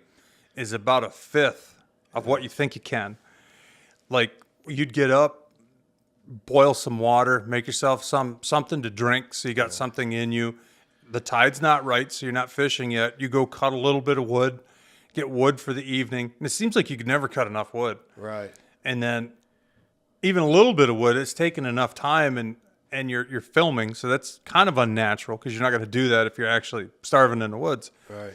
is about a fifth of what you think you can. Like, you'd get up, boil some water, make yourself something to drink so you got something in you. The tide's not right, so you're not fishing yet. You go cut a little bit of wood, get wood for the evening. And it seems like you could never cut enough wood. Right. And then even a little bit of wood, it's taken enough time and you're filming, so that's kind of unnatural because you're not going to do that if you're actually starving in the woods. Right.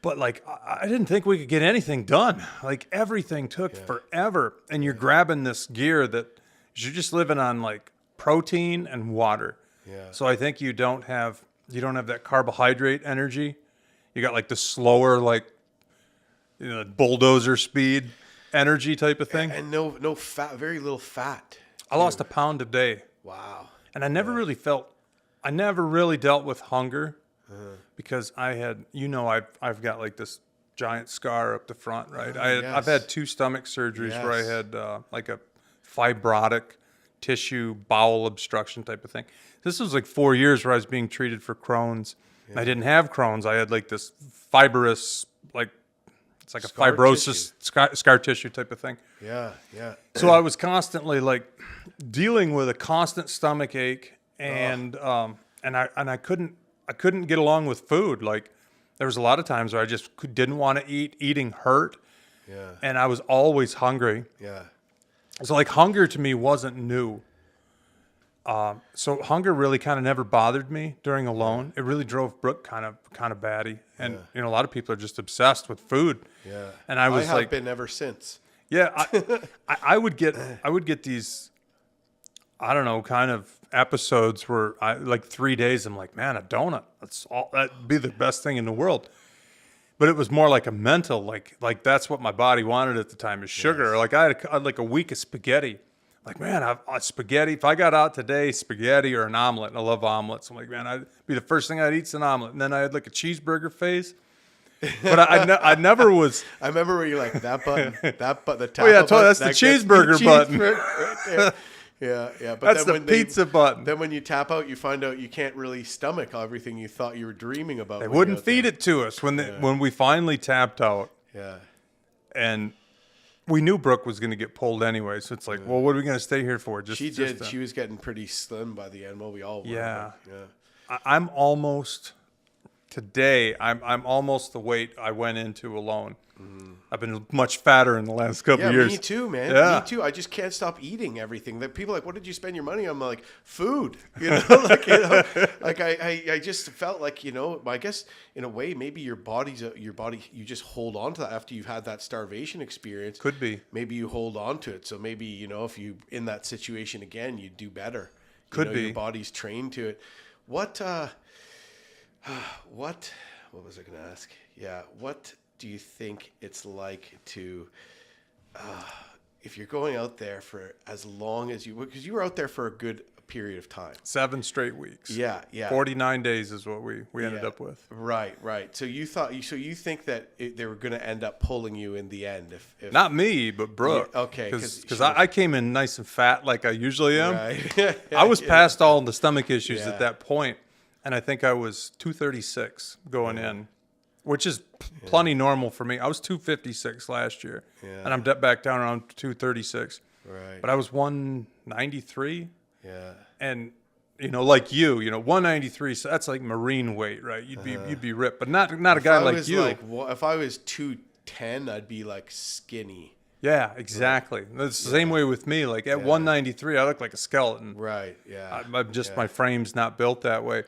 But like, I didn't think we could get anything done. Like, everything took forever. And you're grabbing this gear that you're just living on like protein and water. Yeah. So I think you don't have that carbohydrate energy. You got like the slower, like, bulldozer speed energy type of thing. And no fat, very little fat. I lost a pound a day. Wow. And I never really dealt with hunger because I had, I've got like this giant scar up the front, right? I've had 2 stomach surgeries where I had like a fibrotic tissue bowel obstruction type of thing. This was like 4 years where I was being treated for Crohn's. Yeah. I didn't have Crohn's. I had like this fibrous, like, it's like scar a fibrosis scar tissue type of thing. Yeah. So I was constantly like dealing with a constant stomach ache and I couldn't get along with food. Like, there was a lot of times where I just didn't want to eat. Eating hurt. Yeah. And I was always hungry. Yeah. So like, hunger to me wasn't new. So hunger really kind of never bothered me during alone. It really drove Brooke kind of batty. And a lot of people are just obsessed with food. Yeah. And I was have been ever since. yeah, I would get these, I don't know, kind of episodes where like 3 days I'm like, man, a donut. That'd be the best thing in the world. But it was more like a mental, like that's what my body wanted at the time is sugar. Yes. Like I had like a week of spaghetti. Like, man, spaghetti. If I got out today, spaghetti or an omelet, and I love omelets. I'm like, man, I'd be the first thing I'd eat is an omelet. And then I had like a cheeseburger phase. But I never was. I remember where you're like, that button, the tap. Oh yeah, totally. That's the cheeseburger button. Right there. Yeah. But That's then the pizza button. Then when you tap out, you find out you can't really stomach everything you thought you were dreaming about. They wouldn't feed it to us when we finally tapped out. Yeah. And we knew Brooke was going to get pulled anyway, so it's like, well, what are we going to stay here for? She did. She was getting pretty slim by the end. Well, we all were. Yeah. Yeah. I'm almost today. I'm almost the weight I went into alone. Mm-hmm. I've been much fatter in the last couple of years. Me too, man. Yeah. Me too. I just can't stop eating everything. That people are like, what did you spend your money on? I'm like, food. I just felt like, I guess in a way, maybe your body, you just hold on to that after you've had that starvation experience. Could be. Maybe you hold on to it. So maybe, if you in that situation again, you do better. Could be. Your body's trained to it. What was I going to ask? Yeah. What do you think it's like to, if you're going out there for as long as because you were out there for a good period of time. 7 straight weeks. Yeah. 49 days is what we ended up with. Right. So you think that they were going to end up pulling you in the end? If Not me, but Brooke. Yeah, okay. Because I came in nice and fat like I usually am. Right. I was past all the stomach issues at that point, and I think I was 236 going in. Which is plenty normal for me. I was 256 last year, and I'm back down around 236. Right. But I was 193. Yeah. And like you, 193. So that's like Marine weight, right? You'd be ripped, but not a guy like you. If I was 210, I'd be like skinny. Yeah, exactly. Right. That's the same way with me. Like at 193, I look like a skeleton. Right. Yeah. I'm just my frame's not built that way.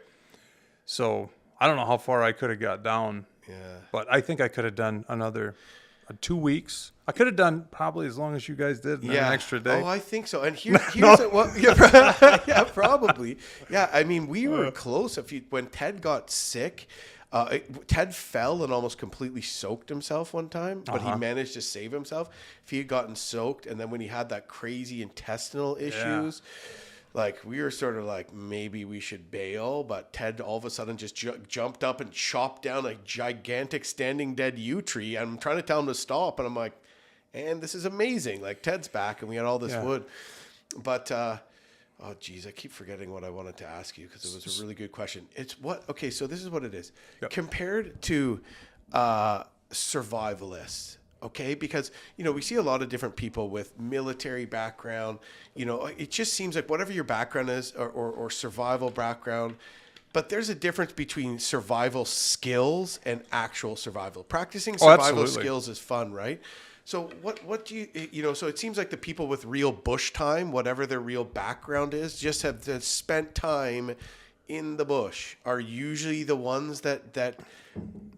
So I don't know how far I could have got down. Yeah. But I think I could have done another 2 weeks. I could have done probably as long as you guys did, an extra day. Oh, I think so. And yeah, probably. Yeah, I mean, we were close. When Ted got sick, Ted fell and almost completely soaked himself one time, but he managed to save himself. If he had gotten soaked, and then when he had that crazy intestinal issues. Like, we were sort of like, maybe we should bail, but Ted all of a sudden just jumped up and chopped down a gigantic standing dead yew tree. I'm trying to tell him to stop, and I'm like, and this is amazing. Like, Ted's back, and we had all this wood. But, oh, geez, I keep forgetting what I wanted to ask you because it was a really good question. Okay, so this is what it is. Yep. Compared to survivalists, okay, because we see a lot of different people with military background. It just seems like whatever your background is or survival background, but there's a difference between survival skills and actual survival. Practicing survival skills is fun, right? So what do you so it seems like the people with real bush time, whatever their real background is, just have spent time in the bush, are usually the ones that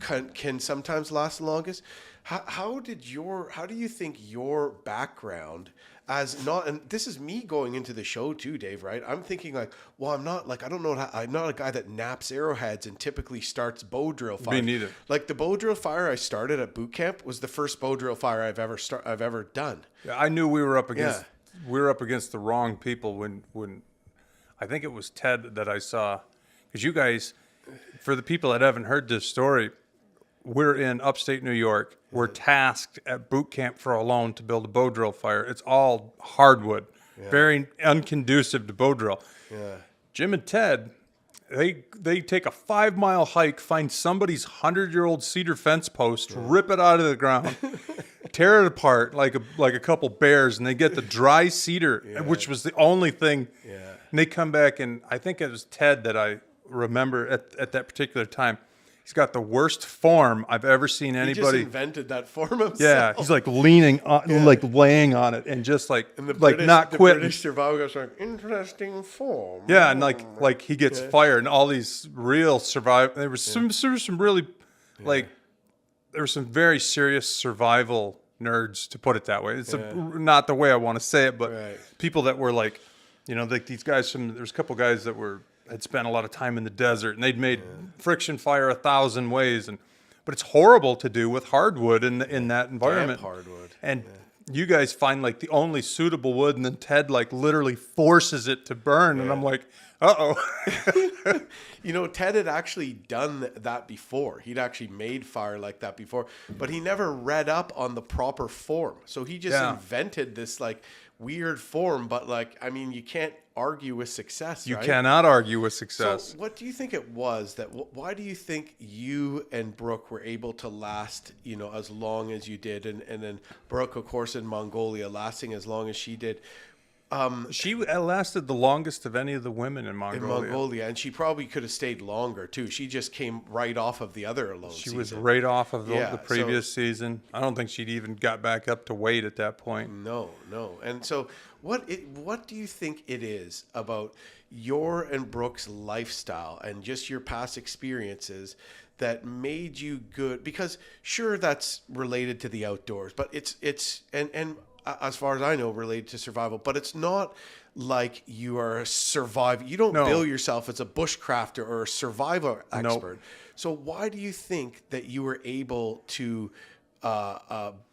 can sometimes last the longest. How do you think your background and this is me going into the show too, Dave, right? I'm thinking like, well, I'm not a guy that naps arrowheads and typically starts bow drill fire. Me neither. Like the bow drill fire I started at boot camp was the first bow drill fire I've ever done. Yeah, I knew we were up against the wrong people when I think it was Ted that I saw, because you guys, for the people that haven't heard this story, we're in upstate New York. We're tasked at boot camp for alone to build a bow drill fire. It's all hardwood, very unconducive to bow drill. Yeah. Jim and Ted, they take a 5-mile hike, find somebody's 100-year-old cedar fence post, rip it out of the ground, tear it apart like a couple bears, and they get the dry cedar, which was the only thing. Yeah. And they come back, and I think it was Ted that I remember at that particular time. He's got the worst form I've ever seen He just anybody. invented that form himself. Yeah, he's like leaning on, like laying on it, and just like And the like British, not the quitting. British survival guys are like, interesting form. Yeah, and like he gets fired, and all these real survival. There was some really like there were some very serious survival nerds, to put it that way. It's not the way I want to say it, but people that were like, like these guys there's a couple guys that had spent a lot of time in the desert, and they'd made friction fire 1,000 ways, but it's horrible to do with hardwood in that environment. Damp hardwood. And you guys find like the only suitable wood, and then Ted like literally forces it to burn, and I'm like, uh-oh. Ted had actually done that before. He'd actually made fire like that before, but he never read up on the proper form. So he just invented this like weird form, but like, I mean, you can't argue with success, You right? cannot argue with success. So what do you think it was why do you think you and Brooke were able to last, as long as you did? And then Brooke, of course, in Mongolia, lasting as long as she did. She lasted the longest of any of the women in Mongolia. And she probably could have stayed longer too. She just came right off of the other alone She season. was right off of the previous season. I don't think she'd even got back up to weight at that point. No. And so what do you think it is about your and Brooke's lifestyle and just your past experiences that made you good? Because sure, that's related to the outdoors, but it's as far as I know, related to survival, but it's not like you are a survivor. You don't bill yourself as a bushcrafter or a survival expert. Nope. So why do you think that you were able to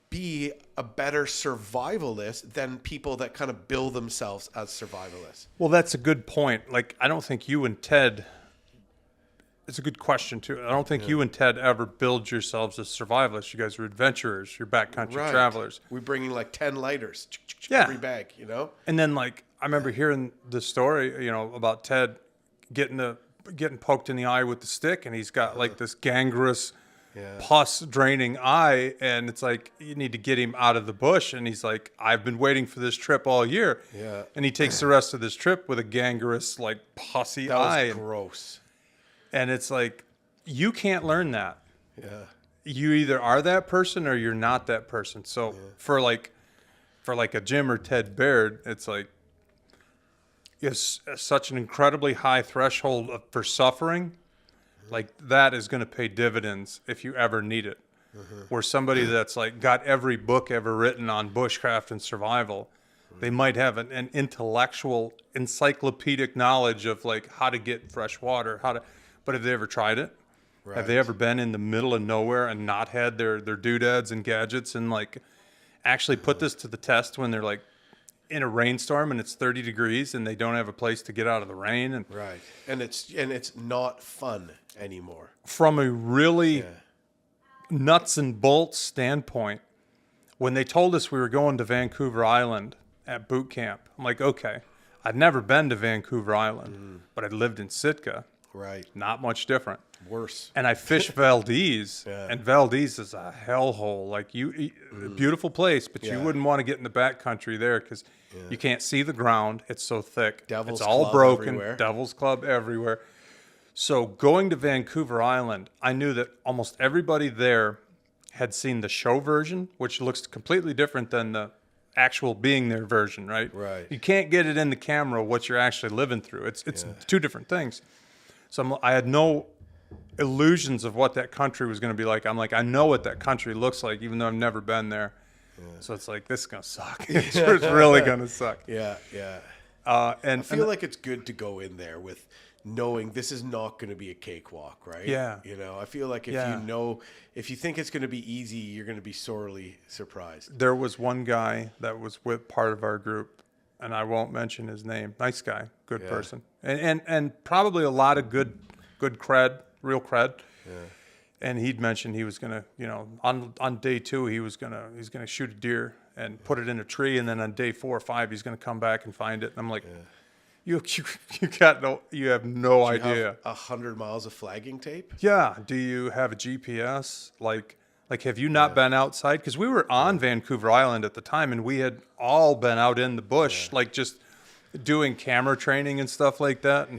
be a better survivalist than people that kind of bill themselves as survivalists? Well, that's a good point. Like, I don't think you and Ted... It's a good question, too. I don't think you and Ted ever billed yourselves as survivalists. You guys were adventurers. You're backcountry travelers. We're bringing like 10 lighters every bag, And then, like, I remember hearing the story, about Ted getting poked in the eye with the stick, and he's got like this gangrenous, pus-draining eye, and it's like, you need to get him out of the bush. And he's like, I've been waiting for this trip all year. Yeah. And he takes the rest of this trip with a gangrenous, like, pussy eye. That was gross. And it's like, you can't learn that. Yeah. You either are that person or you're not that person. So for like a Jim or Ted Baird, it's like, it's such an incredibly high threshold for suffering. Like, that is going to pay dividends if you ever need it. Where somebody that's like got every book ever written on bushcraft and survival, they might have an intellectual, encyclopedic knowledge of like how to get fresh water, but have they ever tried it? Right. Have they ever been in the middle of nowhere and not had their doodads and gadgets and like actually put this to the test when they're like in a rainstorm and it's 30 degrees and they don't have a place to get out of the rain? And right. And it's not fun anymore. From a really nuts and bolts standpoint, when they told us we were going to Vancouver Island at boot camp, I'm like, okay, I'd never been to Vancouver Island, but I'd lived in Sitka. Right. Not much different. Worse. And I fish Valdez, and Valdez is a hellhole. Like, beautiful place, but you wouldn't want to get in the backcountry there because you can't see the ground. It's so thick. It's all broken. Everywhere. Devil's Club everywhere. So going to Vancouver Island, I knew that almost everybody there had seen the show version, which looks completely different than the actual being there version, right? Right. You can't get it in the camera what you're actually living through. It's two different things. So I had no illusions of what that country was going to be like. I'm like, I know what that country looks like, even though I've never been there. So it's like, this is going to suck. It's really going to suck. Yeah. And I feel like it's good to go in there with knowing this is not going to be a cakewalk, right? Yeah. I feel like if you think it's going to be easy, you're going to be sorely surprised. There was one guy that was with part of our group, and I won't mention his name. Nice guy, good person, and probably a lot of good cred, real cred. Yeah. And he'd mentioned he was gonna, on day 2 he's gonna shoot a deer and put it in a tree, and then on day 4 or 5 he's gonna come back and find it. And I'm like, you have no idea. You have 100 miles of flagging tape? Yeah. Do you have a GPS? Like, have you not been outside? Because we were on Vancouver Island at the time, and we had all been out in the bush, like just doing camera training and stuff like that.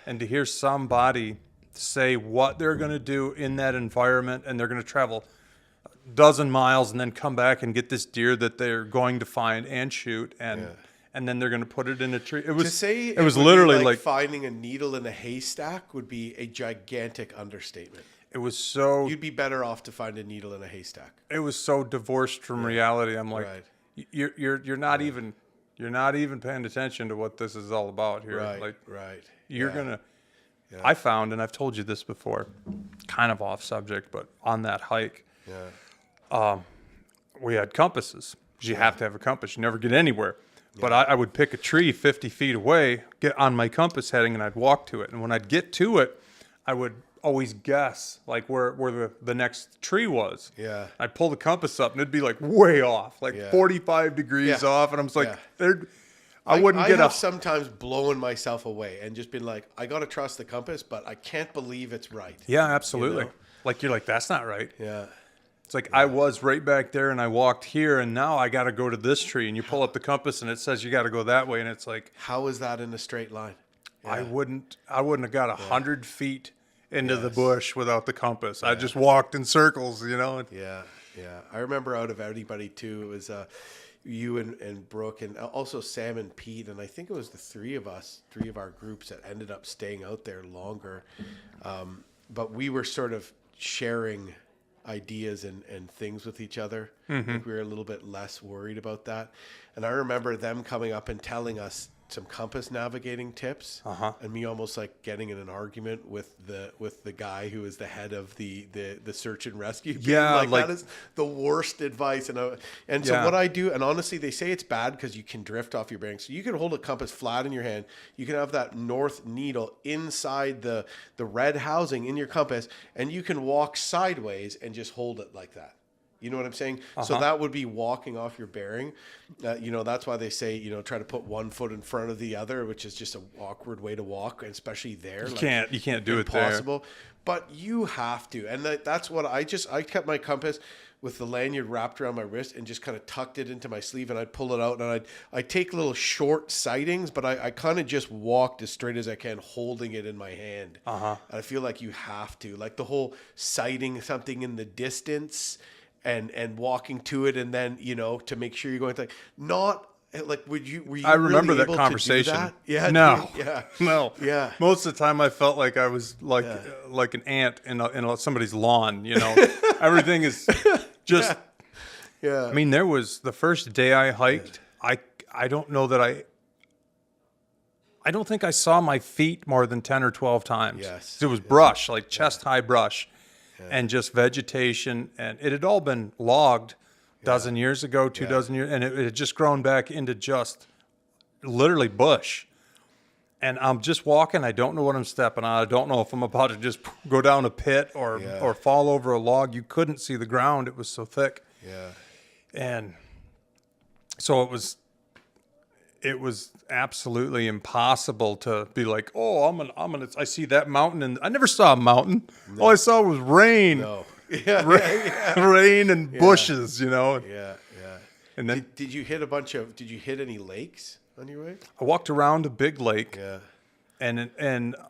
And to hear somebody say what they're going to do in that environment, and they're going to travel a dozen miles and then come back and get this deer that they're going to find and shoot, and then they're going to put it in a tree. It was literally like finding a needle in a haystack would be a gigantic understatement. It was so you'd be better off to find a needle in a haystack. It was so divorced from reality. I'm like, you're not even paying attention to what this is all about here. You're gonna. Yeah. I found, and I've told you this before, kind of off subject, but on that hike, we had compasses. You have to have a compass. You never get anywhere. Yeah. But I would pick a tree 50 feet away, get on my compass heading, and I'd walk to it. And when I'd get to it, I would always guess like where the next tree was. Yeah. I'd pull the compass up, and it'd be like way off, like 45 degrees off. And I'm just like, I wouldn't get up. Sometimes blowing myself away and just been like, I got to trust the compass, but I can't believe it's right. Yeah, absolutely. You know? Like, you're like, that's not right. Yeah. It's like, I was right back there and I walked here and now I got to go to this tree, and you pull up the compass and it says you got to go that way. And it's like, how is that in a straight line? Yeah. I wouldn't have got 100 feet into the bush without the compass. I just walked in circles, you know? Yeah. Yeah. I remember out of anybody too, it was, you and Brooke and also Sam and Pete, and I think it was the three of our groups that ended up staying out there longer. But we were sort of sharing ideas and things with each other. I think we were a little bit less worried about that. And I remember them coming up and telling us some compass navigating tips, and me almost like getting in an argument with the guy who is the head of the search and rescue. Like that is the worst advice. And so what I do, and honestly, they say it's bad because you can drift off your bearings. So you can hold a compass flat in your hand. You can have that north needle inside the red housing in your compass, and you can walk sideways and just hold it like that. You know what I'm saying? So that would be walking off your bearing. That's why they say, try to put one foot in front of the other, which is just an awkward way to walk, especially there. You can't do it there. Impossible. But you have to. And that's what I kept my compass with the lanyard wrapped around my wrist and just kind of tucked it into my sleeve, and I'd pull it out, and I'd take little short sightings, but I kind of just walked as straight as I can, holding it in my hand. And I feel like you have to. Like the whole sighting something in the distance and walking to it, and then to make sure you're going to were you I remember really that conversation. That? Yeah. No. Yeah. No. Yeah. Most of the time I felt like I was like an ant in somebody's lawn, Everything is just yeah. I mean, there was the first day I hiked, I don't know that I don't think I saw my feet more than 10 or 12 times. Yes. It was brush, like chest high brush. And just vegetation, and it had all been logged dozen years ago, 2 dozen years, and it had just grown back into just literally bush. And I'm just walking. I don't know what I'm stepping on. I don't know if I'm about to just go down a pit or fall over a log. You couldn't see the ground. It was so thick. Yeah. And so it was absolutely impossible to be like, oh, I see that mountain, and I never saw a mountain. No. All I saw was rain. No. Rain and bushes, Yeah, yeah. And then did you hit any lakes on your way? I walked around a big lake. Yeah. And I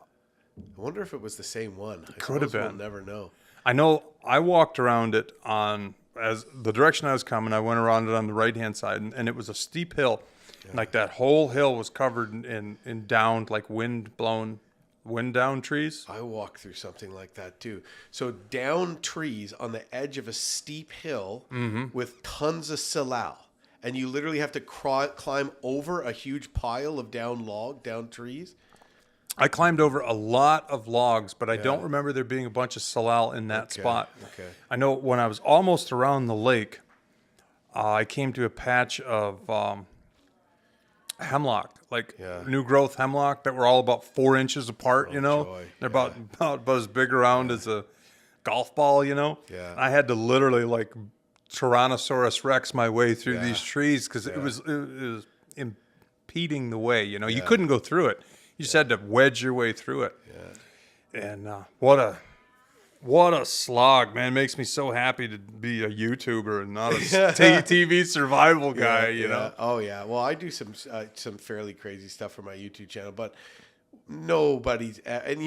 wonder if it was the same one. Could have been. We'll never know. I know I walked around it as the direction I was coming. I went around it on the right-hand side, and it was a steep hill. Yeah. Like that whole hill was covered in downed, like wind down trees. I walked through something like that too. So down trees on the edge of a steep hill with tons of salal. And you literally have to climb over a huge pile of down trees. I climbed over a lot of logs, but I don't remember there being a bunch of salal in that spot. Okay. I know when I was almost around the lake, I came to a patch of hemlock, new growth hemlock that were all about 4 inches apart, Joy. They're about as big around as a golf ball, Yeah. I had to literally like Tyrannosaurus Rex my way through these trees because it was impeding the way, You couldn't go through it. You just had to wedge your way through it. Yeah. And what a slog, man. Makes me so happy to be a YouTuber and not a TV survival guy, you know? Oh, yeah. Well, I do some fairly crazy stuff for my YouTube channel, but nobody's, and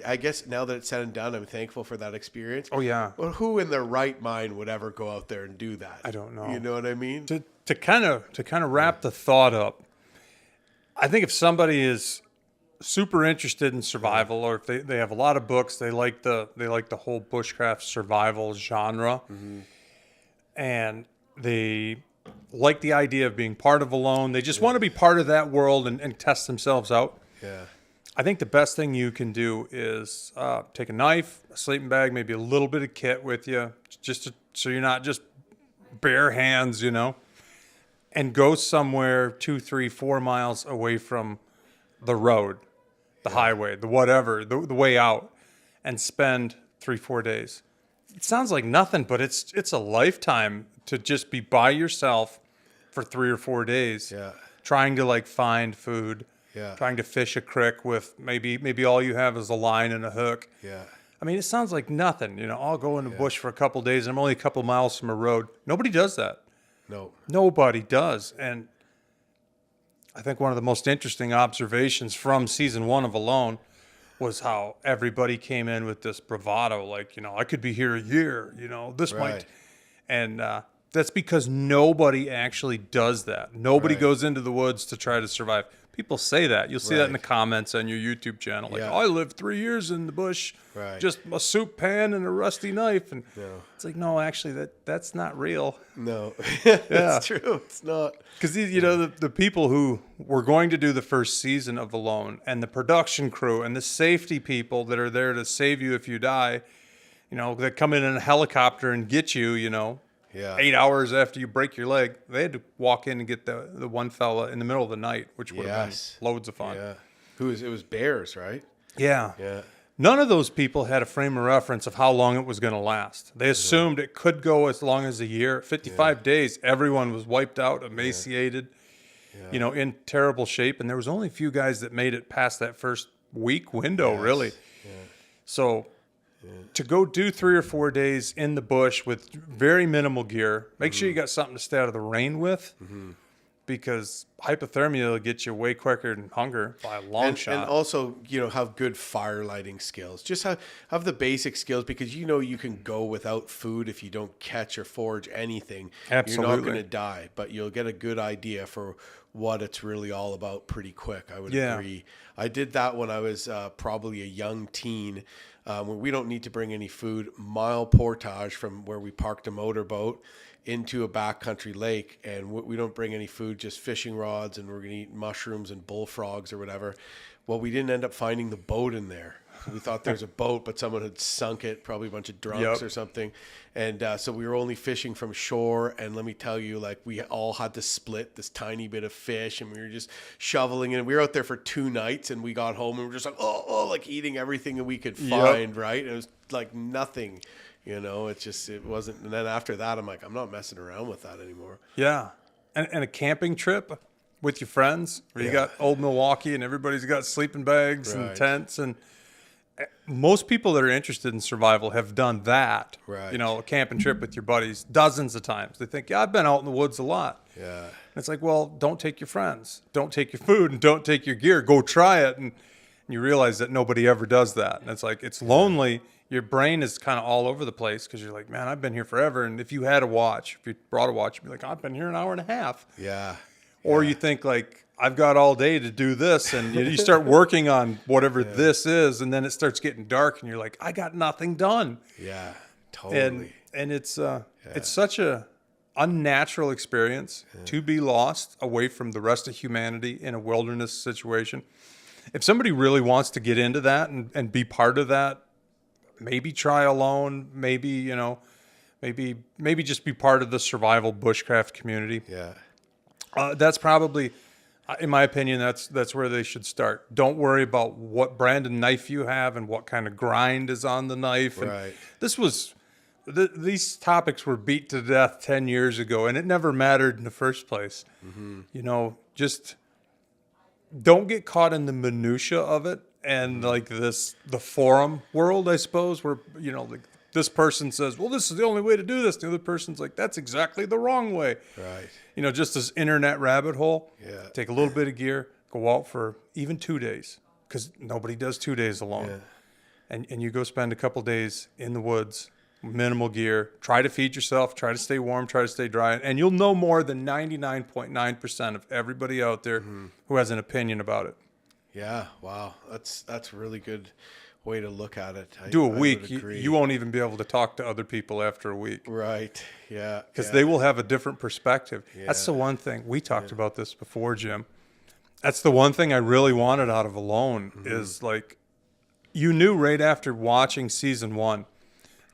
I guess now that it's said and done, I'm thankful for that experience. Oh yeah. But who in their right mind would ever go out there and do that? I don't know. You know what I mean? To kind of wrap the thought up, I think if somebody is super interested in survival, or if they have a lot of books, they like the whole bushcraft survival genre, and they like the idea of being part of Alone. They just want to be part of that world and test themselves out. Yeah. I think the best thing you can do is take a knife, a sleeping bag, maybe a little bit of kit with you, so you're not just bare hands, and go somewhere 2, 3, 4 miles away from the road, the highway, the whatever, the way out, and spend 3, 4 days. It sounds like nothing, but it's a lifetime to just be by yourself for 3 or 4 days, trying to find food, trying to fish a creek with maybe all you have is a line and a hook. Yeah. I mean, it sounds like nothing. I'll go in the bush for a couple of days, and I'm only a couple miles from a road. Nobody does that. No. Nobody does. And I think one of the most interesting observations from season 1 of Alone was how everybody came in with this bravado, I could be here a year, this might. And that's because nobody actually does that. Nobody goes into the woods to try to survive. People say that. You'll see that in the comments on your YouTube channel. I lived 3 years in the bush, just a soup pan and a rusty knife. And it's no, actually, that's not real. No, that's true. It's not. Because, the people who were going to do the first season of Alone, and the production crew and the safety people that are there to save you if you die, that come in a helicopter and get you, 8 hours after you break your leg, they had to walk in and get the one fella in the middle of the night, which would have been loads of fun. Yeah. It was bears, right? Yeah. Yeah. None of those people had a frame of reference of how long it was going to last. They assumed it could go as long as a year. 55 days, everyone was wiped out, emaciated, in terrible shape. And there was only a few guys that made it past that first week window, really. Yeah. So to go do 3 or 4 days in the bush with very minimal gear, make sure you got something to stay out of the rain with, because hypothermia will get you way quicker than hunger by a long shot. And also, have good fire lighting skills. Just have the basic skills, because you can go without food if you don't catch or forage anything. Absolutely. You're not going to die, but you'll get a good idea for what it's really all about pretty quick. I would agree. I did that when I was probably a young teen. When we don't need to bring any food, mile portage from where we parked a motorboat into a backcountry lake, and we don't bring any food, just fishing rods, and we're going to eat mushrooms and bullfrogs or whatever. Well, we didn't end up finding the boat in there. We thought there was a boat, but someone had sunk it, probably a bunch of drunks or something. And so we were only fishing from shore. And let me tell you, we all had to split this tiny bit of fish, and we were just shoveling it. We were out there for 2 nights, and we got home and we were just eating everything that we could find, right? It was nothing, it wasn't. And then after that, I'm I'm not messing around with that anymore. Yeah. And a camping trip with your friends where you got old Milwaukee and everybody's got sleeping bags and tents, and most people that are interested in survival have done that. Right. A camping trip with your buddies dozens of times. They think, I've been out in the woods a lot. Yeah. And it's well, don't take your friends, don't take your food, and don't take your gear. Go try it. And you realize that nobody ever does that. And it's it's lonely. Your brain is kind of all over the place, because you're man, I've been here forever. And if you had a watch, if you brought a watch, you'd be I've been here an hour and a half. Yeah. Or you think I've got all day to do this, and you start working on whatever this is, and then it starts getting dark, and you're I got nothing done. Yeah, totally. And it's such a unnatural experience to be lost away from the rest of humanity in a wilderness situation. If somebody really wants to get into that and be part of that, maybe try Alone, maybe just be part of the survival bushcraft community. Yeah. That's probably, in my opinion, that's where they should start. Don't worry about what brand of knife you have and what kind of grind is on the knife. Right. And these topics were beat to death 10 years ago, and it never mattered in the first place. Just don't get caught in the minutia of it, and the forum world, I suppose, where this person says, well, this is the only way to do this. The other person's that's exactly the wrong way. Right. Just this internet rabbit hole. Yeah. Take a little bit of gear, go out for even 2 days, because nobody does 2 days alone. Yeah. And you go spend a couple days in the woods, minimal gear, try to feed yourself, try to stay warm, try to stay dry, and you'll know more than 99.9% of everybody out there who has an opinion about it. Yeah. Wow. That's a really good way to look at it. Do a I week, would agree. you won't even be able to talk to other people after a week. Right. Yeah. Because they will have a different perspective. That's the Yeah. one thing. We talked about this before, Jim. That's the one thing I really wanted out of Alone is like, you knew right after watching season 1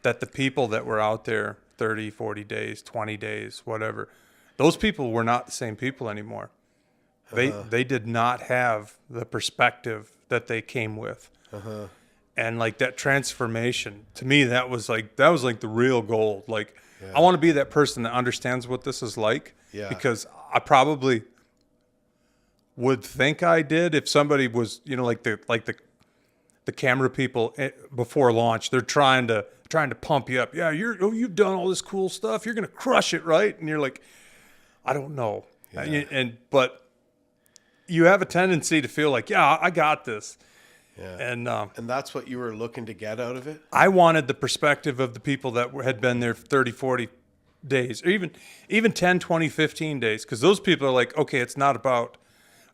that the people that were out there 30, 40 days, 20 days, whatever, those people were not the same people anymore. They did not have the perspective that they came with. And like that transformation, to me, that was like the real goal. Like, I want to be that person that understands what this is like, because I probably would think I did if somebody was, like the camera people before launch, they're trying to pump you up. Yeah, you've done all this cool stuff. You're gonna crush it, right? And you're like, I don't know. But you have a tendency to feel like, yeah, I got this. Yeah. And that's what you were looking to get out of it? I wanted the perspective of the people that had been there 30, 40 days, or even 10, 20, 15 days. Because those people are like, okay, it's not about,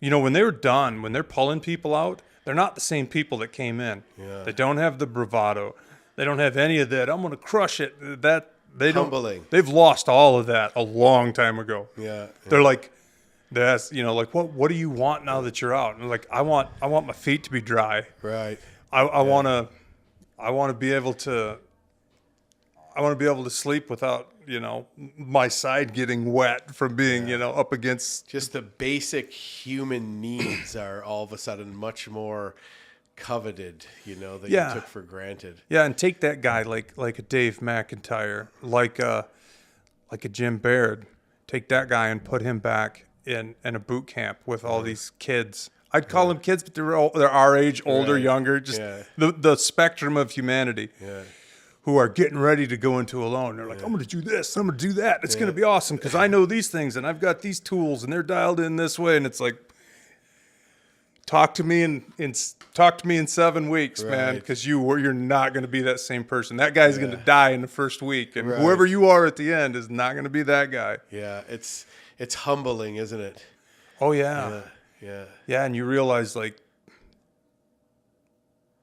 when they were done, when they're pulling people out, they're not the same people that came in. Yeah. They don't have the bravado. They don't have any of that. I'm going to crush it. Humbling. They've lost all of that a long time ago. Yeah. They're like, that's, like, what do you want now that you're out? And like, I want my feet to be dry. Right. I want to be able to sleep without, my side getting wet from being, up against. Just the basic human needs are all of a sudden much more coveted, that you took for granted. Yeah, and take that guy like a Dave McIntyre, like a Jim Baird. Take that guy and put him back in a boot camp with all these kids. I'd call them kids, but they're our age, older, younger, just the spectrum of humanity. Yeah. Who are getting ready to go into Alone. They're like, I'm going to do this, I'm going to do that. It's going to be awesome because I know these things and I've got these tools and they're dialed in this way. And it's like, talk to me in 7 weeks, man, because you're not going to be that same person. That guy's going to die in the first week, and whoever you are at the end is not going to be that guy. Yeah, it's humbling, isn't it? Oh yeah. Yeah, and you realize like,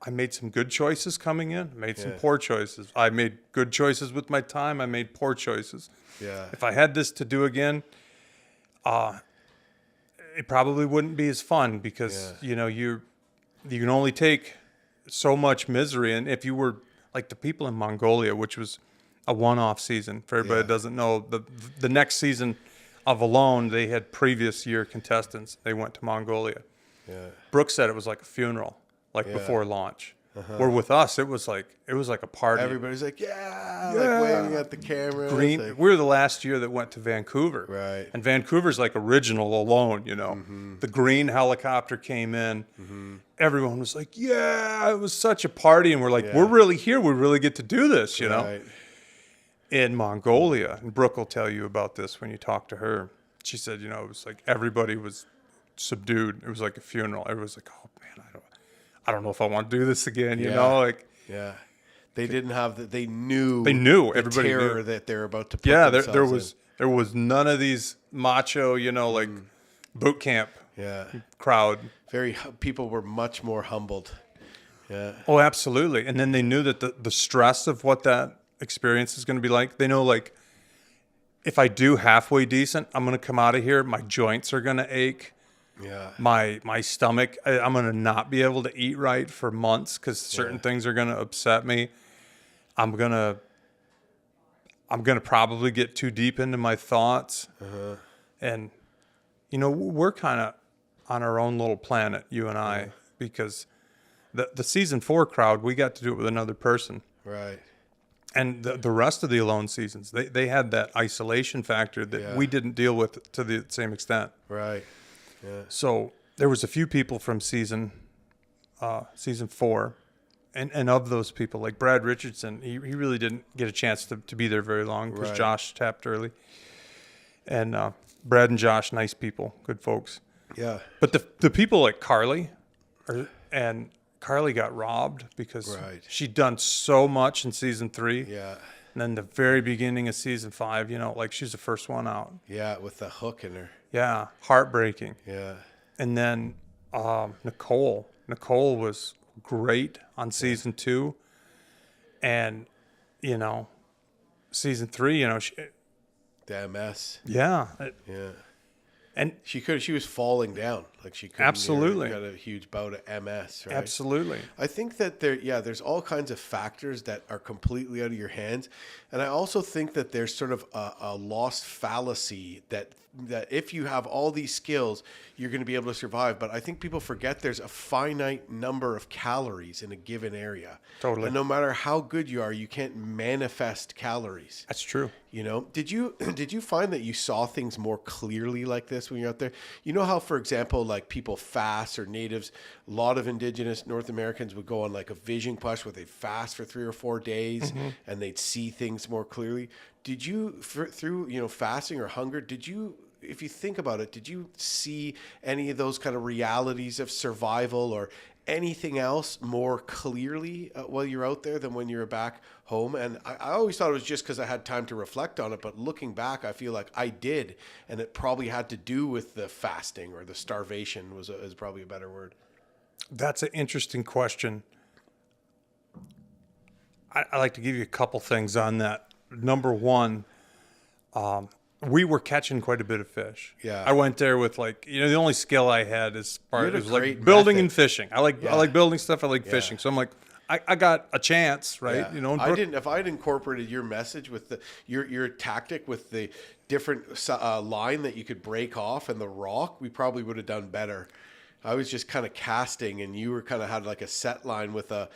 I made some good choices coming in. Made some poor choices. I made good choices with my time. I made poor choices. Yeah. If I had this to do again, it probably wouldn't be as fun because you can only take so much misery. And if you were like the people in Mongolia, which was a one-off season for everybody that doesn't know, the next season of Alone, they had previous year contestants. They went to Mongolia. Yeah. Brooks said it was like a funeral. Before launch, where with us it was like a party. Everybody's like, like waving at the camera. Green. Like, we were the last year that went to Vancouver, right? And Vancouver's like original Alone. The green helicopter came in. Everyone was like, it was such a party, and we're like, we're really here. We really get to do this, Right. In Mongolia, and Brooke will tell you about this when you talk to her. She said, it was like everybody was subdued. It was like a funeral. Everyone was like, oh man, I don't know if I want to do this again, They didn't have they knew everybody terror knew that they're about to put themselves there was none of these macho, boot camp crowd. People were much more humbled. Yeah. Oh, absolutely. And then they knew that the stress of what that experience is going to be like. They know like if I do halfway decent, I'm going to come out of here, my joints are going to ache. Yeah. My stomach, I'm going to not be able to eat right for months because certain things are going to upset me. I'm going to probably get too deep into my thoughts. And, we're kind of on our own little planet, you and I, because the season 4 crowd, we got to do it with another person. Right. And the rest of the Alone seasons, they had that isolation factor that we didn't deal with to the same extent. Right. Yeah. So there was a few people from season 4, and of those people, like Brad Richardson, he really didn't get a chance to be there very long because Josh tapped early. And Brad and Josh, nice people, good folks. Yeah. But the people like Carly, and Carly got robbed because Right. she'd done so much in season 3. Yeah. And then the very beginning of season 5, like she's the first one out. Yeah, with the hook in her. Yeah, heartbreaking. Yeah. And then Nicole was great on season 2. And, season 3, The MS. yeah. Yeah. And She was falling down. Like she couldn't. Absolutely. Got a huge bout of MS, right? absolutely. I think that there's all kinds of factors that are completely out of your hands. And I also think that there's sort of a lost fallacy that if you have all these skills, you're going to be able to survive. But I think people forget there's a finite number of calories in a given area. Totally. And no matter how good you are, you can't manifest calories. That's true. Did you find that you saw things more clearly like this when you're out there? You know how, for example, like people fast, or natives, a lot of indigenous North Americans would go on like a vision quest where they'd fast for 3 or 4 days and they'd see things more clearly. Did you, through fasting or hunger, if you think about it, did you see any of those kind of realities of survival or anything else more clearly while you're out there than when you're back home? And I always thought it was just because I had time to reflect on it, but looking back, I feel like I did, and it probably had to do with the fasting or the starvation is probably a better word. That's an interesting question. I like to give you a couple things on that. Number one, we were catching quite a bit of fish. Yeah. I went there with the only skill I had is had a was like great building method. and fishing. I like building stuff. I like fishing. So I'm like, I got a chance, right? Yeah. If I had incorporated your message with your tactic with the different line that you could break off and the rock, we probably would have done better. I was just kind of casting, and you were kind of had like a set line with a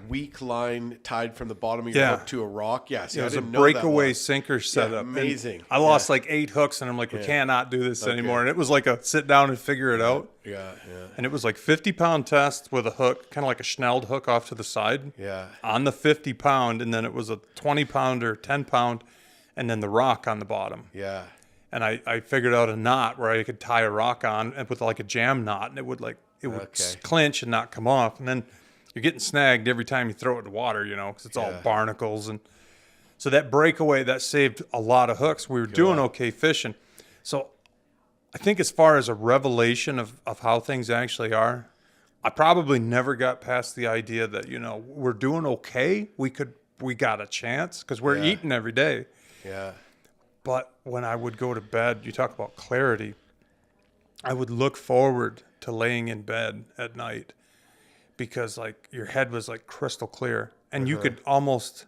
weak line tied from the bottom of your hook to a rock. Yes, it was a breakaway sinker setup. Amazing. And I lost like 8 hooks, and I'm like, we cannot do this anymore. And it was like a sit down and figure it out. Yeah. And it was like 50-pound test with a hook, kind of like a Schnelled hook off to the side. Yeah. On the 50-pound, and then it was a 20-pounder, 10-pound, and then the rock on the bottom. Yeah. And I figured out a knot where I could tie a rock on and with like a jam knot, and it would clinch and not come off. And then you're getting snagged every time you throw it in the water, because it's all barnacles. And so that breakaway, that saved a lot of hooks. We were doing okay fishing. So I think as far as a revelation of how things actually are, I probably never got past the idea that, we're doing okay. We got a chance because we're eating every day. Yeah. But when I would go to bed, you talk about clarity, I would look forward to laying in bed at night because like your head was like crystal clear, and you could almost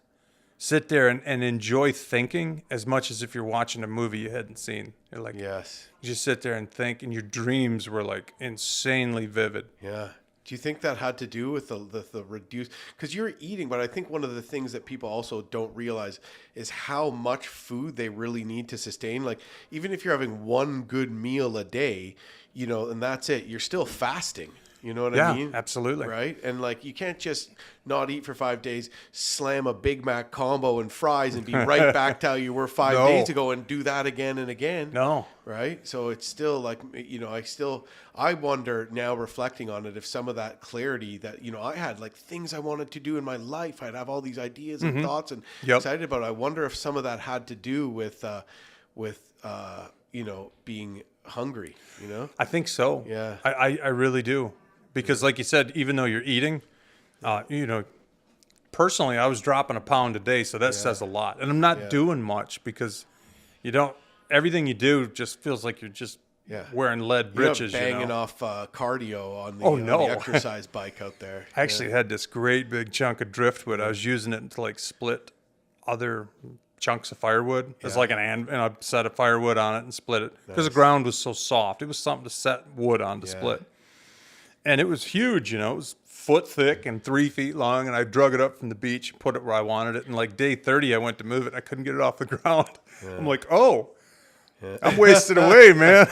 sit there and enjoy thinking as much as if you're watching a movie you hadn't seen. You're like, yes, you just sit there and think, and your dreams were like insanely vivid. Yeah. Do you think that had to do with the reduced, because you're eating, but I think one of the things that people also don't realize is how much food they really need to sustain. Like even if you're having one good meal a day, and that's it, you're still fasting. You know what I mean? Yeah, absolutely. Right? And like you can't just not eat for 5 days, slam a Big Mac combo and fries and be right back to how you were 5 days ago and do that again and again. No. Right? So it's still like, I wonder now reflecting on it if some of that clarity that, I had like things I wanted to do in my life. I'd have all these ideas and thoughts and excited about it. I wonder if some of that had to do with being hungry, I think so. Yeah. I really do. Because like you said, even though you're eating, personally, I was dropping a pound a day. So that says a lot. And I'm not doing much because everything you do just feels like you're just wearing lead britches. You're not banging off cardio on the exercise bike out there. I actually had this great big chunk of driftwood. I was using it to like split other chunks of firewood. It was like and I set a firewood on it and split it because the ground was so soft. It was something to set wood on to split. And it was huge, it was foot thick and 3 feet long. And I drug it up from the beach, put it where I wanted it. And like day 30, I went to move it. I couldn't get it off the ground. I'm like, I'm wasted away, man.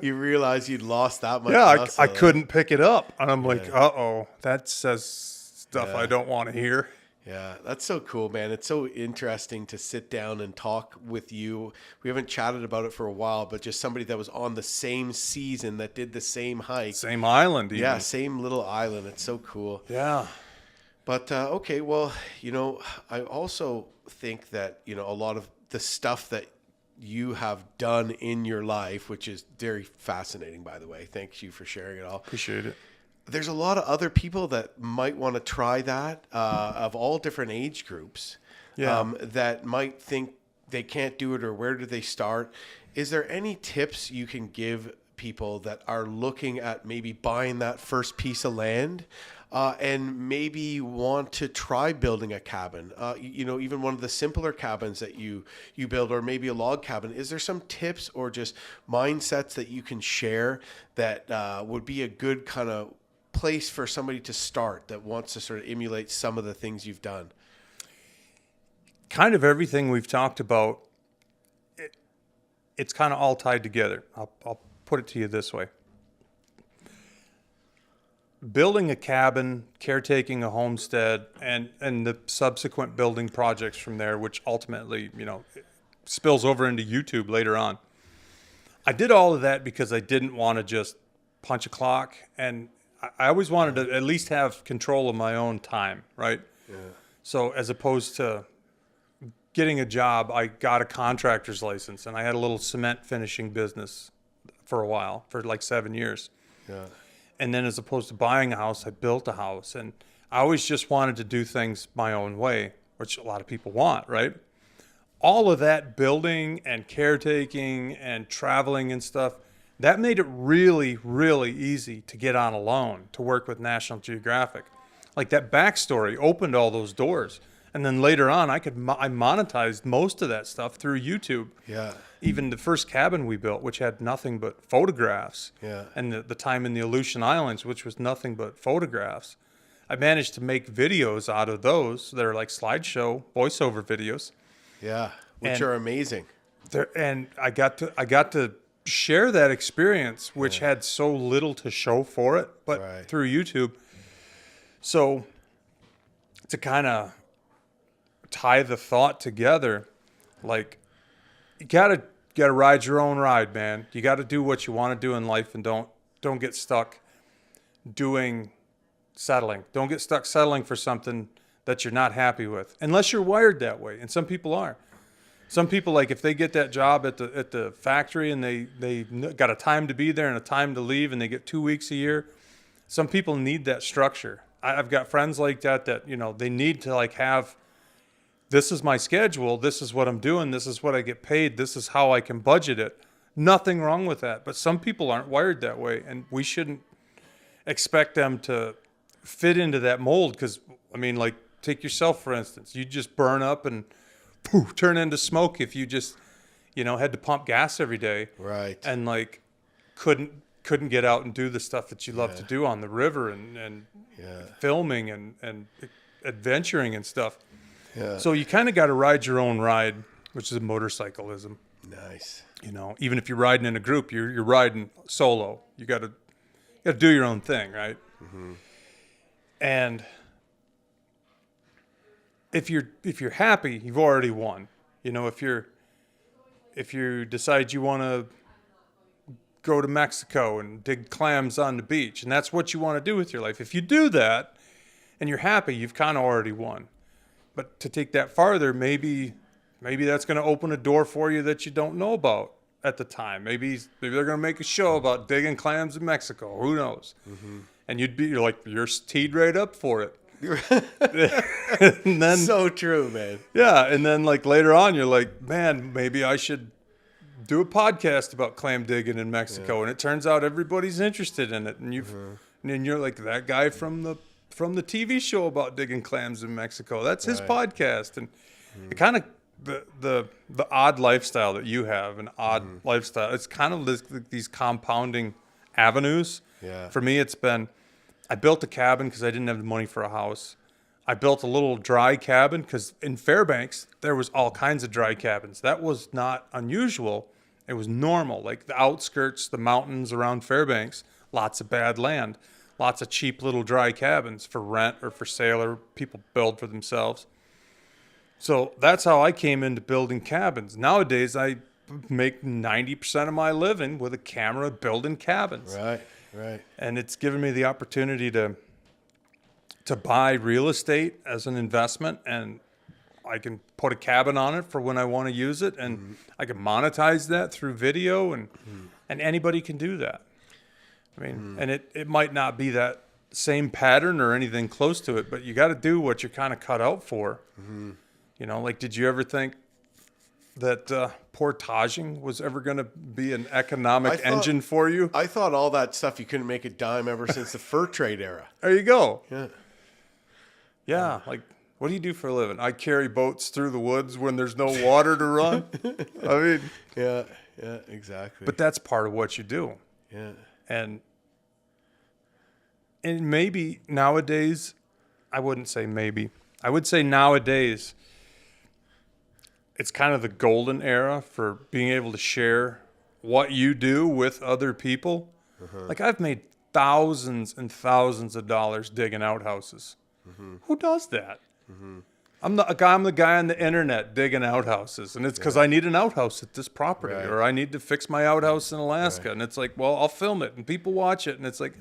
You realize you'd lost that much. Yeah, I couldn't pick it up. And I'm like, that says stuff I don't want to hear. Yeah, that's so cool, man. It's so interesting to sit down and talk with you. We haven't chatted about it for a while, but just somebody that was on the same season that did the same hike. Same island, even. Yeah, same little island. It's so cool. Yeah. But okay, well, I also think that, a lot of the stuff that you have done in your life, which is very fascinating, by the way. Thank you for sharing it all. Appreciate it. There's a lot of other people that might want to try that of all different age groups that might think they can't do it, or where do they start? Is there any tips you can give people that are looking at maybe buying that first piece of land and maybe want to try building a cabin, even one of the simpler cabins that you build, or maybe a log cabin? Is there some tips or just mindsets that you can share that would be a good kind of place for somebody to start that wants to sort of emulate some of the things you've done? Kind of everything we've talked about, it's kind of all tied together. I'll put it to you this way. Building a cabin, caretaking a homestead, and the subsequent building projects from there, which ultimately, spills over into YouTube later on. I did all of that because I didn't want to just punch a clock, and I always wanted to at least have control of my own time, right? Yeah. So as opposed to getting a job, I got a contractor's license, and I had a little cement finishing business for a while, for like 7 years. Yeah. And then as opposed to buying a house, I built a house. And I always just wanted to do things my own way, which a lot of people want, right? All of that building and caretaking and traveling and stuff, that made it really, really easy to get on a loan, to work with National Geographic. Like that backstory opened all those doors. And then later on, I monetized most of that stuff through YouTube. Yeah. Even the first cabin we built, which had nothing but photographs. Yeah. And the time in the Aleutian Islands, which was nothing but photographs. I managed to make videos out of those. They're like slideshow voiceover videos. Yeah, which are amazing. And I got to share that experience, which had so little to show for it, but through YouTube. So to kind of tie the thought together, like you gotta ride your own ride, man. You got to do what you want to do in life, and don't get stuck settling. Don't get stuck settling for something that you're not happy with, unless you're wired that way. And some people are. Some people, like if they get that job at the factory and they got a time to be there and a time to leave, and they get 2 weeks a year. Some people need that structure. I've got friends like that they need to like have, this is my schedule, this is what I'm doing, this is what I get paid, this is how I can budget it. Nothing wrong with that. But some people aren't wired that way, and we shouldn't expect them to fit into that mold. Because, I mean, like, take yourself, for instance. You just burn up and poof, turn into smoke if you just, had to pump gas every day. Right. And, like, couldn't get out and do the stuff that you love to do on the river and filming and adventuring and stuff. Yeah. So you kind of got to ride your own ride, which is a motorcyclism. Nice. Even if you're riding in a group, you're riding solo. You got to do your own thing, right? Mm-hmm. And if you're happy, you've already won. If you decide you want to go to Mexico and dig clams on the beach, and that's what you want to do with your life, if you do that and you're happy, you've kind of already won. But to take that farther, maybe that's going to open a door for you that you don't know about at the time. Maybe they're going to make a show about digging clams in Mexico. Who knows? Mm-hmm. And you're teed right up for it. And then, so true, man. Yeah, and then like later on, you're like, man, maybe I should do a podcast about clam digging in Mexico. And it turns out everybody's interested in it, and and you're like that guy from the TV show about digging clams in Mexico. That's his podcast. And it kind of the odd lifestyle that you have, an odd lifestyle, it's kind of these compounding avenues. Yeah. For me, it's been, I built a cabin because I didn't have the money for a house. I built a little dry cabin because in Fairbanks, there was all kinds of dry cabins. That was not unusual. It was normal. Like the outskirts, the mountains around Fairbanks, lots of bad land. lots of cheap little dry cabins for rent or for sale, or people build for themselves. So that's how I came into building cabins. Nowadays, I make 90% of my living with a camera building cabins. Right. And it's given me the opportunity to buy real estate as an investment, and I can put a cabin on it for when I want to use it, and I can monetize that through video, and anybody can do that. I mean, and it might not be that same pattern or anything close to it, but you got to do what you're kind of cut out for. You know, like, did you ever think that portaging was ever going to be an economic engine for you? I thought all that stuff, you couldn't make a dime ever since the fur trade era. There you go. Yeah. Like, what do you do for a living? I carry boats through the woods when there's no water to run. I mean, Yeah, exactly. but that's part of what you do. Yeah. And maybe nowadays, I wouldn't say maybe. I would say nowadays, it's kind of the golden era for being able to share what you do with other people. Like, I've made thousands and thousands of dollars digging outhouses. Who does that? I'm the guy on the internet digging outhouses, and it's because I need an outhouse at this property, or I need to fix my outhouse in Alaska, and it's like, well, I'll film it, and people watch it, and it's like,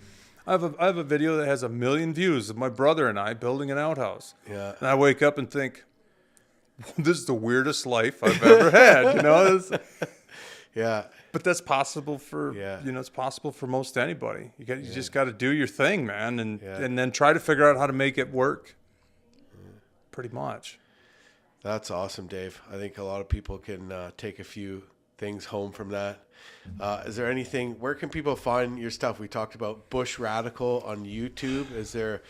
I have a video that has 1 million views of my brother and I building an outhouse. Yeah. And I wake up and think, this is the weirdest life I've ever had, you know? Yeah. But that's possible for, Yeah. you know, it's possible for most anybody. You just got to do your thing, man, and then try to figure out how to make it work. Pretty much. That's awesome, Dave. I think a lot of people can take a few things home from that. Is there anything, where can people find your stuff? We talked about Bushradical on YouTube. Is there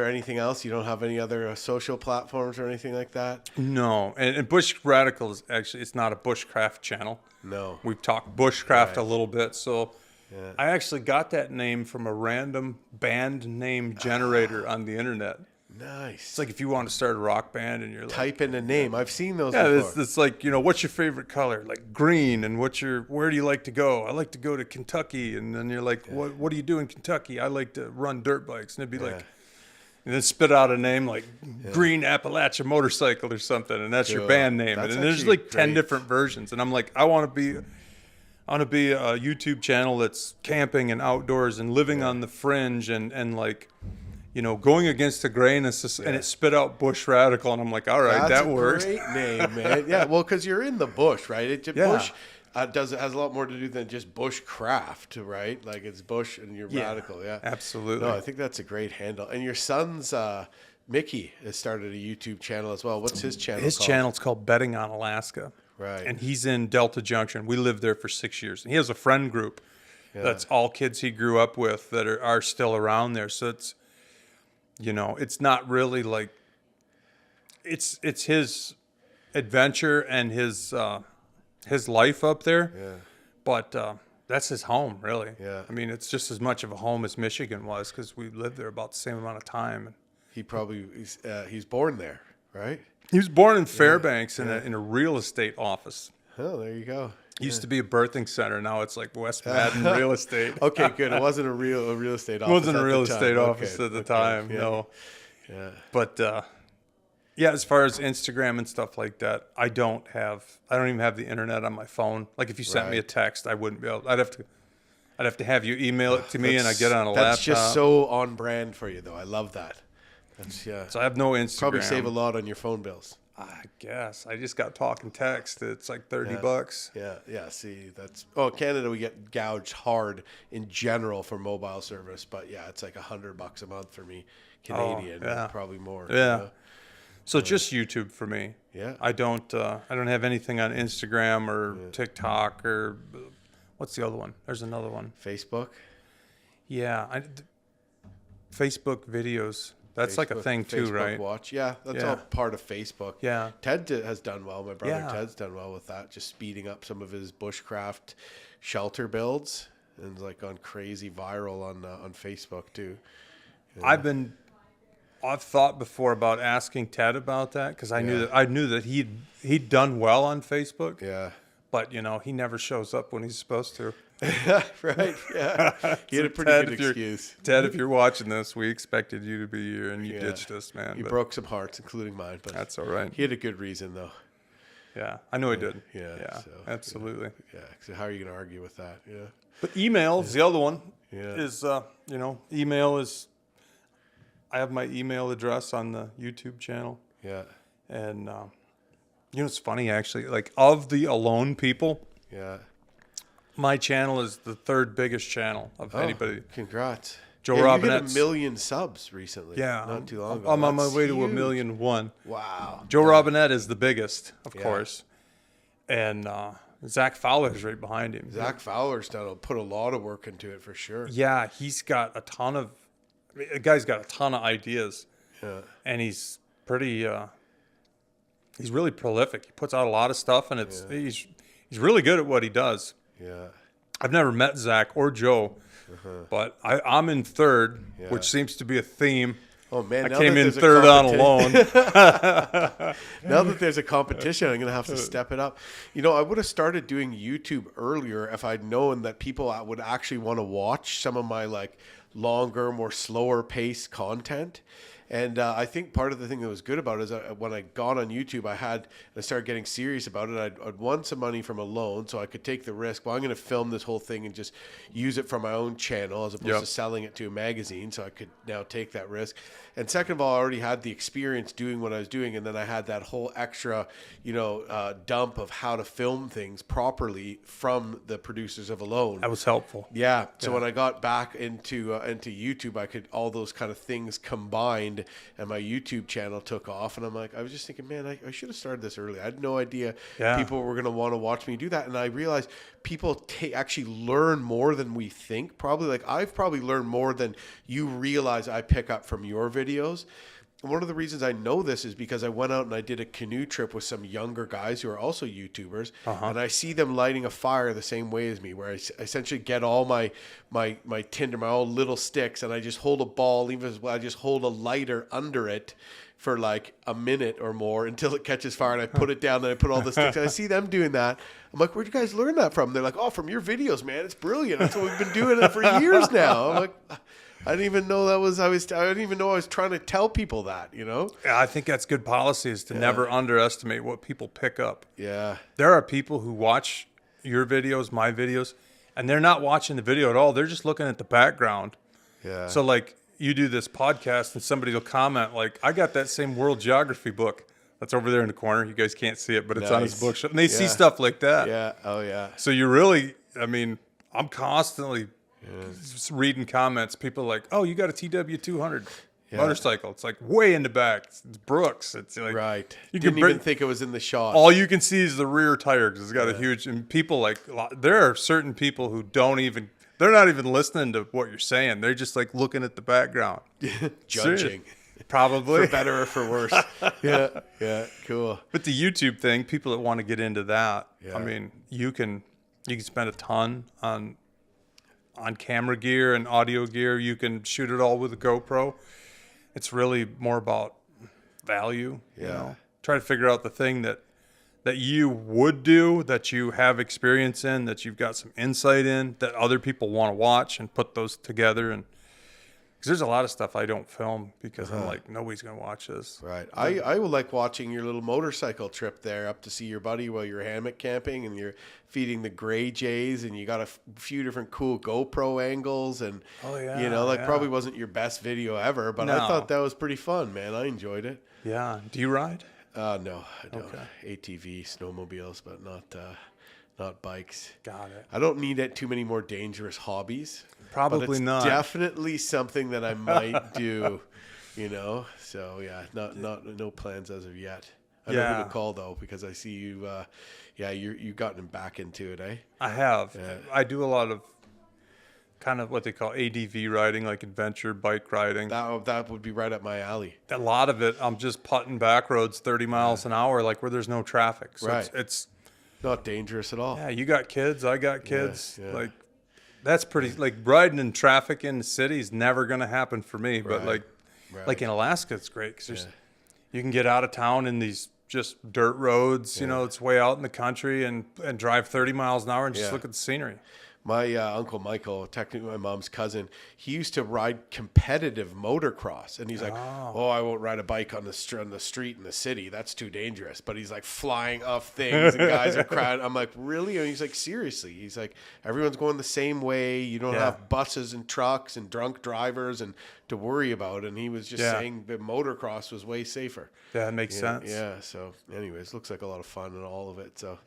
anything else? You don't have any other social platforms or anything like that? No, and Bushradical is actually, it's not a bushcraft channel. No. We've talked bushcraft a little bit, so I actually got that name from a random band name generator on the internet. Nice. It's like if you want to start a rock band and you're like, type in a name. I've seen those before. it's like, you know, what's your favorite color? Like green. And where do you like to go? I like to go to Kentucky. And then you're like, what do you do in Kentucky? I like to run dirt bikes. And it'd be like, and then spit out a name like Green Appalachia Motorcycle or something, and that's your band name. That's and there's like 10 different versions. And I'm like, I want to be a YouTube channel that's camping and outdoors and living on the fringe and like, you know, going against the grain, and it spit out Bushradical, and I'm like, all right, that works. That's a great name, man. Yeah, well, because you're in the bush, right? Bush has a lot more to do than just bushcraft, right? Like, it's bush and you're radical. Yeah, absolutely. No, I think that's a great handle. And your son's Mickey has started a YouTube channel as well. What's his channel? His channel's called Betting on Alaska. Right. And he's in Delta Junction. We lived there for 6 years. And he has a friend group that's all kids he grew up with that are still around there. So it's, you know, it's not really like, it's his adventure and his life up there. Yeah. But that's his home, really. Yeah. I mean, it's just as much of a home as Michigan was, because we lived there about the same amount of time. He's born there, right? He was born in Fairbanks in a real estate office. Oh, there you go. It used to be a birthing center. Now it's like West Madden Real Estate. Okay, good. It wasn't a real estate office. It wasn't a real estate office at the time. Yeah. No. Yeah. But as far as Instagram and stuff like that, I don't even have the internet on my phone. Like, if you sent me a text, I wouldn't be able. I'd have to have you email it to me, and I get on a laptop. That's just so on brand for you, though. I love that. So I have no Instagram. Probably save a lot on your phone bills. I guess. I just got talk and text. It's like $30. Yeah. See, Canada, we get gouged hard in general for mobile service, but yeah, it's like $100 a month for me, Canadian, probably more. Yeah. You know? So just YouTube for me. Yeah. I don't have anything on Instagram or TikTok or what's the other one? There's another one. Facebook. Yeah. Facebook videos. That's like a thing too, Facebook right? Watch. Yeah, that's all part of Facebook. Yeah. Ted has done well. My brother Ted's done well with that, just speeding up some of his bushcraft shelter builds, and like gone crazy viral on Facebook too. Yeah. I've thought before about asking Ted about that, because I knew that he'd done well on Facebook. Yeah. but he never shows up when he's supposed to. Right. Yeah. He had a pretty Ted, good excuse. Ted, if you're watching this, we expected you to be here, and you ditched us, man. He but broke some hearts, including mine. But that's all right. He had a good reason, though. Yeah, I know he did. Yeah. So, absolutely. Yeah. So how are you going to argue with that? Yeah. But email is the other one. Yeah. Is email is. I have my email address on the YouTube channel. Yeah. And it's funny actually. Like of the alone people. Yeah. My channel is the third biggest channel of anybody. Congrats. Joe Robinette's. You hit 1 million subs recently. Yeah. Not too long ago. I'm on my way to huge. 1,000,001. Wow. Joe Robinette is the biggest, of course. And Zach Fowler's right behind him. Zach Fowler's put a lot of work into it for sure. Yeah, he's got a ton of. The guy's got a ton of ideas. Yeah. And he's pretty. He's really prolific. He puts out a lot of stuff, and he's really good at what he does. Yeah. I've never met Zach or Joe, but I'm in third, which seems to be a theme. Oh man, I came in third on alone. Now that there's a competition, I'm gonna have to step it up. I would have started doing YouTube earlier if I'd known that people would actually want to watch some of my like longer, more slower paced content. And I think part of the thing that was good about it is when I got on YouTube, I started getting serious about it. I'd won some money from a loan, so I could take the risk. Well, I'm going to film this whole thing and just use it for my own channel as opposed to selling it to a magazine. So I could now take that risk. And second of all, I already had the experience doing what I was doing. And then I had that whole extra, dump of how to film things properly from the producers of Alone. That was helpful. Yeah. So when I got back into YouTube, I could all those kind of things combined, and my YouTube channel took off. And I was just thinking, man, I should have started this early. I had no idea people were going to want to watch me do that. And I realized people actually learn more than we think. Probably like I've probably learned more than you realize I pick up from your videos. And one of the reasons I know this is because I went out and I did a canoe trip with some younger guys who are also YouTubers, and I see them lighting a fire the same way as me, where I essentially get all my tinder, my all little sticks, and I just hold a ball, I just hold a lighter under it for like a minute or more until it catches fire, and I put it down, and I put all the sticks. And I see them doing that. I'm like, where'd you guys learn that from? They're like, oh, from your videos, man. It's brilliant. That's what we've been doing it for years now. I'm like, I didn't even know I didn't even know I was trying to tell people that, Yeah, I think that's good policy is to never underestimate what people pick up. Yeah. There are people who watch your videos, my videos, and they're not watching the video at all. They're just looking at the background. Yeah. So like you do this podcast and somebody will comment like, I got that same world geography book that's over there in the corner. You guys can't see it, but it's on his bookshelf. And they see stuff like that. Yeah. Oh, yeah. So you really, I'm constantly just reading comments. People are like, oh, you got a TW200 motorcycle. It's like way in the back. It's Brooks. It's like, right. You Didn't even think it was in the shot. all you can see is the rear tire because it's got a huge, and people like, there are certain people who they're not even listening to what you're saying. They're just like looking at the background. Judging. Probably. For better or for worse. Yeah. Yeah. Cool. But the YouTube thing, people that want to get into that, you can spend a ton on camera gear and audio gear. You can shoot it all with a GoPro. It's really more about value. Try to figure out the thing that you would do, that you have experience in, that you've got some insight in, that other people want to watch, and put those together. And because there's a lot of stuff I don't film because I'm like, nobody's going to watch this. Right. I would like watching your little motorcycle trip there up to see your buddy while you're hammock camping and you're feeding the gray jays and you got a few different cool GoPro angles and, probably wasn't your best video ever, but I thought that was pretty fun, man. I enjoyed it. Yeah. Do you ride? No, I don't. Okay. ATV, snowmobiles, but not bikes. Got it. I don't need too many more dangerous hobbies. Probably but it's not. Definitely something that I might do, So yeah, no plans as of yet. I know who to call though because I see you. You've gotten back into it, eh? I have. Yeah. I do a lot of kind of what they call ADV riding, like adventure bike riding. That would be right up my alley. A lot of it, I'm just putting back roads 30 miles an hour, like where there's no traffic. So right. It's not dangerous at all. Yeah, you got kids, I got kids. Yeah. Like that's pretty. Like riding in traffic in the city is never going to happen for me. But like in Alaska, it's great because you can get out of town in these just dirt roads. You know, it's way out in the country, and drive 30 miles an hour and just Yeah. look at the scenery. My Uncle Michael, technically my mom's cousin, he used to ride competitive motocross, and he's like, "Oh, I won't ride a bike on the street in the city. That's too dangerous." But he's like flying off things, and guys are crying. I'm like, "Really?" And he's like, "Seriously?" He's like, "Everyone's going the same way. You don't have buses and trucks and drunk drivers and to worry about." And he was just saying that motocross was way safer. Yeah, it makes sense. Yeah. So, anyways, looks like a lot of fun and all of it. So.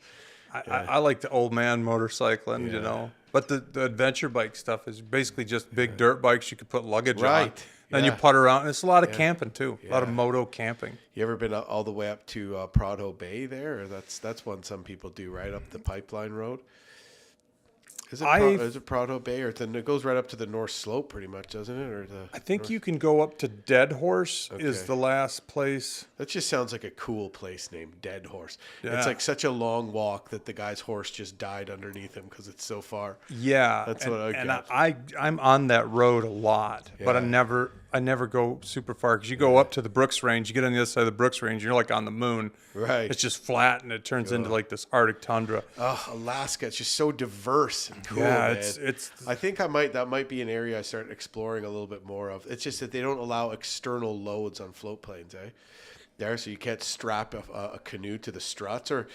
I like the old man motorcycling, you know. But the adventure bike stuff is basically just big dirt bikes you could put luggage on. Right. Then you putter around. It's a lot of camping, too. A lot of moto camping. You ever been all the way up to Prado Bay there? Or that's one some people do, right up the Pipeline Road. Is it Prado Bay, or it goes right up to the North Slope, pretty much, doesn't it? Or I think you can go up to Dead Horse is Okay. the last place. That just sounds like a cool place named Dead Horse. Yeah. It's like such a long walk that the guy's horse just died underneath him because it's so far. Yeah, That's what I and get. I'm on that road a lot, but I never go super far because you go up to the Brooks Range, you get on the other side of the Brooks Range, you're like on the moon. Right. It's just flat and it turns into like this Arctic tundra. Oh, Alaska! It's just so diverse and cool. Yeah, man. it's. I think that might be an area I start exploring a little bit more of. It's just that they don't allow external loads on float planes, There, so you can't strap a canoe to the struts, or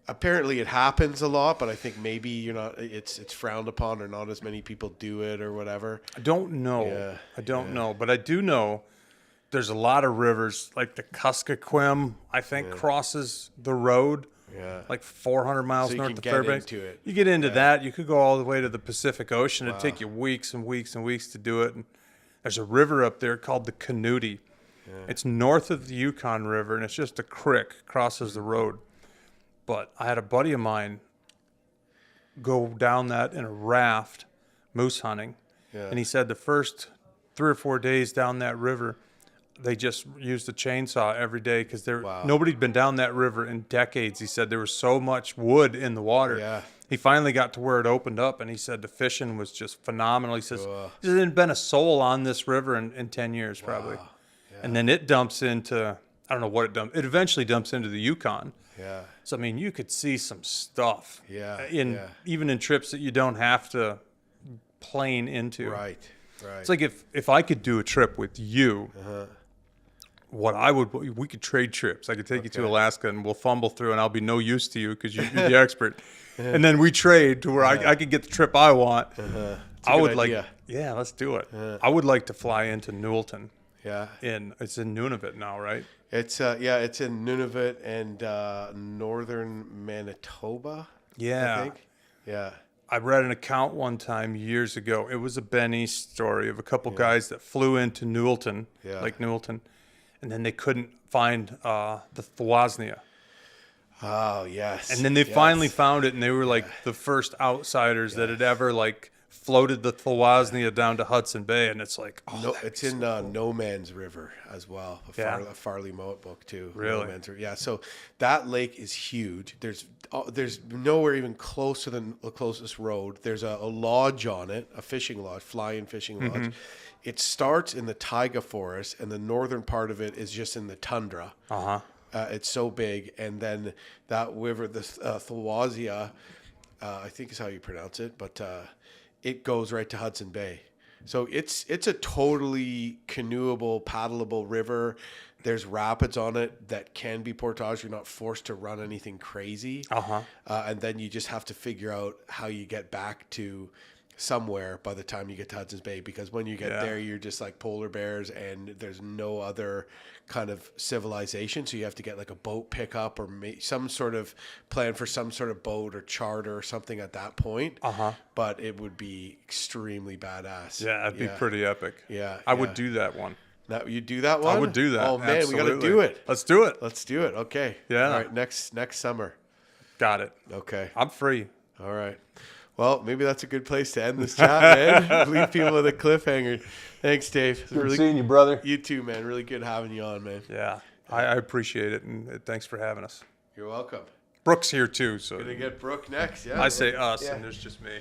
apparently it happens a lot, but I think maybe you're not. It's frowned upon, or not as many people do it, or whatever. I don't know. Yeah, I don't know, but I do know there's a lot of rivers, like the Kuskokwim, I think, crosses the road. Yeah. Like 400 miles So you north can of get Fairbanks. into it. You get into that, you could go all the way to the Pacific Ocean. It'd take you weeks and weeks and weeks to do it. And there's a river up there called the Canooty. It's north of the Yukon River, and it's just a creek crosses the road. But I had a buddy of mine go down that in a raft, moose hunting. Yeah. And he said the first 3 or 4 days down that river, they just used a chainsaw every day because nobody'd been down that river in decades. He said there was so much wood in the water. Yeah. He finally got to where it opened up, and he said the fishing was just phenomenal. He says there hadn't been a soul on this river in 10 years probably. Yeah. And then it dumps into, I don't know what it dumps. It eventually dumps into the Yukon. Yeah. So, I mean, you could see some stuff. Yeah. Even in trips that you don't have to plane into. Right. It's like if I could do a trip with you, we could trade trips. I could take you to Alaska and we'll fumble through, and I'll be no use to you because you're the expert. And then we trade to where I could get the trip I want. I would idea. let's do it. I would like to fly into Newellton. Yeah. It's in Nunavut now, right? It's it's in Nunavut and northern Manitoba. Yeah. I think. Yeah. I read an account one time years ago. It was a Ben East story of a couple guys that flew into Newellton, Lake Newellton, and then they couldn't find the Thwasnia. Oh, yes. And then they finally found it, and they were like the first outsiders that had ever like floated the Thwasnia down to Hudson Bay, and it's like, it's in No Man's River as well. A Farley Mowat book too. Really? No Man's River. Yeah. So that lake is huge. There's nowhere even close to the closest road. There's a lodge on it, a fishing lodge, fly-in fishing lodge. It starts in the taiga forest, and the northern part of it is just in the tundra. It's so big, and then that river, the Thwasnia, I think is how you pronounce it, but it goes right to Hudson Bay. So it's a totally canoeable, paddleable river. There's rapids on it that can be portage. You're not forced to run anything crazy. And then you just have to figure out how you get back to somewhere by the time you get to Hudson's Bay, because when you get there, you're just like polar bears and there's no other kind of civilization. So you have to get like a boat pickup or some sort of plan for some sort of boat or charter or something at that point. But it would be extremely badass. Yeah, it'd be pretty epic. Yeah. I would do that one. Now, you do that one? I would do that. Oh, man, Absolutely. we got to do it. Let's do it. Let's do it. Okay. Yeah. All right, next summer. Got it. Okay. I'm free. All right. Well, maybe that's a good place to end this chat, man. Leave people with a cliffhanger. Thanks, Dave. Good seeing you, brother. You too, man. Really good having you on, man. Yeah, I appreciate it, and thanks for having us. You're welcome. Brooke's here, too. So Gonna get Brooke next, yeah. I say us, and there's just me.